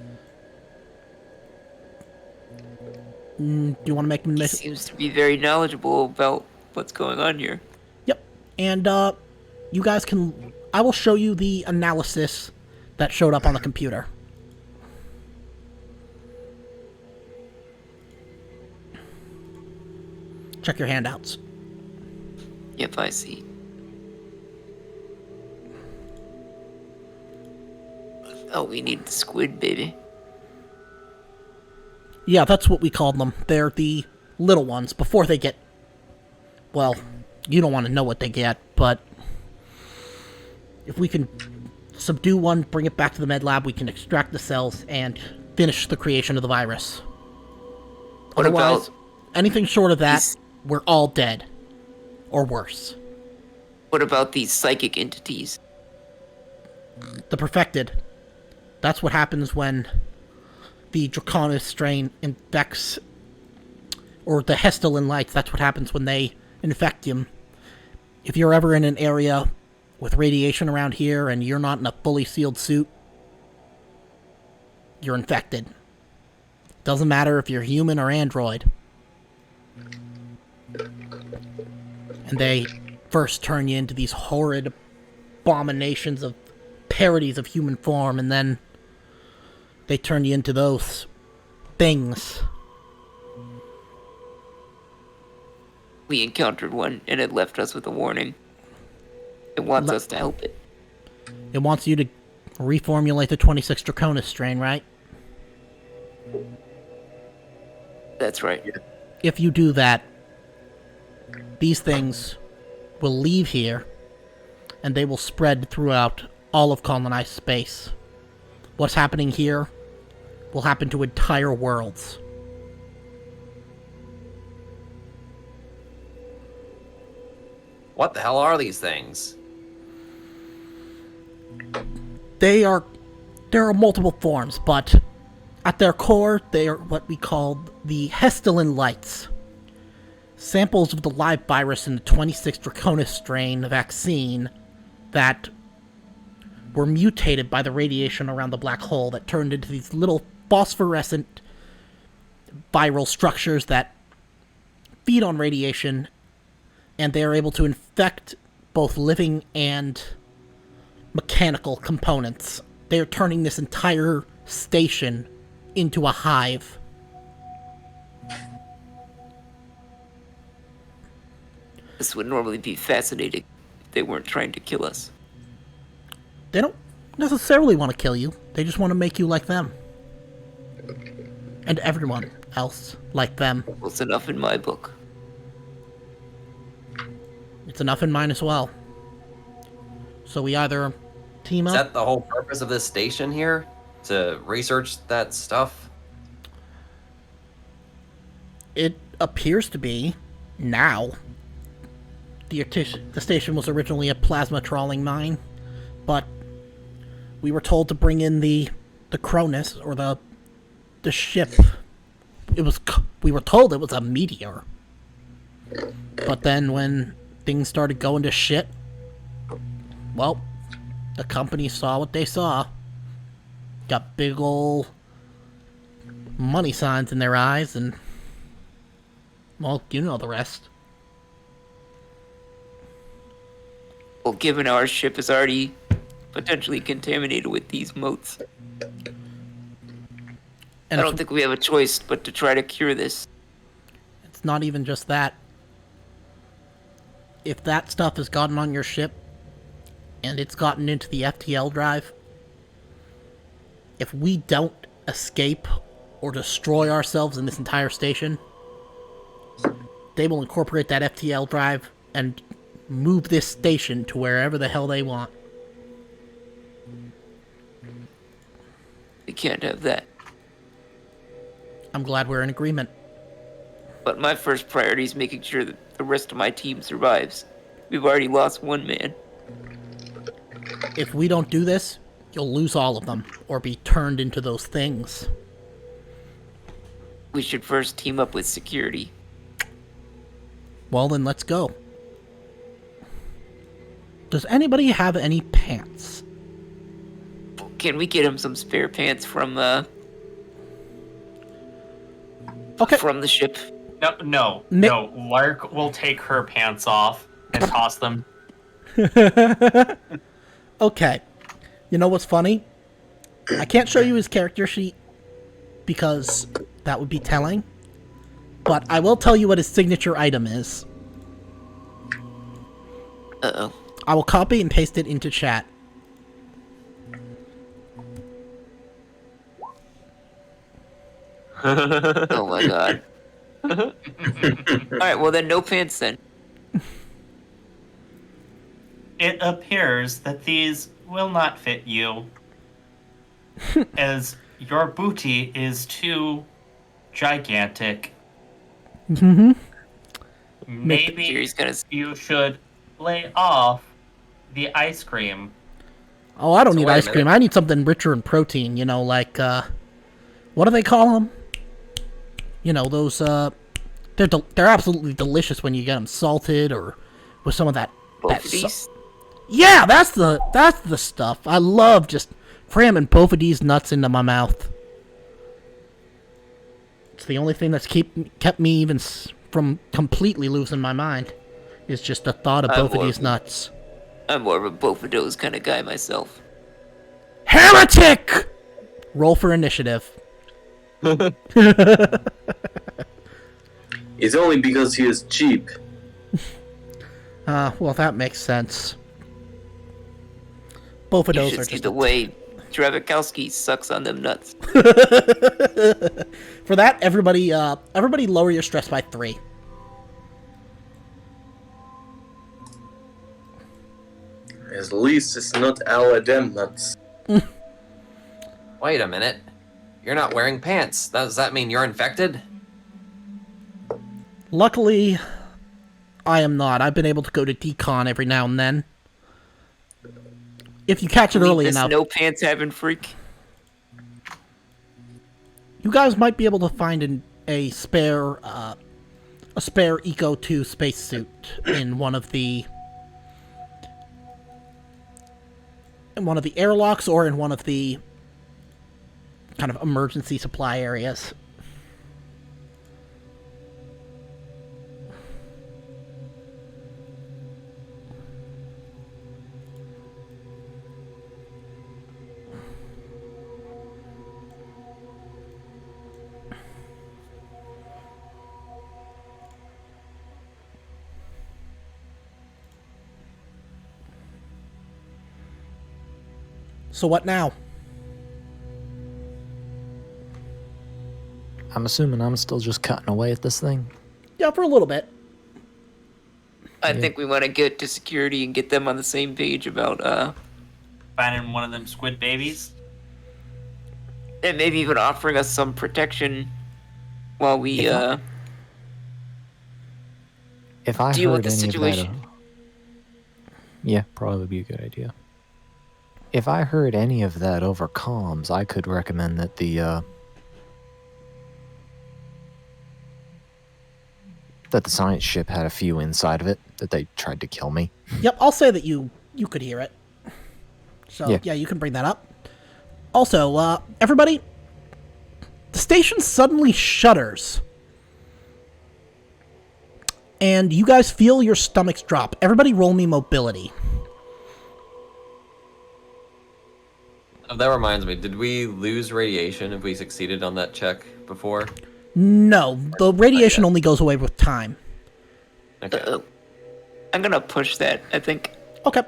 S1: Do you want to make me...
S2: He seems to be very knowledgeable about what's going on here.
S1: Yep. And, you guys can... I will show you the analysis that showed up on the computer. Check your handouts.
S2: Yep, I see. Oh, we need the squid, baby.
S1: Yeah, that's what we called them. They're the little ones before they get... Well, you don't want to know what they get, but... If we can subdue one, bring it back to the med lab, we can extract the cells and finish the creation of the virus.
S2: What
S1: Otherwise,
S2: about
S1: anything short of that,
S2: these...
S1: we're all dead. Or worse.
S2: What about these psychic entities?
S1: The perfected. That's what happens when the Draconis strain infects, or the Hestelin lights, that's what happens when they infect him. If you're ever in an area with radiation around here and you're not in a fully sealed suit, you're infected. Doesn't matter if you're human or android. And they first turn you into these horrid abominations of parodies of human form, and then they turn you into those things.
S2: We encountered one, and it left us with a warning. It wants us to help it.
S1: It wants you to reformulate the 26 Draconis strain, right?
S2: That's right.
S1: If you do that, these things will leave here, and they will spread throughout all of colonized space. What's happening here will happen to entire worlds.
S7: What the hell are these things?
S1: There are multiple forms, but at their core, they are what we call the Hestilin Lights. Samples of the live virus in the 26 Draconis Strain vaccine that were mutated by the radiation around the black hole that turned into these little phosphorescent viral structures that feed on radiation, and they are able to infect both living and mechanical components. They are turning this entire station into a hive.
S2: This would normally be fascinating if they weren't trying to kill us.
S1: They don't necessarily want to kill you. They just want to make you like them. And everyone else like them.
S2: Well, it's enough in my book.
S1: It's enough in mine as well. So we either team
S7: Is
S1: up...
S7: that the whole purpose of this station here? To research that stuff?
S1: It appears to be now. The station was originally a plasma trawling mine, but we were told to bring in the Cronus, or the ship. We were told it was a meteor. But then when things started going to shit, well, the company saw what they saw. Got big ol' money signs in their eyes, and, well, you know the rest.
S2: Well, given our ship is already potentially contaminated with these motes,
S1: And
S2: I don't think we have a choice but to try to cure this.
S1: it's not even just that. If that stuff has gotten on your ship, and it's gotten into the FTL drive, if we don't escape or destroy ourselves in this entire station, they will incorporate that FTL drive and move this station to wherever the hell they want.
S2: We can't have that.
S1: I'm glad we're in agreement.
S2: But my first priority is making sure that the rest of my team survives. We've already lost one man.
S1: If we don't do this, you'll lose all of them, or be turned into those things.
S2: We should first team up with security.
S1: Well, then let's go. Does anybody have any pants?
S2: Can we get him some spare pants from
S1: Okay.
S2: from the ship?
S4: No. Lark will take her pants off and toss them.
S1: Okay. You know what's funny? I can't show you his character sheet because that would be telling. But I will tell you what his signature item is.
S2: Uh-oh.
S1: I will copy and paste it into chat.
S2: Oh my god. Alright, well then no pants then.
S4: It appears that these will not fit you, as your booty is too gigantic.
S1: Mm-hmm.
S4: Maybe
S2: He's gonna...
S4: you should lay off the ice cream.
S1: Oh, I don't
S7: So
S1: need
S7: wait a
S1: ice cream.
S7: minute.
S1: I need something richer in protein, you know, like, what do they call them? You know, those, they're absolutely delicious when you get them salted or with some of that...
S2: Both of these?
S1: Yeah, that's the stuff. I love just cramming both of these nuts into my mouth. It's the only thing that's kept me even from completely losing my mind. Is just the thought of both of these nuts.
S2: I'm more of a both-of-those kind of guy myself.
S1: Heretic! Roll for initiative.
S9: It's only because he is cheap.
S1: Well, that makes sense. Both of
S2: You
S1: those
S2: should
S1: are
S2: see
S1: just...
S2: the way Draconis sucks on them nuts.
S1: For that, everybody lower your stress by 3.
S9: At least it's not our damn nuts.
S7: Wait a minute. You're not wearing pants. Does that mean you're infected?
S1: Luckily, I am not. I've been able to go to decon every now and then. If you catch it early enough.
S2: No pants having freak.
S1: You guys might be able to find a spare Eco 2 spacesuit in one of the airlocks or in one of the kind of emergency supply areas. So what now?
S3: I'm assuming I'm still just cutting away at this thing.
S1: Yeah, for a little bit.
S2: I think we want to get to security and get them on the same page about
S4: Finding one of them squid babies.
S2: And maybe even offering us some protection while we
S3: If I
S2: deal
S3: heard
S2: with the
S3: any
S2: situation.
S3: of that, yeah, probably be a good idea. If I heard any of that over comms, I could recommend that the science ship had a few inside of it that they tried to kill me.
S1: Yep, I'll say that you could hear it. So yeah, you can bring that up. Also, everybody, the station suddenly shudders. And you guys feel your stomachs drop. Everybody roll me mobility.
S8: Oh, that reminds me. Did we lose radiation if we succeeded on that check before?
S1: No, the radiation only goes away with time.
S8: Okay.
S2: I'm gonna push that, I think.
S1: Okay.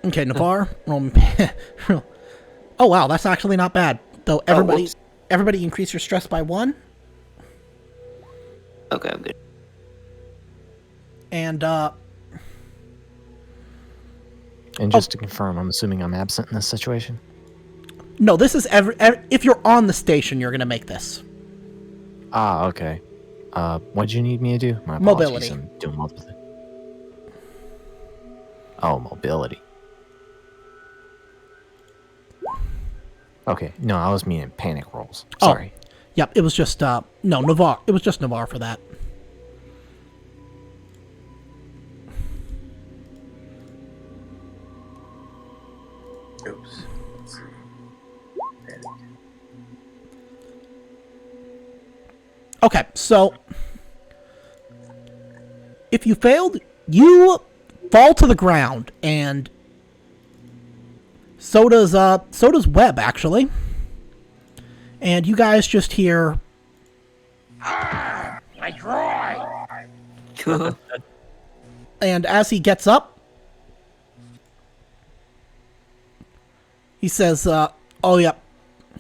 S1: Okay, Navarre, roll me. Oh wow, that's actually not bad. Though everybody increase your stress by 1.
S2: Okay, I'm good.
S1: And
S3: just to confirm, I'm assuming I'm absent in this situation?
S1: no, this is if you're on the station, you're gonna make this.
S3: Ah, okay. What did you need me to do? My
S1: Mobility.
S3: apologies, I'm doing multiple things. Oh, mobility. Okay, no, I was meaning panic rolls. Sorry.
S1: Oh, yep, it was just no, Navarre. It was just Navarre for that.
S9: Oops.
S1: Okay, so if you failed, you fall to the ground, and so does Webb, actually. And you guys just hear
S6: My dry.
S1: and as he gets up, he says, oh, yep,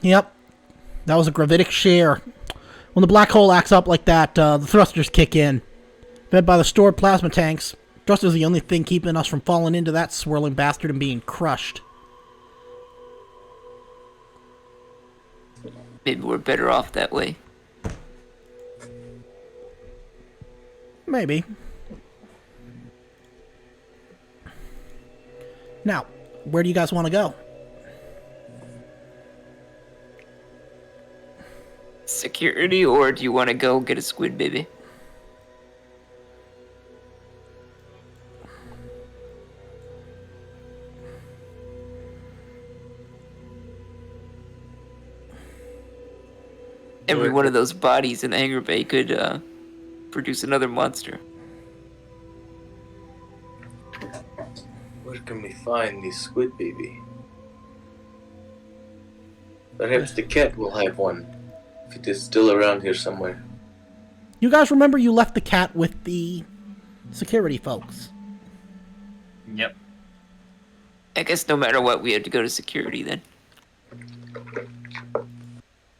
S1: that was a gravitic shear. When the black hole acts up like that, the thrusters kick in. Fed by the stored plasma tanks, thrusters are the only thing keeping us from falling into that swirling bastard and being crushed.
S2: Maybe we're better off that way.
S1: Maybe. Now, where do you guys want to go?
S2: Security, or do you want to go get a squid baby? Every one of those bodies in the hangar bay could produce another monster.
S9: Where can we find this squid baby? Perhaps the cat will have one, if it is still around here somewhere.
S1: You guys remember you left the cat with the security folks.
S4: Yep.
S2: I guess no matter what, we had to go to security then.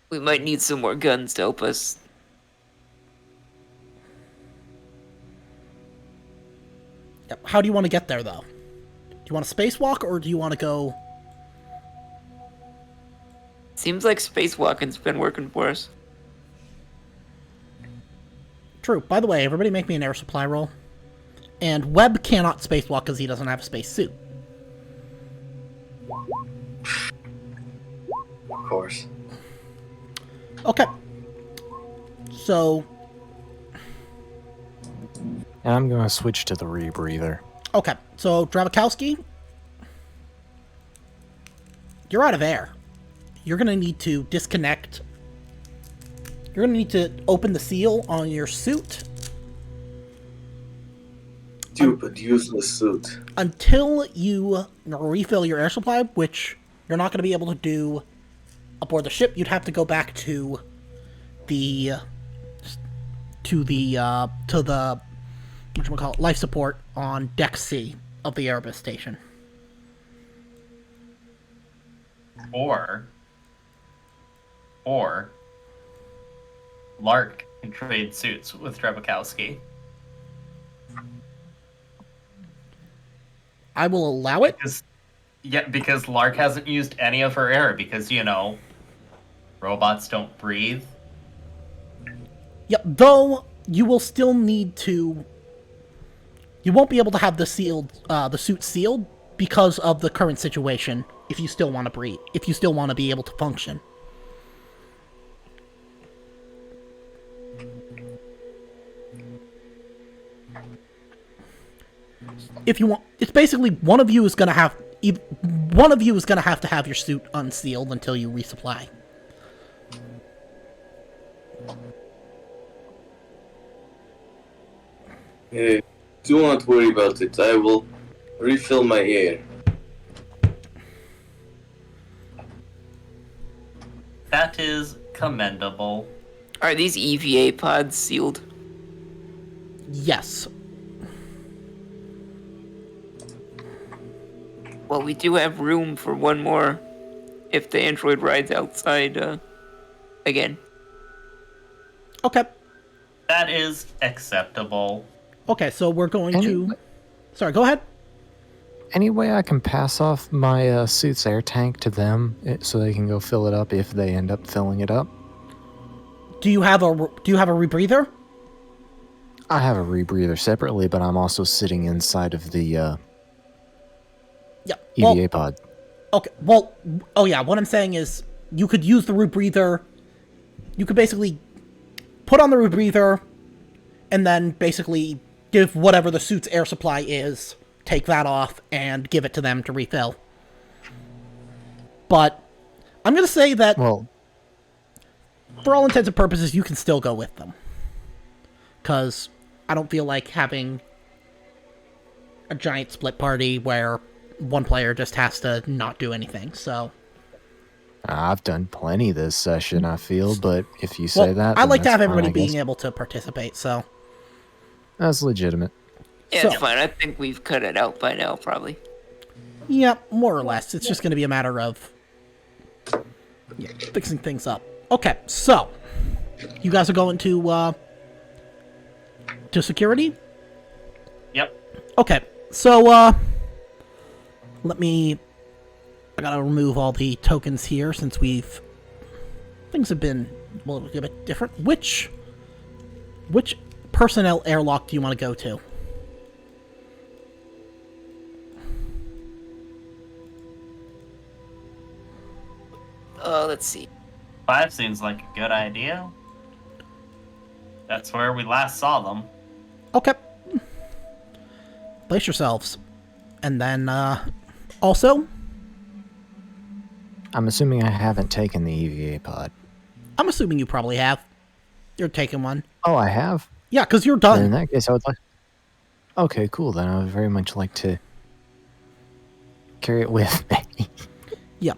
S2: We might need some more guns to help us.
S1: Yep. How do you want to get there, though? Do you want a spacewalk, or do you want to go...
S2: Seems like spacewalking's been working for us.
S1: True. By the way, everybody make me an air supply roll. And Webb cannot spacewalk because he doesn't have a space suit.
S5: Of course.
S1: Okay. So...
S3: And I'm going to switch to the rebreather.
S1: Okay, so Drabakowski, you're out of air. You're going to need to disconnect. You're going to need to open the seal on your suit.
S9: Stupid, useless suit.
S1: Until you refill your air supply, which you're not going to be able to do aboard the ship. You'd have to go back to the whatchamacallit, life support on Deck C of the Erebos station.
S4: Or Lark can trade suits with Drabakowski.
S1: I will allow it.
S4: Because Lark hasn't used any of her air because, robots don't breathe.
S1: Yep, though you will still need to... You won't be able to have the suit sealed because of the current situation if you still want to breathe, if you still want to be able to function. If you want, it's basically one of you is going to have to have your suit unsealed until you resupply.
S9: Hey, do not worry about it. I will refill my air.
S4: That is commendable.
S2: Are these EVA pods sealed?
S1: Yes.
S2: Well, we do have room for one more if the android rides outside again.
S1: Okay.
S4: That is acceptable.
S1: Okay, so we're going to... Sorry, go ahead.
S3: Any way I can pass off my suit's air tank to them so they can go fill it up if they end up filling it up?
S1: Do you have a rebreather?
S3: I have a rebreather separately, but I'm also sitting inside of the EVA pod.
S1: Okay, well, oh yeah, what I'm saying is you could use the rebreather. You could basically put on the rebreather and then basically give whatever the suit's air supply is, take that off, and give it to them to refill. But I'm going to say that,
S3: well,
S1: for all intents and purposes, you can still go with them. Because I don't feel like having a giant split party where one player just has to not do anything, so...
S3: I've done plenty this session, I feel, but if you say that...
S1: I like to have
S3: fine,
S1: everybody being able to participate, so...
S3: That's legitimate.
S2: Yeah, it's fine. I think we've cut it out by now, probably.
S1: Yeah, more or less. It's just going to be a matter of fixing things up. Okay, so you guys are going to security?
S4: Yep.
S1: Okay, so let me... I gotta remove all the tokens here since things have been a little bit different. Which personnel airlock do you want to go to?
S2: Let's see.
S4: 5 seems like a good idea. That's where we last saw them.
S1: Okay. Place yourselves. And then, also...
S3: I'm assuming I haven't taken the EVA pod.
S1: I'm assuming you probably have. You're taking one.
S3: Oh, I have?
S1: Yeah, because you're done.
S3: Then in that case, I would like... Okay, cool. Then I would very much like to carry it with me.
S1: Yep.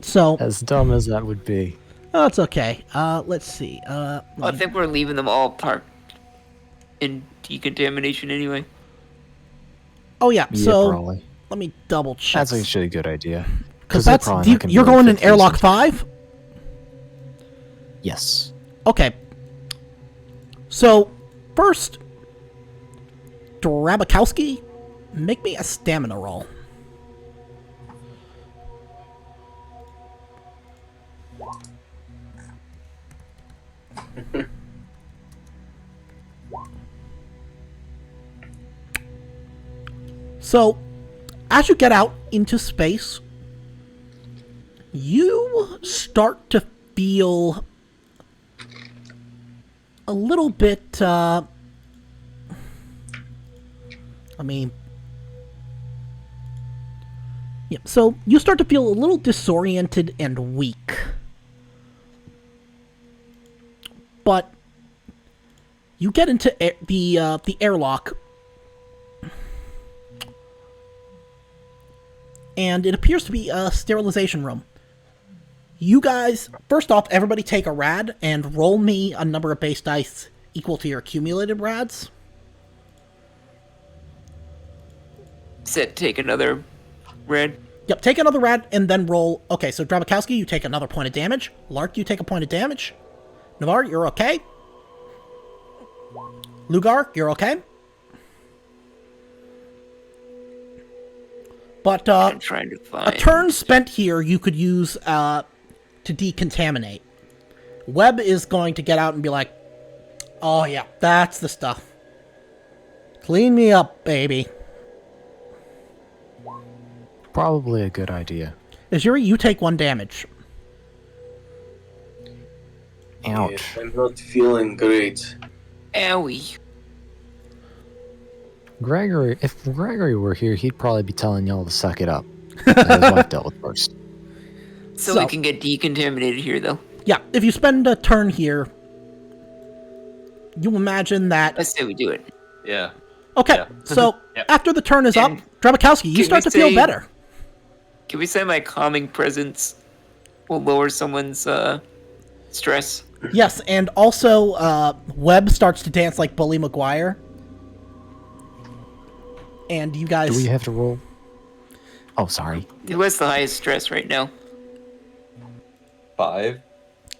S1: So...
S3: As dumb as that would be.
S1: Oh, it's okay. Let's see.
S2: I think we're leaving them all parked in decontamination anyway.
S1: Oh, yeah.
S3: Yeah,
S1: So,
S3: probably.
S1: Let me double check.
S3: That's actually a good idea.
S1: Because
S3: they're
S1: that's
S3: probably not gonna
S1: you're
S3: be
S1: going
S3: able
S1: in
S3: to fit
S1: airlock
S3: these
S1: 5.
S3: Yes.
S1: Okay. So first, Drabakowski, make me a stamina roll. So, as you get out into space, you start to feel a little bit, so you start to feel a little disoriented and weak. But you get into the airlock, and it appears to be a sterilization room. You guys, first off, everybody take a rad and roll me a number of base dice equal to your accumulated rads.
S2: Said take another red.
S1: Yep, take another rad and then roll. Okay, so Drabakowski, you take another point of damage. Lark, you take a point of damage. Navarre, you're okay. Lugar, you're okay. But
S2: I'm trying to find
S1: a turn spent here you could use to decontaminate. Webb is going to get out and be like, oh yeah, that's the stuff. Clean me up, baby.
S3: Probably a good idea.
S1: Azuri, you take 1 damage.
S3: Ouch.
S9: Yeah, I'm not feeling great.
S2: Owie.
S3: Gregory, if Gregory were here, he'd probably be telling y'all to suck it up. That his wife dealt with first.
S2: So we can get decontaminated here, though.
S1: Yeah, if you spend a turn here, you imagine that...
S2: I say we do it.
S8: Yeah.
S1: Okay,
S8: Yeah.
S1: so
S4: Yep.
S1: after the turn is up, Drabakowski, you
S2: can
S1: start
S2: we
S1: to feel
S2: say-
S1: better.
S2: Can we say my calming presence will lower someone's stress?
S1: Yes, and also Webb starts to dance like Bully Maguire. And you guys...
S3: Do we have to roll? Oh, sorry.
S2: Who has the highest stress right now?
S8: 5.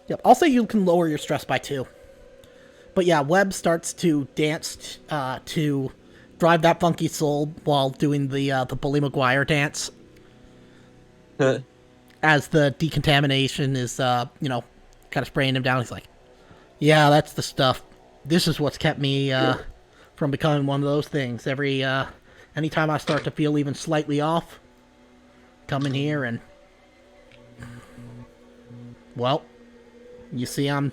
S1: Yep, I'll say you can lower your stress by 2. But yeah, Webb starts to dance to drive that funky soul while doing the Bully Maguire dance. As the decontamination is, kind of spraying him down. He's like, yeah, that's the stuff. This is what's kept me from becoming one of those things. Anytime I start to feel even slightly off, come in here and... Well, you see I'm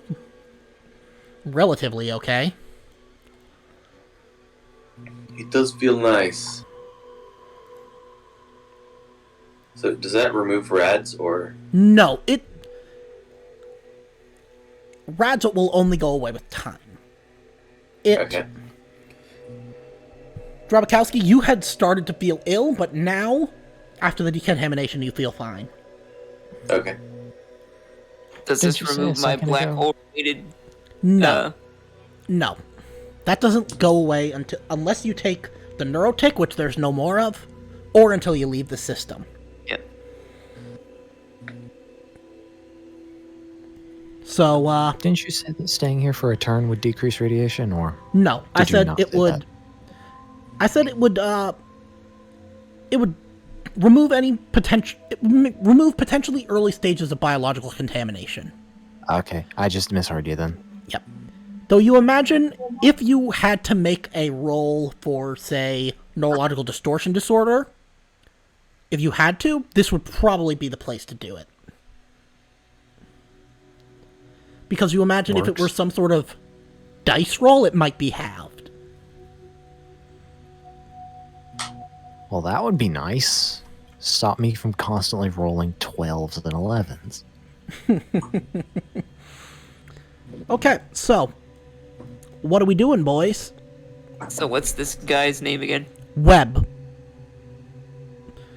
S1: relatively okay.
S9: It does feel nice. So does that remove rads or?
S1: No, rads will only go away with time.
S9: Okay.
S1: Drabakowski, you had started to feel ill, but now, after the decontamination, you feel fine.
S9: Okay.
S2: Does
S3: Didn't
S2: this
S3: you say a
S2: remove my
S3: second
S2: black
S3: ago?
S2: hole related?
S1: No. No. That doesn't go away unless you take the neurotic, which there's no more of, or until you leave the system.
S2: Yep.
S1: So,
S3: Didn't you say that staying here for a turn would decrease radiation, or?
S1: no. I
S3: Did you
S1: said
S3: not
S1: it
S3: say
S1: would...
S3: that?
S1: I said it would remove any remove potentially early stages of biological contamination.
S3: Okay, I just misheard you then.
S1: Yep. Though you imagine if you had to make a roll for, say, neurological distortion disorder, if you had to, this would probably be the place to do it. Because you imagine if it
S3: Works.
S1: were some sort of dice roll, it might be halved.
S3: Well, that would be nice. Stop me from constantly rolling 12s and 11s.
S1: Okay, so, what are we doing, boys?
S2: So what's this guy's name again?
S1: Webb.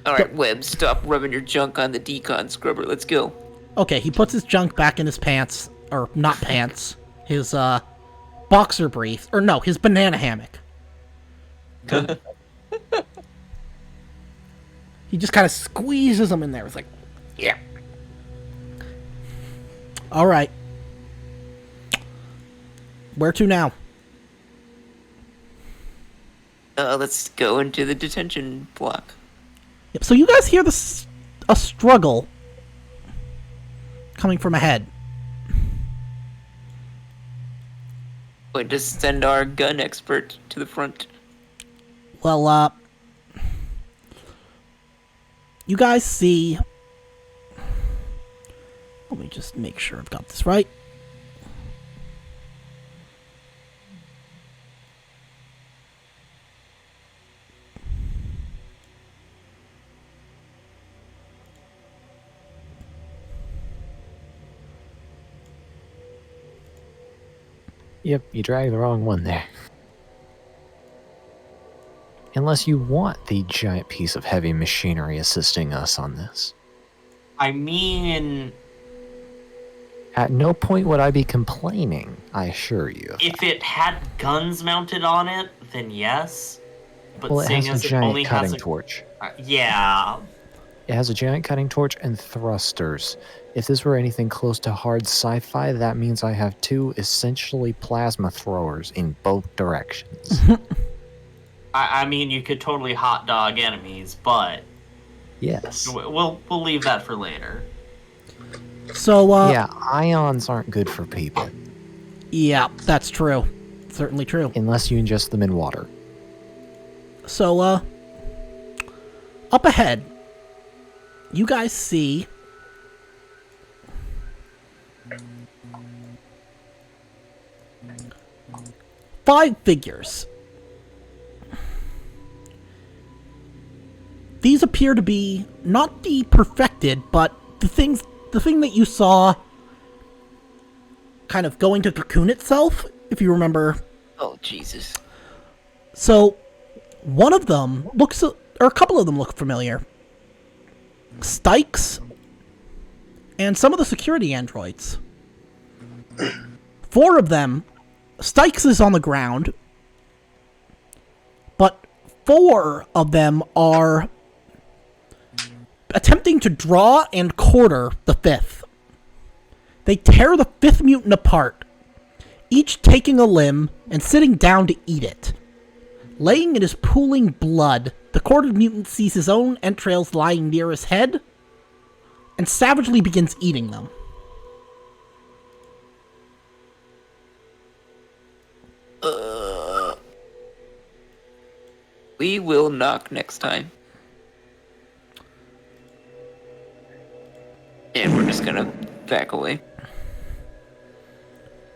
S2: Alright, Webb, stop rubbing your junk on the decon scrubber. Let's go.
S1: Okay, he puts his junk back in his pants, or not pants, his boxer briefs, or no, his banana hammock. He just kind of squeezes them in there. It's like, yeah. All right. Where to now?
S2: Let's go into the detention block.
S1: Yep. So you guys hear a struggle coming from ahead.
S2: Going to send our gun expert to the front.
S1: Well, you guys see... Let me just make sure I've got this right.
S3: Yep, you dragged the wrong one there. Unless you want the giant piece of heavy machinery assisting us on this.
S4: I mean,
S3: At no point would I be complaining, I assure you.
S4: if it had guns mounted on it, then yes. But
S3: Well, it
S4: seeing
S3: has
S4: as
S3: a
S4: it only
S3: giant
S4: has
S3: cutting torch.
S4: yeah,
S3: It has a giant cutting torch and thrusters. If this were anything close to hard sci-fi, that means I have 2 essentially plasma throwers in both directions.
S4: I mean, you could totally hot dog enemies, but
S3: Yes.
S4: we'll leave that for later.
S1: So,
S3: Yeah, ions aren't good for people,
S1: yeah, that's true. Certainly true.
S3: unless you ingest them in water.
S1: So, up ahead, you guys see five figures. These appear to be not the perfected, but the thing that you saw kind of going to cocoon itself, if you remember.
S2: Oh, Jesus.
S1: So, one of them looks, or a couple of them look familiar. Stykes and some of the security androids. 4 of them, Stykes is on the ground, but 4 of them are attempting to draw and quarter the 5th. They tear the 5th mutant apart, each taking a limb and sitting down to eat it. Laying in his pooling blood, the quartered mutant sees his own entrails lying near his head and savagely begins eating them.
S2: We will knock next time. And we're just gonna back away.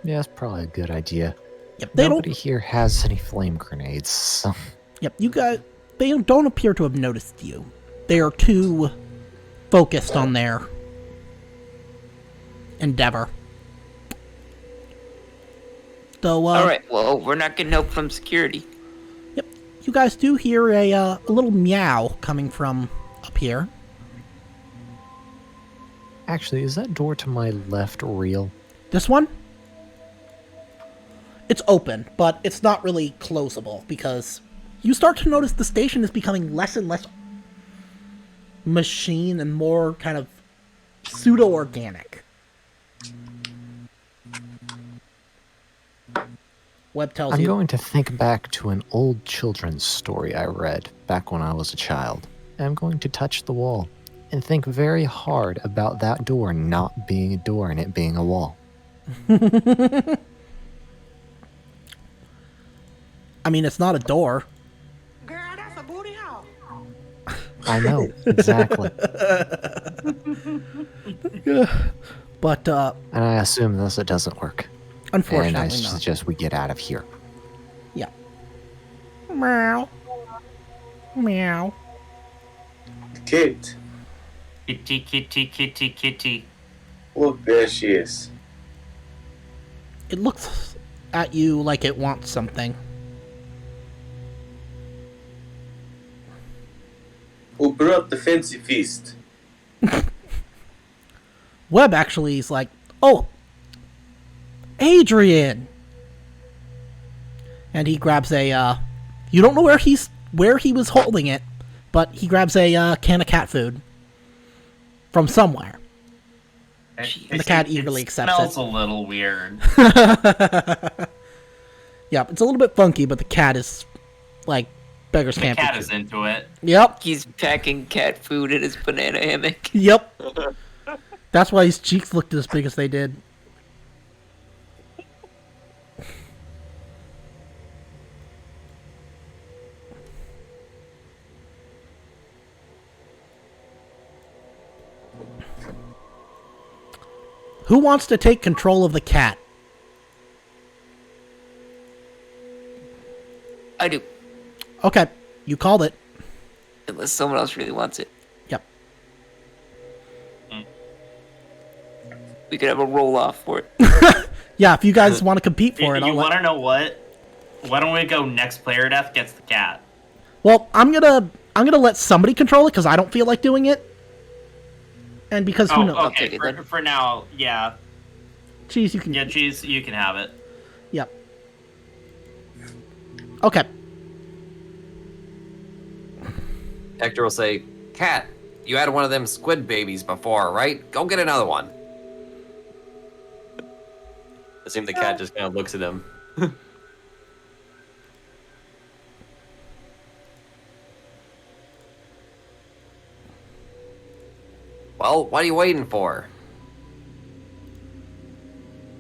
S3: Yeah, that's probably a good idea.
S1: Yep, they
S3: Nobody here has any flame grenades, so...
S1: Yep, you guys, they don't appear to have noticed you. They are too focused on their endeavor. So,
S2: Alright, well, we're not getting help from security.
S1: Yep, you guys do hear a little meow coming from up here.
S3: Actually, is that door to my left real?
S1: This one? It's open, but it's not really closable because you start to notice the station is becoming less and less machine and more kind of pseudo-organic. Webb tells
S3: I'm
S1: you...
S3: going to think back to an old children's story I read back when I was a child. And I'm going to touch the wall and think very hard about that door not being a door and it being a wall.
S1: I mean, it's not a door.
S10: Girl, that's a booty hole.
S3: I know, exactly.
S1: But,
S3: And I assume thus it doesn't work.
S1: unfortunately
S3: And I
S1: not.
S3: suggest we get out of here.
S1: Yeah. Meow. Meow.
S9: Kate,
S4: Kitty, kitty, kitty, kitty.
S9: look, there she is.
S1: It looks at you like it wants something.
S9: Who brought the fancy feast?
S1: Webb actually is like, oh, Adrian! And he grabs a, you don't know where he was holding it, but he grabs a can of cat food from somewhere. And the cat eagerly accepts it.
S4: Smells a little weird.
S1: Yep, it's a little bit funky, but the cat is, like, beggars
S4: The
S1: can't be
S4: cat
S1: choosers.
S4: is into it.
S1: Yep,
S2: He's packing cat food in his banana hammock.
S1: yep. That's why his cheeks looked as big as they did. Who wants to take control of the cat?
S2: I do.
S1: Okay, you called it.
S2: Unless someone else really wants it.
S1: Yep.
S2: We could have a roll-off for it.
S1: Yeah, if you guys want to compete for it,
S4: You
S1: I'll
S4: want to know what? Why don't we go next player death gets the cat?
S1: Well, I'm gonna let somebody control it because I don't feel like doing it. And because who knows?
S4: Oh, okay.
S2: take it
S4: For now, yeah.
S1: Cheese, you can.
S4: Yeah, cheese, you can have it.
S1: Yep. Okay.
S7: Hector will say, "Cat, you had one of them squid babies before, right? Go get another one."
S8: I assume the cat just kind of looks at him.
S7: Well, what are you waiting for?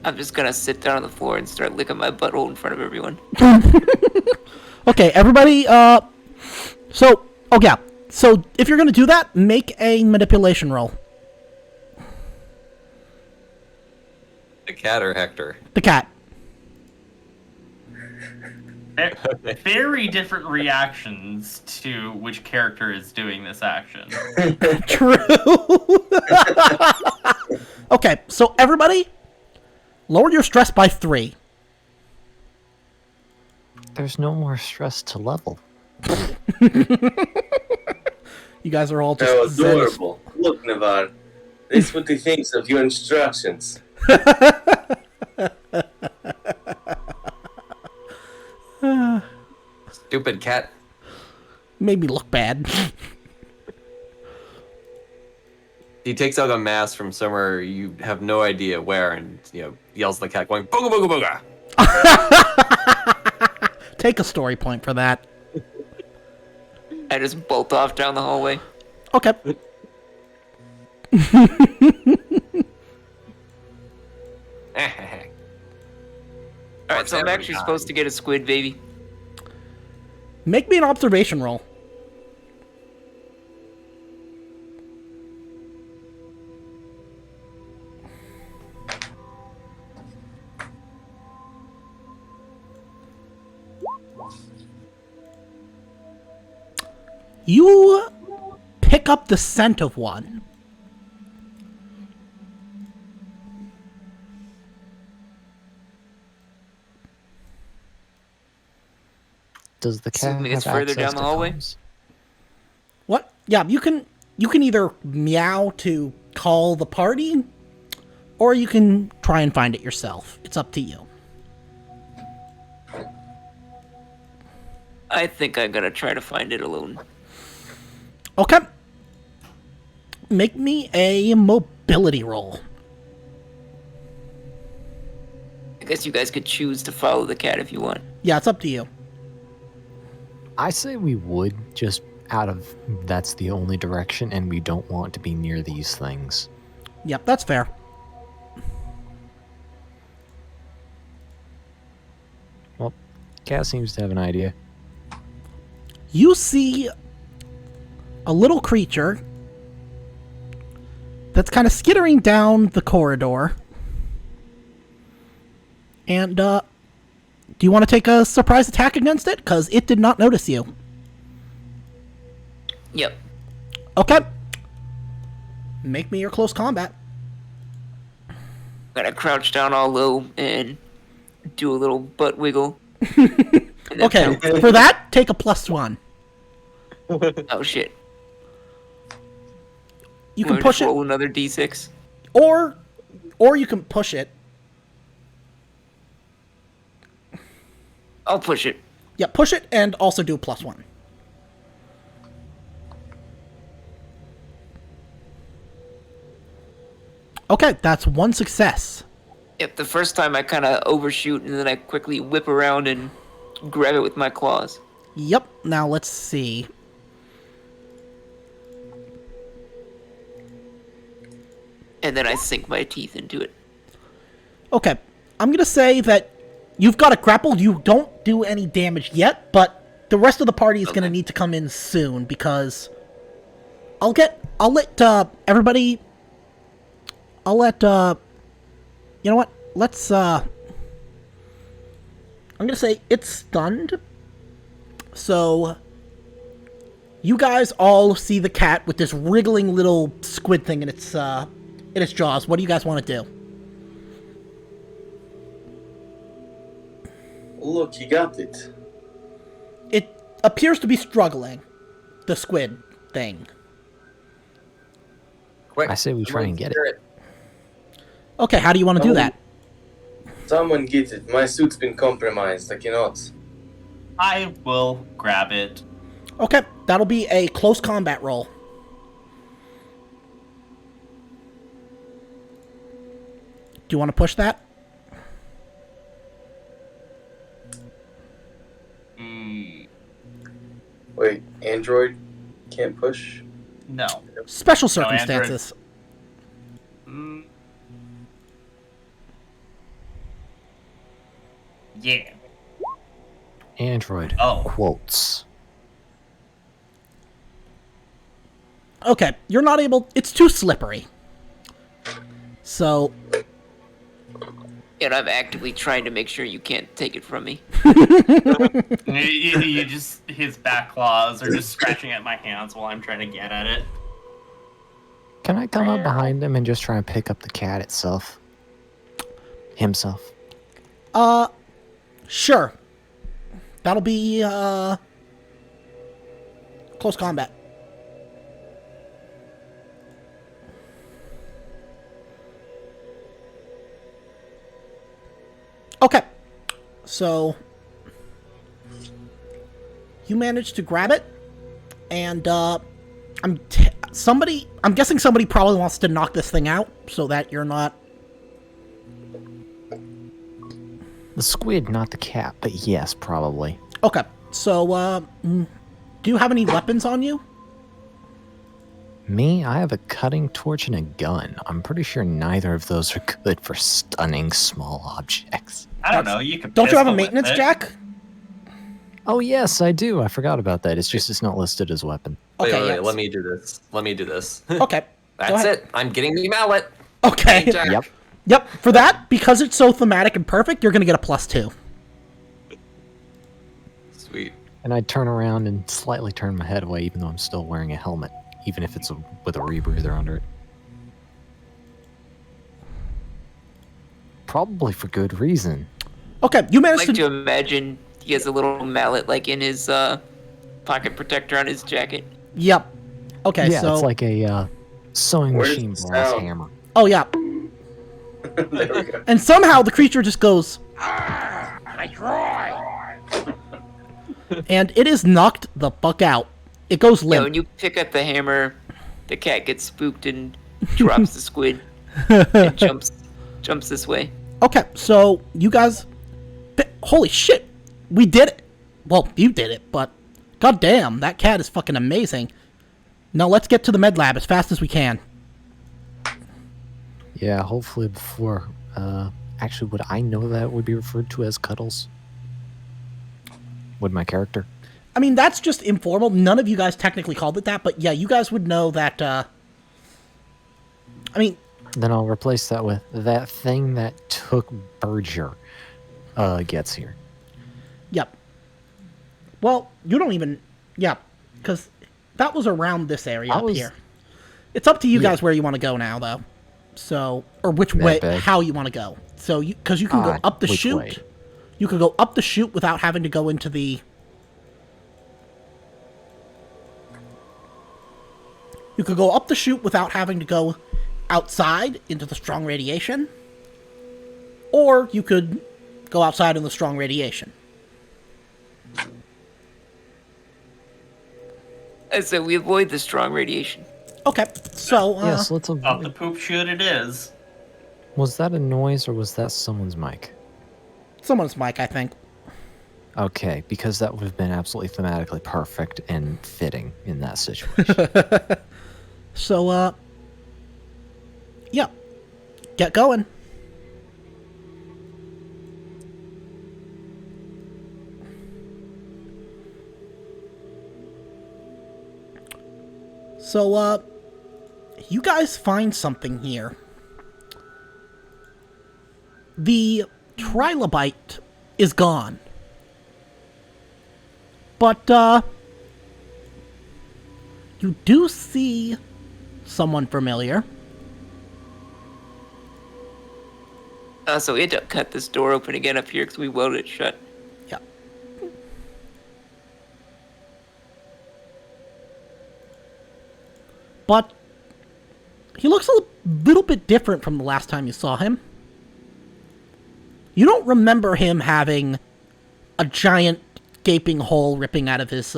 S2: I'm just gonna sit down on the floor and start licking my butthole in front of everyone.
S1: Okay, everybody. Oh yeah. So if you're gonna do that, make a manipulation roll.
S8: The cat or Hector?
S1: The cat.
S4: Very different reactions to which character is doing this action.
S1: True. Okay, so everybody, lower your stress by 3.
S3: There's no more stress to level.
S1: You guys are all just
S9: How
S1: zen-
S9: adorable. Look, Navarre. This is what he thinks of your instructions.
S7: Stupid cat.
S1: made me look bad.
S8: He takes out a mask from somewhere you have no idea where, and yells at the cat, going "Booga booga booga."
S1: Take a story point for that.
S2: I just bolt off down the hallway.
S1: Okay.
S2: Alright, so I'm
S7: every
S2: actually
S7: time?
S2: supposed to get a squid baby.
S1: Make me an observation roll. You pick up the scent of one.
S3: Does the cat
S2: Assuming
S3: have
S2: it's further
S3: access
S2: down the
S3: to
S2: hallway?
S3: comms?
S1: What? Yeah, you can either meow to call the party, or you can try and find it yourself. It's up to you.
S2: I think I'm gonna try to find it alone.
S1: Okay. Make me a mobility roll.
S2: I guess you guys could choose to follow the cat if you want.
S1: Yeah, it's up to you.
S3: I say we would, just out of that's the only direction, and we don't want to be near these things.
S1: Yep, that's fair.
S3: Well, cat seems to have an idea.
S1: You see a little creature that's kind of skittering down the corridor. And, do you want to take a surprise attack against it? Because it did not notice you.
S2: Yep.
S1: Okay. Make me your close combat.
S2: I'm gonna crouch down all low and do a little butt wiggle.
S1: Okay, for that, take a +1.
S2: Oh shit.
S1: You
S2: Want
S1: can
S2: me to
S1: push
S2: just
S1: it,
S2: roll another d6.
S1: or you can push it.
S2: I'll push it.
S1: Yeah, push it and also do a +1. Okay, that's one success.
S2: Yep, the first time I kind of overshoot, and then I quickly whip around and grab it with my claws.
S1: Yep, now let's see.
S2: And then I sink my teeth into it.
S1: Okay, I'm going to say that you've got it grappled. You don't do any damage yet, but the rest of the party is going to need to come in soon because I'll let everybody, you know what? I'm going to say it's stunned. So you guys all see the cat with this wriggling little squid thing in its jaws. What do you guys want to do?
S9: Look, you got it.
S1: It appears to be struggling, the squid thing.
S7: Quick,
S3: I say we try and get it.
S1: Okay, how do you want to do that?
S9: Someone get it. My suit's been compromised. I cannot.
S4: I will grab it.
S1: Okay, that'll be a close combat roll. Do you want to push that?
S9: Wait, Android can't push?
S4: No.
S1: Special
S4: No, Android.
S1: circumstances.
S4: Yeah.
S3: Android quotes.
S1: Okay, you're not able... It's too slippery. So...
S2: And I'm actively trying to make sure you can't take it from me.
S4: You just, his back claws are just scratching at my hands while I'm trying to get at it.
S3: Can I come up behind him and just try and pick up the cat itself? Himself?
S1: Sure. That'll be, close combat. Okay. So, you managed to grab it, and, I'm guessing somebody probably wants to knock this thing out, so that you're not...
S3: The squid, not the cat, but yes, probably.
S1: Okay, so, do you have any weapons on you?
S3: Me, I have a cutting torch and a gun. I'm pretty sure neither of those are good for stunning small objects.
S4: I don't know, you could.
S1: Don't you have a
S4: pistol
S1: maintenance
S4: with it.
S1: jack?
S3: Oh yes, I do. I forgot about that. It's just it's not listed as weapon.
S1: Okay,
S7: wait,
S1: yes.
S7: let me do this.
S1: Okay.
S7: That's
S1: Go ahead.
S7: it. I'm getting the mallet.
S1: Okay.
S7: Hey, Jack.
S3: Yep.
S1: Yep, for that, because it's so thematic and perfect, you're gonna get a +2.
S7: Sweet.
S3: And I turn around and slightly turn my head away, even though I'm still wearing a helmet, even if it's with a rebreather under it. Probably for good reason.
S1: Okay, you
S2: I
S1: managed
S2: like
S1: to...
S2: to imagine he has a little mallet like in his pocket protector on his jacket.
S1: Yep. Okay,
S3: Yeah,
S1: so...
S3: it's like a sewing
S9: Where's
S3: machine
S9: the
S3: brass
S9: sound?
S3: hammer.
S1: Oh, yeah.
S9: There we go.
S1: And somehow the creature just goes... and it is knocked the fuck out. It goes
S2: Yeah,
S1: limp.
S2: when you pick up the hammer, the cat gets spooked and drops the squid and jumps this way.
S1: Okay, so you guys... Holy shit! We did it! Well, you did it, but... God damn, that cat is fucking amazing. Now let's get to the med lab as fast as we can.
S3: Yeah, hopefully before... actually, would I know that would be referred to as cuddles? Would my character?
S1: I mean, that's just informal. None of you guys technically called it that, but yeah, you guys would know that, I mean...
S3: Then I'll replace that with that thing that took Berger gets here.
S1: Yep. Well, you don't even... Yeah, because that was around this area up here. It's up to you guys where you want to go now, though. So, or which way, how you want to go. So, because you can go up the chute.
S3: Way?
S1: You could go up the chute without having to go into the... You could go up the chute without having to go outside into the strong radiation. Or you could go outside in the strong radiation.
S2: And so we avoid the strong radiation.
S1: Okay, so...
S3: Yes, let's
S4: Up the poop chute it is.
S3: Was that a noise or was that someone's mic?
S1: Someone's mic, I think.
S3: Okay, because that would have been absolutely thematically perfect and fitting in that situation.
S1: So, yeah. Get going. So, you guys find something here. The trilobite is gone. But, you do see someone familiar.
S2: So we had to cut this door open again up here because we welded it shut.
S1: Yeah. But he looks a little bit different from the last time you saw him. You don't remember him having a giant gaping hole ripping out of his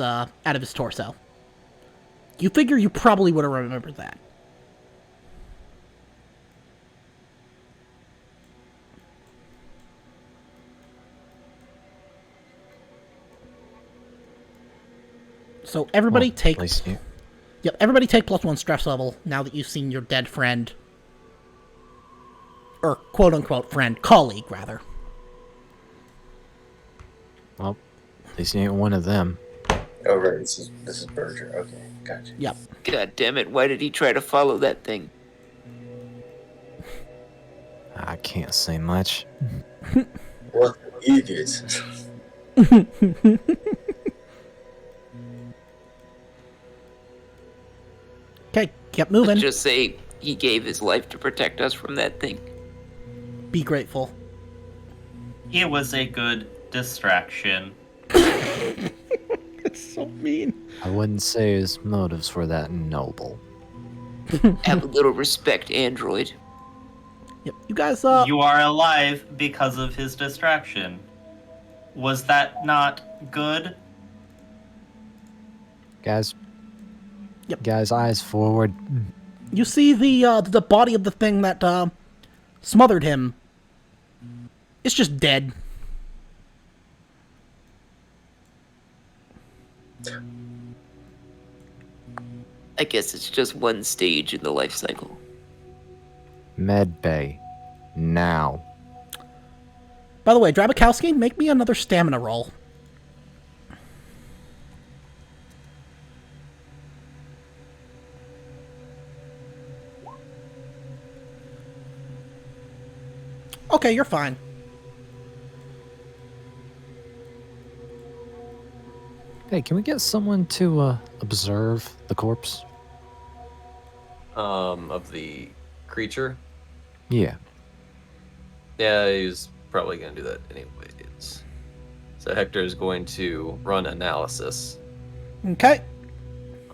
S1: torso. You figure you probably would have remembered that. So everybody take... Yep, everybody take +1 stress level now that you've seen your dead friend. Or quote-unquote friend. Colleague, rather.
S3: Well, at least you ain't one of them.
S5: Oh, right. This is Berger. Okay, gotcha.
S1: Yep.
S2: God damn it, why did he try to follow that thing?
S3: I can't say much.
S5: What an idiot.
S1: Okay, keep moving.
S2: Let's just say he gave his life to protect us from that thing.
S1: Be grateful.
S4: It was a good distraction.
S1: It's so mean.
S3: I wouldn't say his motives were that noble.
S2: Have a little respect, android.
S1: Yep, you guys,
S4: You are alive because of his distraction. Was that not good?
S3: Guys.
S1: Yep.
S3: Guys, eyes forward.
S1: You see the body of the thing that, smothered him. It's just dead.
S2: I guess it's just one stage in the life cycle.
S3: Med bay. Now.
S1: By the way, Drabakowski, make me another stamina roll. Okay, you're fine.
S3: Hey, can we get someone to observe the corpse?
S8: Of the creature?
S3: Yeah.
S8: Yeah, he's probably gonna do that anyways. So Hector is going to run analysis
S1: Okay.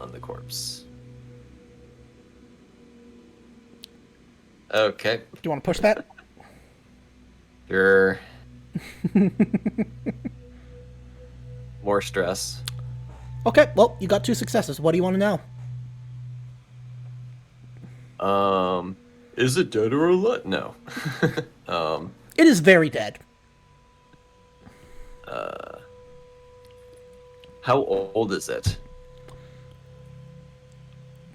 S8: on the corpse. Okay.
S1: Do you want to push that?
S8: Sure. More stress.
S1: Okay, well, you got 2 successes. What do you want to know?
S8: Is it dead or alive? No.
S1: It is very dead.
S8: How old is it?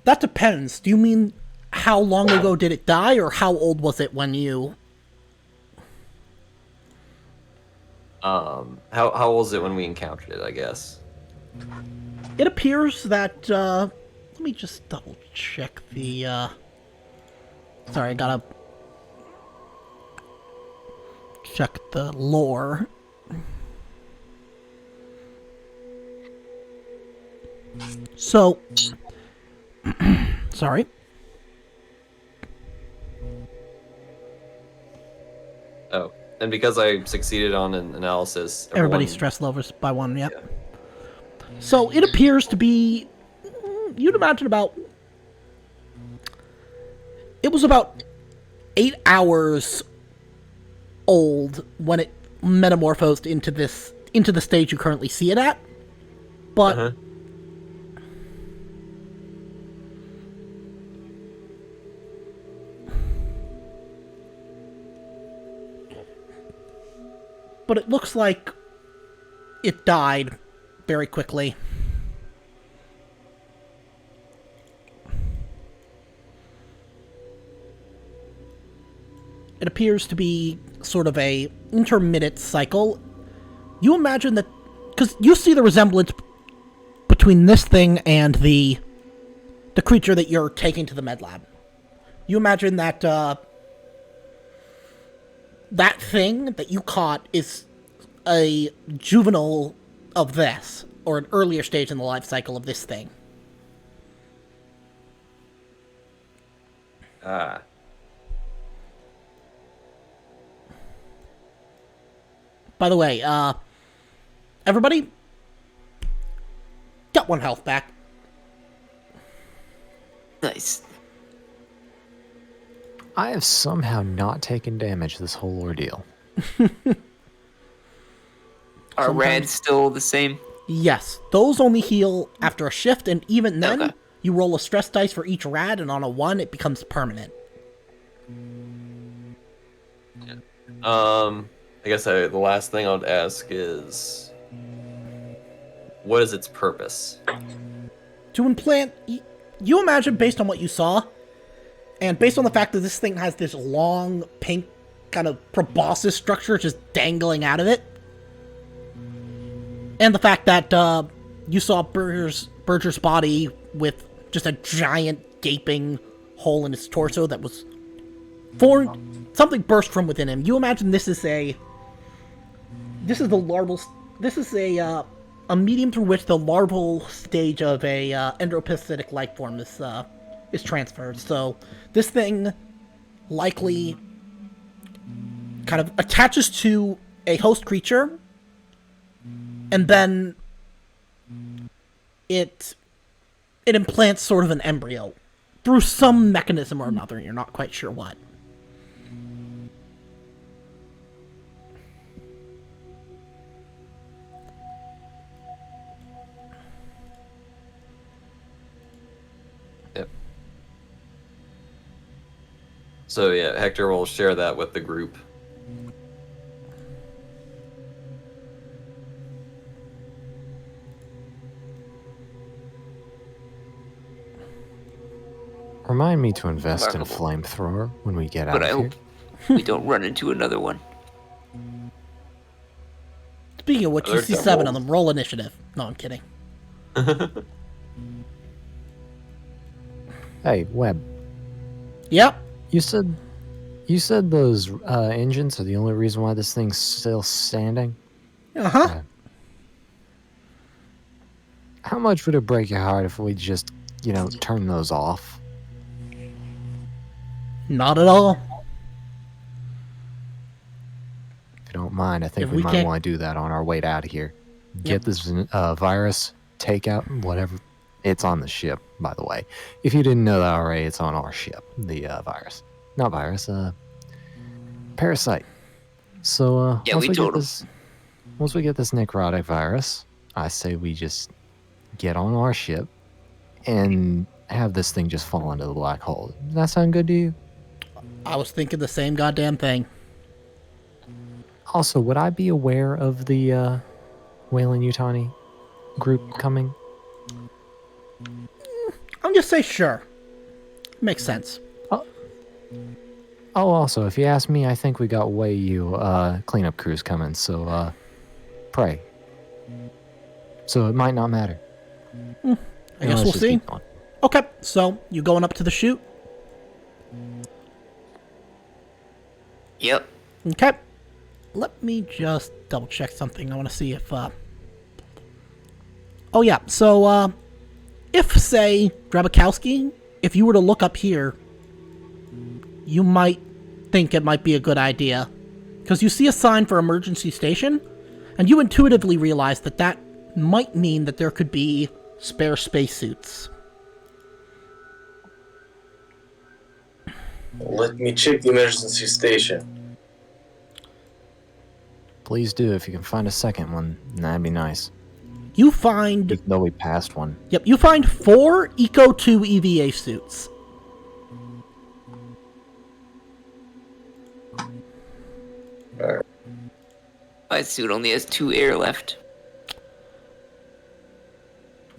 S1: That depends. Do you mean how long ago did it die, or how old was it when you...
S8: How old is it when we encountered it, I guess?
S1: It appears that, let me just double check the, sorry, I gotta check the lore. So, sorry.
S8: Oh, and because I succeeded on an analysis,
S1: Everybody's stress levels by 1, yep. Yeah. So, it appears to be, you'd imagine about, it was about 8 hours old when it metamorphosed into the stage you currently see it at. But but it looks like it died very quickly. It appears to be sort of a intermittent cycle. You imagine that, because you see the resemblance between this thing and the creature that you're taking to the med lab. You imagine that that thing that you caught is a juvenile of this, or an earlier stage in the life cycle of this thing.
S8: Ah.
S1: By the way, everybody, got 1 health back.
S2: Nice.
S3: I have somehow not taken damage this whole ordeal.
S2: Are rads still the same?
S1: Yes, those only heal after a shift, and even then,
S2: Okay.
S1: you roll a stress dice for each rad, and on a 1, it becomes permanent.
S8: I guess the last thing I would ask is, what is its purpose?
S1: To implant, you imagine based on what you saw, and based on the fact that this thing has this long, pink, kind of proboscis structure just dangling out of it, and the fact that you saw Berger's body with just a giant gaping hole in his torso that was something burst from within him. You imagine this is a medium through which the larval stage of a endoparasitic life form is transferred. So this thing likely kind of attaches to a host creature, and then it implants sort of an embryo through some mechanism or another. You're not quite sure what.
S8: Yep. So yeah, Hector will share that with the group.
S3: Remind me to invest in a
S2: Remarkable.
S3: flamethrower when we get out
S2: But I
S3: of here.
S2: hope we don't run into another one.
S1: Speaking of which, you
S8: Other
S1: see
S8: doubles.
S1: 7 of them. Roll initiative. No, I'm kidding.
S3: Hey, Webb,
S1: Yep.
S3: you said those engines are the only reason why this thing's still standing?
S1: Uh-huh.
S3: Yeah. How much would it break your heart if we just, turn those off?
S1: Not at all.
S3: If you don't mind, I think
S1: If
S3: we
S1: we
S3: might
S1: can't-
S3: want to do that on our way out of here. Get
S1: Yep.
S3: this virus, take out whatever. It's on the ship, by the way. If you didn't know that already, it's on our ship, the virus. Not virus, parasite. So,
S2: Yeah, we told 'em.
S3: once we get this necrotic virus, I say we just get on our ship and have this thing just fall into the black hole. Does that sound good to you?
S1: I was thinking the same goddamn thing.
S3: Also, would I be aware of the Wayland Yutani group coming?
S1: I'm just say sure. Makes sense.
S3: Oh, also, if you ask me, I think we got Wayu cleanup crews coming, so pray. So it might not matter.
S1: I guess we'll see.
S3: Keep going.
S1: Okay, so you going up to the chute?
S2: Yep.
S1: Okay. Let me just double check something. I want to see if oh yeah, so if say Drabakowski, if you were to look up here, you might think it might be a good idea. Because you see a sign for emergency station, and you intuitively realize that that might mean that there could be spare spacesuits.
S9: Let me check the emergency station.
S3: Please do, if you can find a second one, that'd be nice.
S1: You find,
S3: Even though we passed one.
S1: yep, you find 4 Eco 2 EVA suits.
S2: My suit only has 2 air left.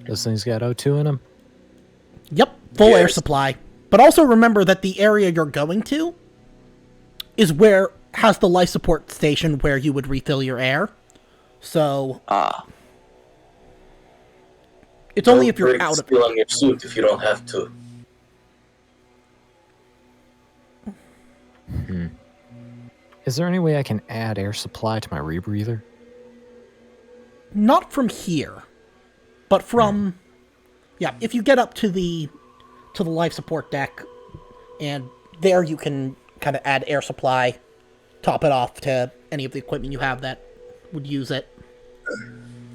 S3: This thing's got O2 in them.
S1: Yep, full air
S5: Yes.
S1: supply. But also remember that the area you're going to is where has the life support station where you would refill your air. So it's only if you're out of
S9: Still on your suit if you don't have to.
S3: Is there any way I can add air supply to my rebreather?
S1: not from here, but from if you get up to the life support deck, and there you can kind of add air supply, top it off to any of the equipment you have that would use it.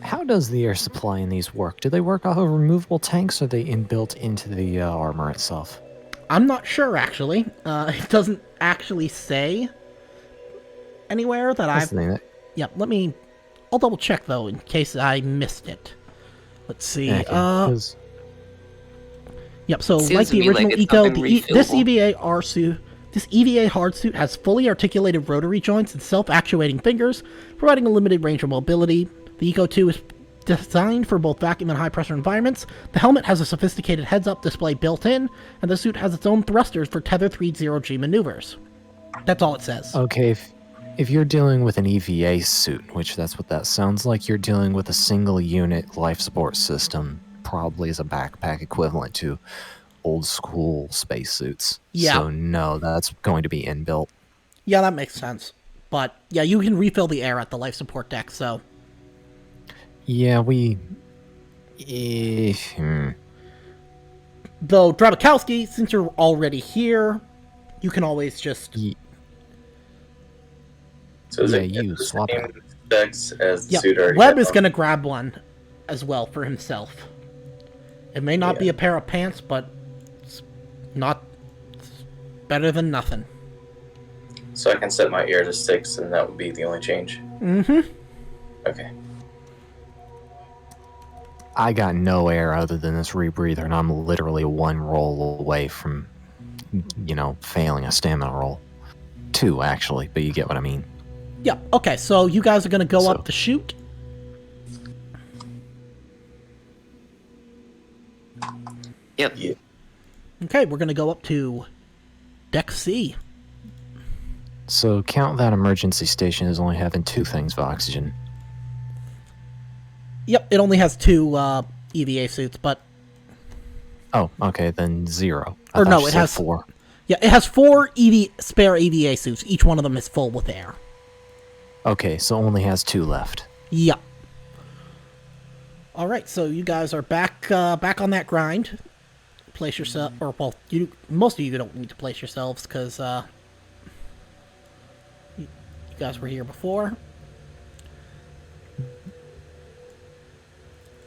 S3: How does the air supply in these work? Do they work off of removable tanks, or are they inbuilt into the armor itself?
S1: I'm not sure, actually. It doesn't actually say anywhere that
S3: That's the thing that-
S1: I'll double check, though, in case I missed it. Let's see.
S3: Okay, 'cause-
S1: So
S2: Seems
S1: like
S2: to
S1: the
S2: me like
S1: original
S2: it's
S1: Eco,
S2: something
S1: this
S2: refillable.
S1: This EVA hard suit has fully articulated rotary joints and self-actuating fingers, providing a limited range of mobility. The Eco 2 is designed for both vacuum and high-pressure environments. The helmet has a sophisticated heads-up display built in, and the suit has its own thrusters for tether 30G maneuvers. That's all it says.
S3: Okay, if you're dealing with an EVA suit, which that's what that sounds like, you're dealing with a single unit life support system, probably as a backpack equivalent to old school spacesuits.
S1: Yeah.
S3: So no, that's going to be inbuilt.
S1: Yeah, that makes sense. But, yeah, you can refill the air at the life support deck, so...
S3: Yeah,
S1: Though, Drabakowski, since you're already here, you can always just...
S5: So is
S3: Yeah,
S5: it
S3: you
S5: the
S3: swap
S5: same
S3: it.
S5: specs as the
S1: Yeah,
S5: suit already
S1: Webb
S5: had
S1: is
S5: on?
S1: going to grab one as well for himself. It may not be a pair of pants, but it's better than nothing.
S5: So I can set my ear to 6, and that would be the only change.
S1: Mm-hmm.
S5: Okay.
S3: I got no air other than this rebreather, and I'm literally one roll away from, failing a stamina roll. 2, actually, but you get what I mean.
S1: Yeah, okay, so you guys are going to go up the chute.
S2: Yep.
S5: Yeah.
S1: Okay, we're going to go up to Deck C.
S3: So count that emergency station as only having 2 things of oxygen.
S1: Yep, it only has 2 EVA suits, but...
S3: Oh, okay, then 0.
S1: Or no,
S3: you
S1: it
S3: said
S1: has
S3: 4.
S1: Yeah, it has 4 spare EVA suits. Each one of them is full with air.
S3: Okay, so only has 2 left.
S1: Yep. All right, so you guys are back on that grind. Place yourself, or well, most of you don't need to place yourselves because you guys were here before.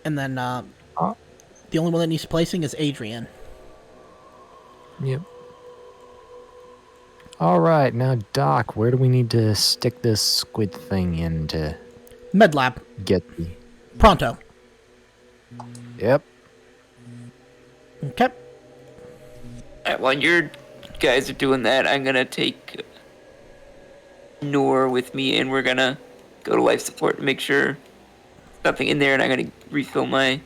S1: And then the only one that needs placing is Adrian.
S3: Yep. Alright, now Doc, where do we need to stick this squid thing in to
S1: Med lab.
S3: get the...
S1: Pronto.
S3: Yep.
S1: Okay.
S2: Alright, while you guys are doing that, I'm gonna take Noor with me, and we're gonna go to life support to make sure nothing in there, and I'm gonna refill my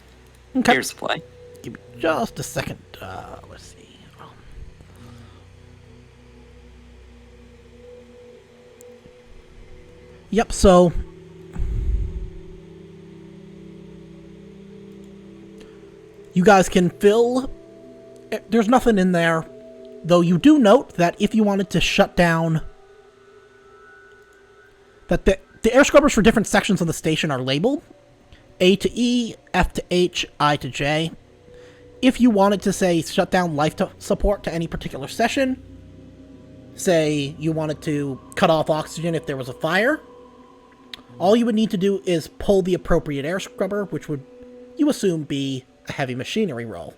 S2: air supply.
S1: Give me just a second. Let's see. Yep, so... You guys can fill... There's nothing in there. Though you do note that if you wanted to shut down... That the air scrubbers for different sections of the station are labeled. A to E, F to H, I to J. If you wanted to, say, shut down life support to any particular session, say you wanted to cut off oxygen if there was a fire, all you would need to do is pull the appropriate air scrubber, which would, you assume, be a heavy machinery roll.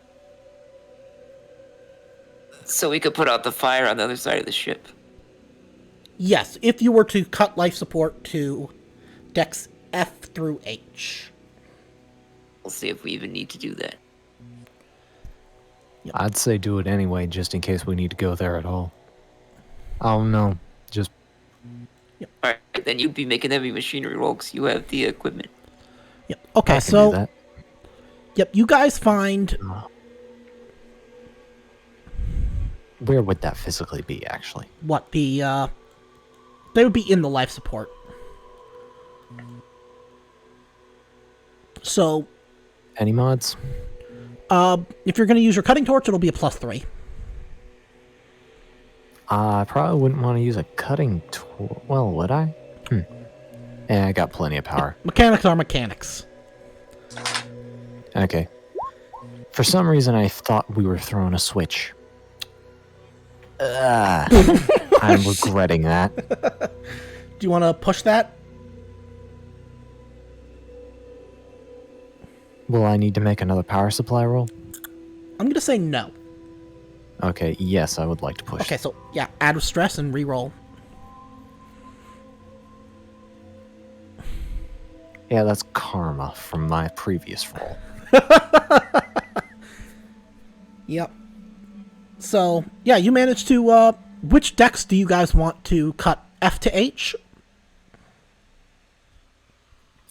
S2: So we could put out the fire on the other side of the ship.
S1: Yes, if you were to cut life support to decks F through H.
S2: We'll see if we even need to do that.
S3: I'd say do it anyway, just in case we need to go there at all. Oh no, just...
S2: Alright, then you'd be making heavy machinery roll because you have the equipment.
S1: Yep. Okay,
S3: I can do
S1: so
S3: that.
S1: yep, you guys find
S3: Where would that physically be, actually?
S1: what the they would be in the life support. So,
S3: Any mods?
S1: if you're going to use your cutting torch, it'll be a +3.
S3: I probably wouldn't want to use a cutting tool. Well, would I? Yeah, I got plenty of power.
S1: Mechanics are mechanics.
S3: Okay. For some reason, I thought we were throwing a switch. I'm regretting that.
S1: Do you want to push that?
S3: Will I need to make another power supply roll?
S1: I'm going to say no.
S3: Okay, yes, I would like to push.
S1: Okay, so yeah, add with stress and re-roll.
S3: Yeah, that's karma from my previous roll.
S1: Yep. So, yeah, you managed to, which decks do you guys want to cut? F to H?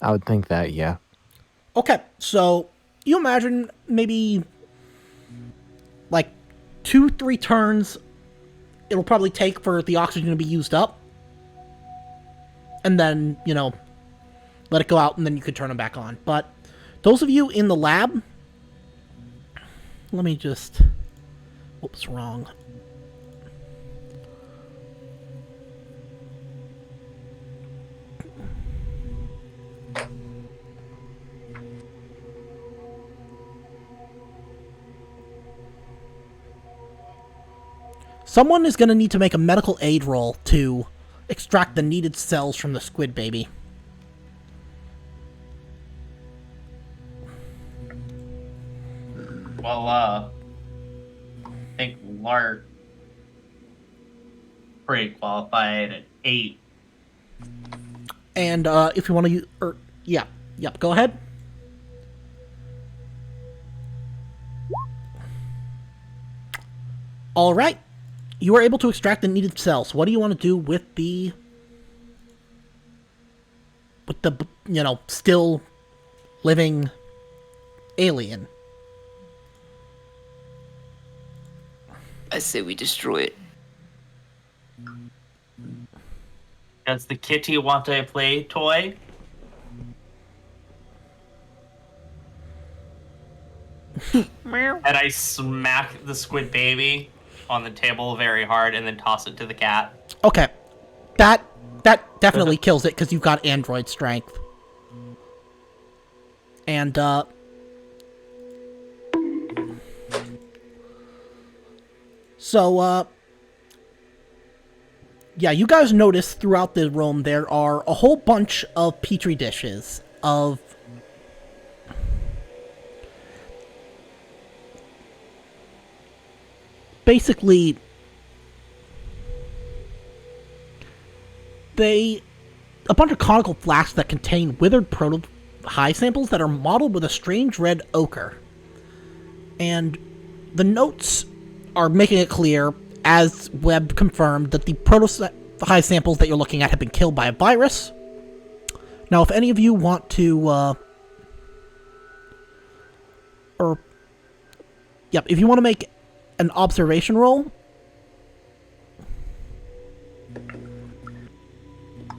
S3: I would think that, yeah.
S1: Okay, so you imagine maybe like 2-3 turns it'll probably take for the oxygen to be used up. And then, you know, let it go out and then you could turn them back on. But those of you in the lab, let me just, whoops, wrong. Someone is going to need to make a medical aid roll to extract the needed cells from the squid baby.
S4: Well, I think Lark pretty qualified at 8.
S1: And if you want to use, yep, go ahead. All right. You are able to extract the needed cells. What do you want to do with the, you know, still living alien?
S2: I say we destroy it.
S4: Does the kitty want a play toy? And I smack the squid baby on the table very hard and then toss it to the cat.
S1: Okay. That definitely kills it because you've got android strength. And, so, yeah, you guys notice throughout the room there are a whole bunch of petri dishes of basically a bunch of conical flasks that contain withered proto-hive samples that are mottled with a strange red ochre. And the notes are making it clear, as Webb confirmed, that the proto-hive samples that you're looking at have been killed by a virus. Now, if any of you want to, if you want to make an observation roll.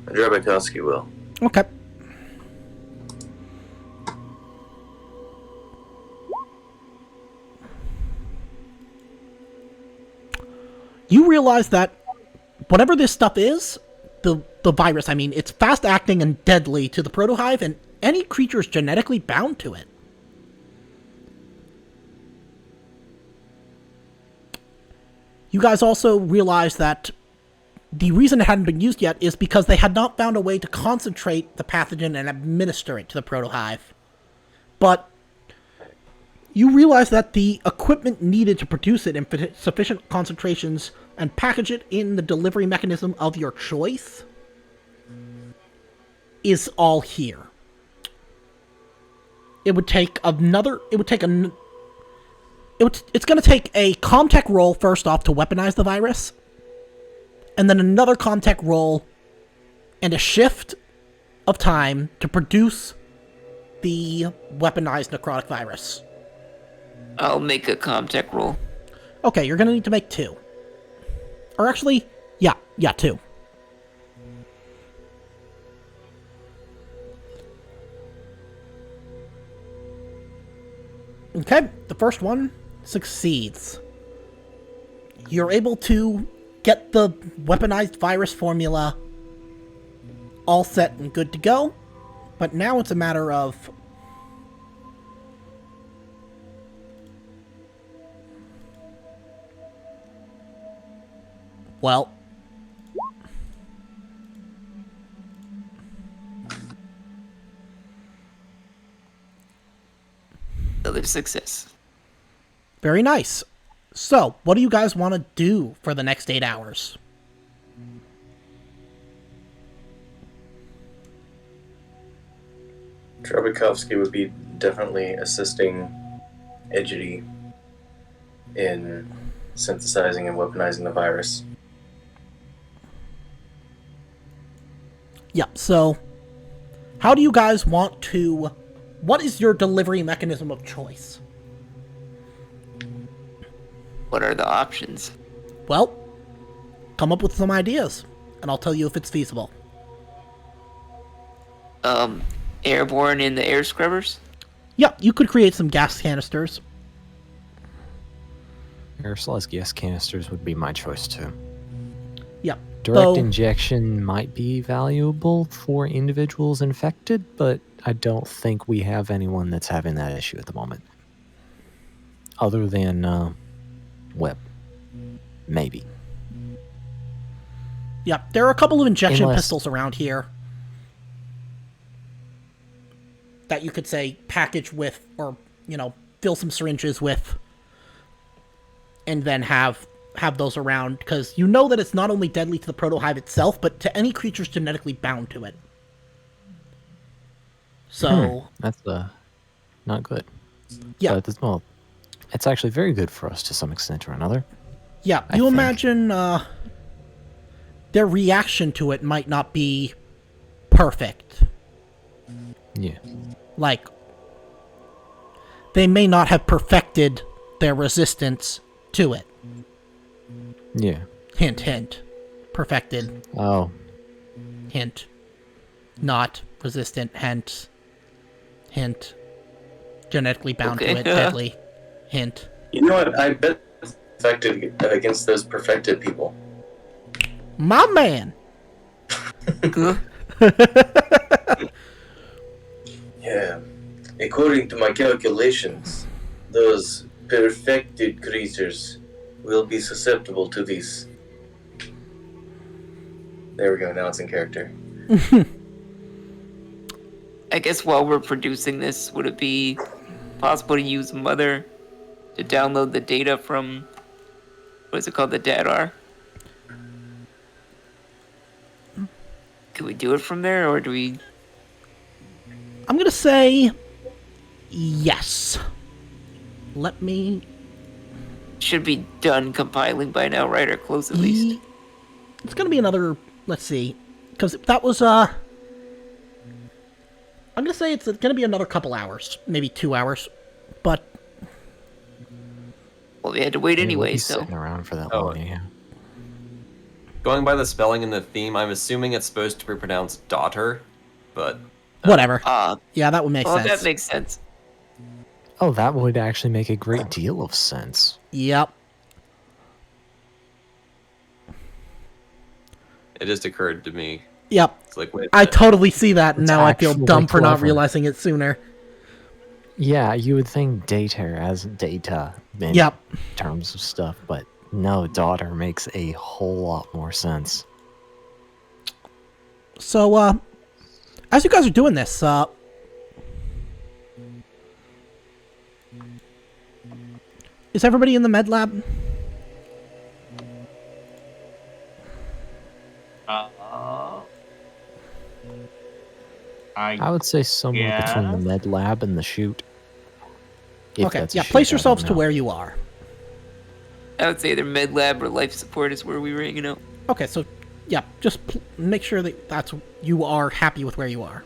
S5: Draconis will.
S1: Okay. You realize that whatever this stuff is, the virus, I mean, it's fast-acting and deadly to the protohive, and any creature is genetically bound to it. You guys also realize that the reason it hadn't been used yet is because they had not found a way to concentrate the pathogen and administer it to the protohive. But you realize that the equipment needed to produce it in sufficient concentrations and package it in the delivery mechanism of your choice is all here. It's going to take a Comtech roll first off to weaponize the virus, and then another Comtech roll and a shift of time to produce the weaponized necrotic virus.
S2: I'll make a Comtech roll.
S1: Okay, you're gonna need to make 2. Or actually, yeah, 2. Okay, the first one succeeds. You're able to get the weaponized virus formula all set and good to go, but now it's a matter of well,
S2: Another success.
S1: very nice. So, what do you guys want to do for the next 8 hours?
S5: Draconis would be definitely assisting Edgity in synthesizing and weaponizing the virus.
S1: Yeah, so how do you guys want to... What is your delivery mechanism of choice?
S2: What are the options?
S1: Well, come up with some ideas, and I'll tell you if it's feasible.
S2: Airborne in the air scrubbers?
S1: Yeah, you could create some gas canisters.
S3: Aerosolized gas canisters would be my choice too.
S1: Yeah.
S3: Direct injection might be valuable for individuals infected, but I don't think we have anyone that's having that issue at the moment. Other than Web. Maybe.
S1: Yeah, there are a couple of injection pistols around here that you could say package with, or, you know, fill some syringes with, and then have those around, because you know that it's not only deadly to the protohive itself, but to any creatures genetically bound to it. So...
S3: That's not good.
S1: Yeah.
S3: But well, it's actually very good for us to some extent or another.
S1: Yeah, you imagine their reaction to it might not be perfect.
S3: Yeah.
S1: Like, they may not have perfected their resistance to it.
S3: Yeah.
S1: Hint, hint. Perfected.
S3: Oh.
S1: Hint. Not resistant, hence. Hint. Genetically bound to it, deadly. Hint.
S5: You know what? I bet it's effective against those perfected people.
S1: My man!
S9: Yeah. According to my calculations, those perfected creatures will be susceptible to these. There we go, now it's in character.
S2: I guess while we're producing this, would it be possible to use Mother to download the data from, what is it called, the DADR? Can we do it from there, or do we...
S1: I'm gonna say... yes. Let me...
S2: Should be done compiling by now, right? Or close at least.
S1: It's gonna be another... Let's see. Because that was, I'm gonna say it's gonna be another couple hours. Maybe 2 hours. But...
S2: well, we had to wait anyway, so...
S3: sitting around for that long, yeah.
S8: Going by the spelling and the theme, I'm assuming it's supposed to be pronounced daughter, but...
S1: whatever. Yeah, that would make sense.
S2: Oh, that makes sense.
S3: Oh, that would actually make a great deal of sense.
S1: Yep.
S8: It just occurred to me.
S1: Yep.
S8: It's like, wait,
S1: I totally see that, and
S3: It's
S1: now I feel
S3: actually
S1: dumb for not
S3: clever.
S1: realizing it sooner.
S3: Yeah, you would think data as data in
S1: Yep.
S3: terms of stuff, but no, daughter makes a whole lot more sense.
S1: So, as you guys are doing this, is everybody in the med lab?
S3: I would say somewhere between the med lab and the chute. If
S1: Okay,
S3: that's a
S1: yeah,
S3: chute,
S1: place
S3: I don't
S1: yourselves to
S3: know.
S1: where you are.
S2: I would say either med lab or life support is where we were hanging out.
S1: Okay, so Yeah, just make sure that you are happy with where you are.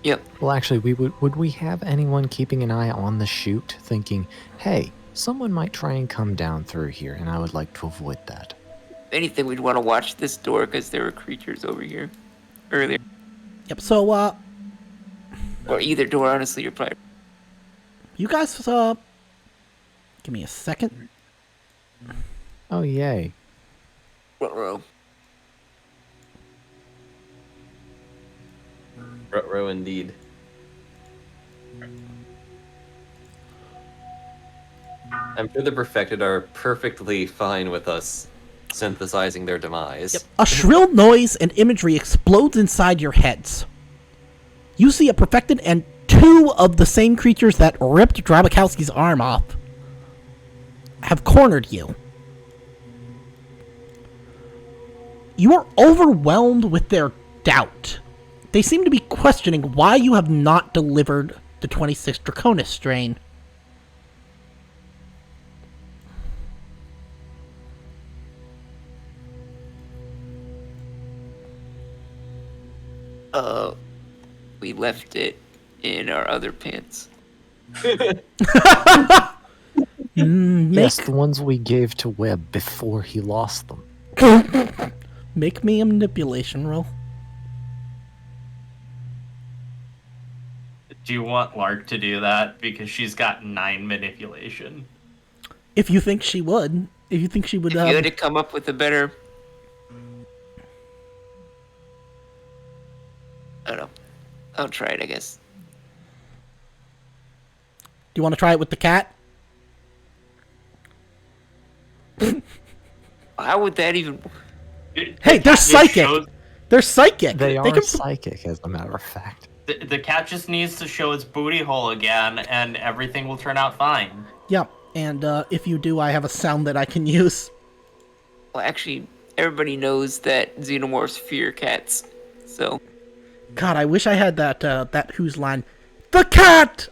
S2: Yep.
S3: Well, actually, would we have anyone keeping an eye on the chute, thinking, "Hey, someone might try and come down through here, and I would like to avoid that."
S2: If anything, we'd want to watch this door because there were creatures over here earlier.
S1: Yep. So,
S2: Or either door, honestly, you're probably.
S1: you guys, give me a second.
S3: Oh, yay!
S2: Ruh-roh.
S8: Ruh-roh indeed. I'm sure the perfected are perfectly fine with us synthesizing their demise.
S1: Yep. A shrill noise and imagery explodes inside your heads. You see a perfected and two of the same creatures that ripped Drabakowski's arm off have cornered you. You are overwhelmed with their doubt. They seem to be questioning why you have not delivered the 26 Draconis strain.
S2: We left it in our other pants.
S3: Yes, the ones we gave to Webb before he lost them.
S1: Make me a manipulation roll.
S4: Do you want Lark to do that? Because she's got 9 manipulation.
S1: If you think she would. If you think she would...
S2: If you had to come up with a better... I don't know. I'll try it, I guess.
S1: Do you want to try it with the cat?
S2: How would that even...
S1: Hey, they're psychic! They're psychic!
S3: They are
S1: can...
S3: psychic, as a matter of fact.
S4: The cat just needs to show its booty hole again, and everything will turn out fine.
S1: Yeah, and if you do, I have a sound that I can use.
S2: Well, actually, everybody knows that xenomorphs fear cats, so...
S1: God, I wish I had that Who's line. The cat!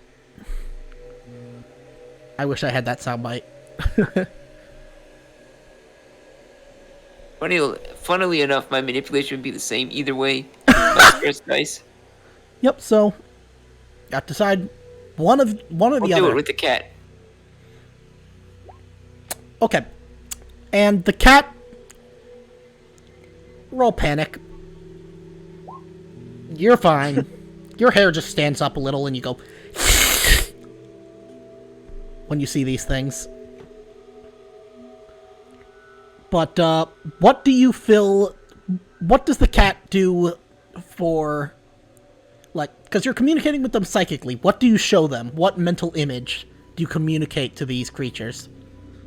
S1: I wish I had that soundbite.
S2: Funnily enough, my manipulation would be the same either way. My stress dice.
S1: Yep, so... got to decide one or the
S2: I'll
S1: other.
S2: do it with the cat.
S1: Okay. And the cat... roll panic. You're fine. Your hair just stands up a little and you go... when you see these things. But, what do you feel... what does the cat do for... like, because you're communicating with them psychically. What do you show them? What mental image do you communicate to these creatures?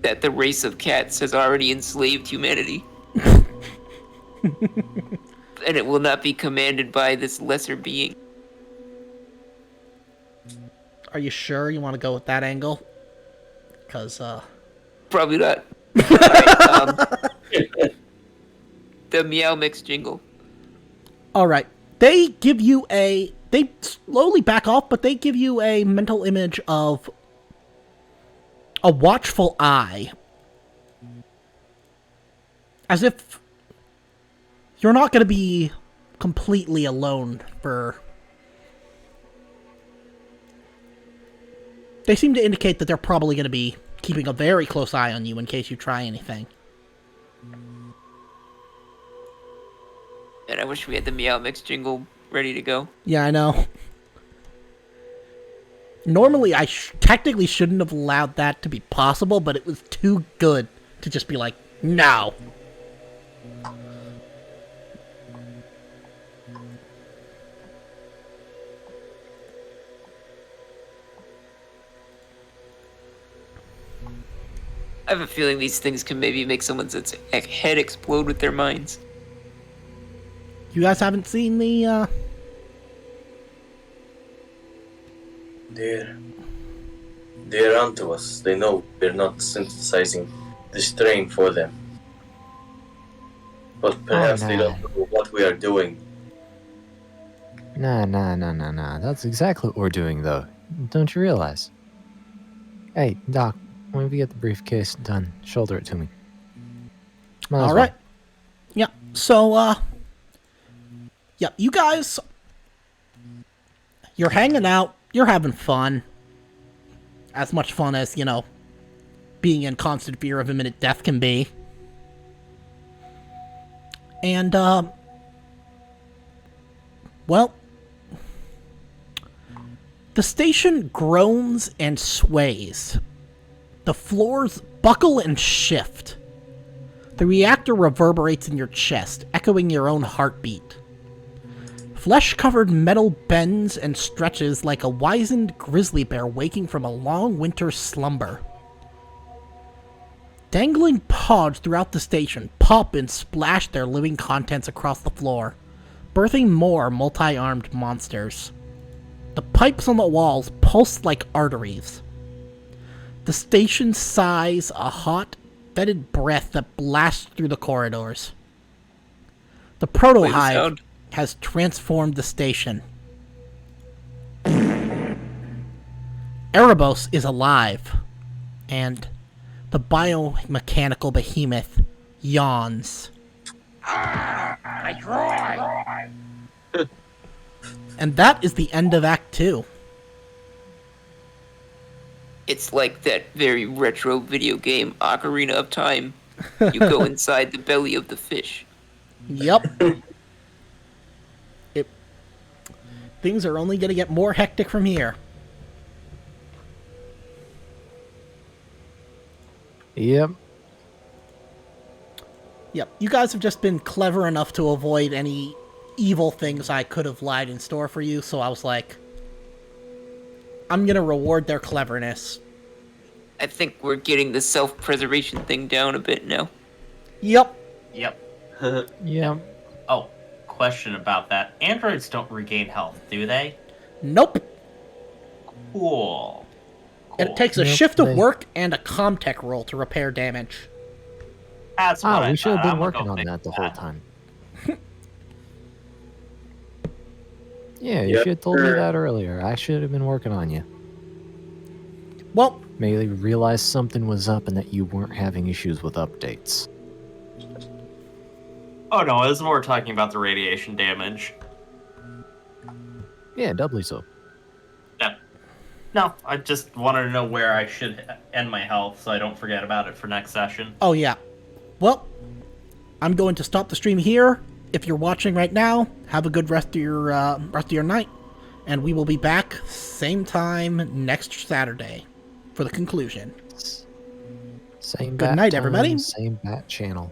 S2: That the race of cats has already enslaved humanity. And it will not be commanded by this lesser being.
S1: Are you sure you want to go with that angle? Because,
S2: Probably not. Alright, the Meow Mix jingle.
S1: Alright. They give you a... they slowly back off, but they give you a mental image of a watchful eye. As if you're not going to be completely alone for... they seem to indicate that they're probably going to be keeping a very close eye on you in case you try anything.
S2: And I wish we had the Meow Mix jingle ready to go.
S1: Yeah, I know. Normally, I technically shouldn't have allowed that to be possible, but it was too good to just be like, no.
S2: I have a feeling these things can maybe make someone's head explode with their minds.
S1: You guys haven't seen the,
S9: They're onto us. They know we're not synthesizing the strain for them. But perhaps they don't know what we are doing.
S3: Nah. That's exactly what we're doing, though. Don't you realize? Hey, Doc, When we get the briefcase done, shoulder it to me. Might as
S1: All
S3: well.
S1: right. Yeah. So, yeah, you guys, you're hanging out. You're having fun. As much fun as, you know, being in constant fear of imminent death can be. And, well, the station groans and sways. The floors buckle and shift. The reactor reverberates in your chest, echoing your own heartbeat. Flesh-covered metal bends and stretches like a wizened grizzly bear waking from a long winter slumber. Dangling pods throughout the station pop and splash their living contents across the floor, birthing more multi-armed monsters. The pipes on the walls pulse like arteries. The station sighs a hot, fetid breath that blasts through the corridors. The proto-hive has transformed the station. Erebos is alive, and the biomechanical behemoth yawns.
S10: I try.
S1: And that is the end of Act 2.
S2: It's like that very retro video game, Ocarina of Time. You go inside the belly of the fish.
S1: Yep. Things are only going to get more hectic from here.
S3: Yep.
S1: Yep. You guys have just been clever enough to avoid any evil things I could have lied in store for you, so I was like, I'm going to reward their cleverness.
S2: I think we're getting the self-preservation thing down a bit now.
S1: Yep.
S4: Yep.
S3: Yeah.
S4: Oh, question about that. Androids don't regain health, do they?
S1: Nope.
S4: Cool.
S1: And it takes a
S3: Nope,
S1: shift of
S3: they-
S1: work and a Comtech roll to repair damage.
S4: That's what I
S3: we should have
S4: thought.
S3: been
S4: I'm gonna
S3: working
S4: go
S3: on
S4: fix
S3: that the whole
S4: that.
S3: time. Yeah, you
S5: Yep,
S3: should have told me
S5: sure.
S3: that earlier. I should have been working on you.
S1: Well,
S3: Maybe realized something was up and that you weren't having issues with updates.
S4: Oh no, it was more talking about the radiation damage.
S3: Yeah, doubly so.
S4: No, I just wanted to know where I should end my health so I don't forget about it for next session.
S1: oh yeah. Well, I'm going to stop the stream here. If you're watching right now, have a good rest of your night, and we will be back same time next Saturday for the conclusion.
S3: Same
S1: Good
S3: bat
S1: night,
S3: time,
S1: everybody.
S3: Same bat channel.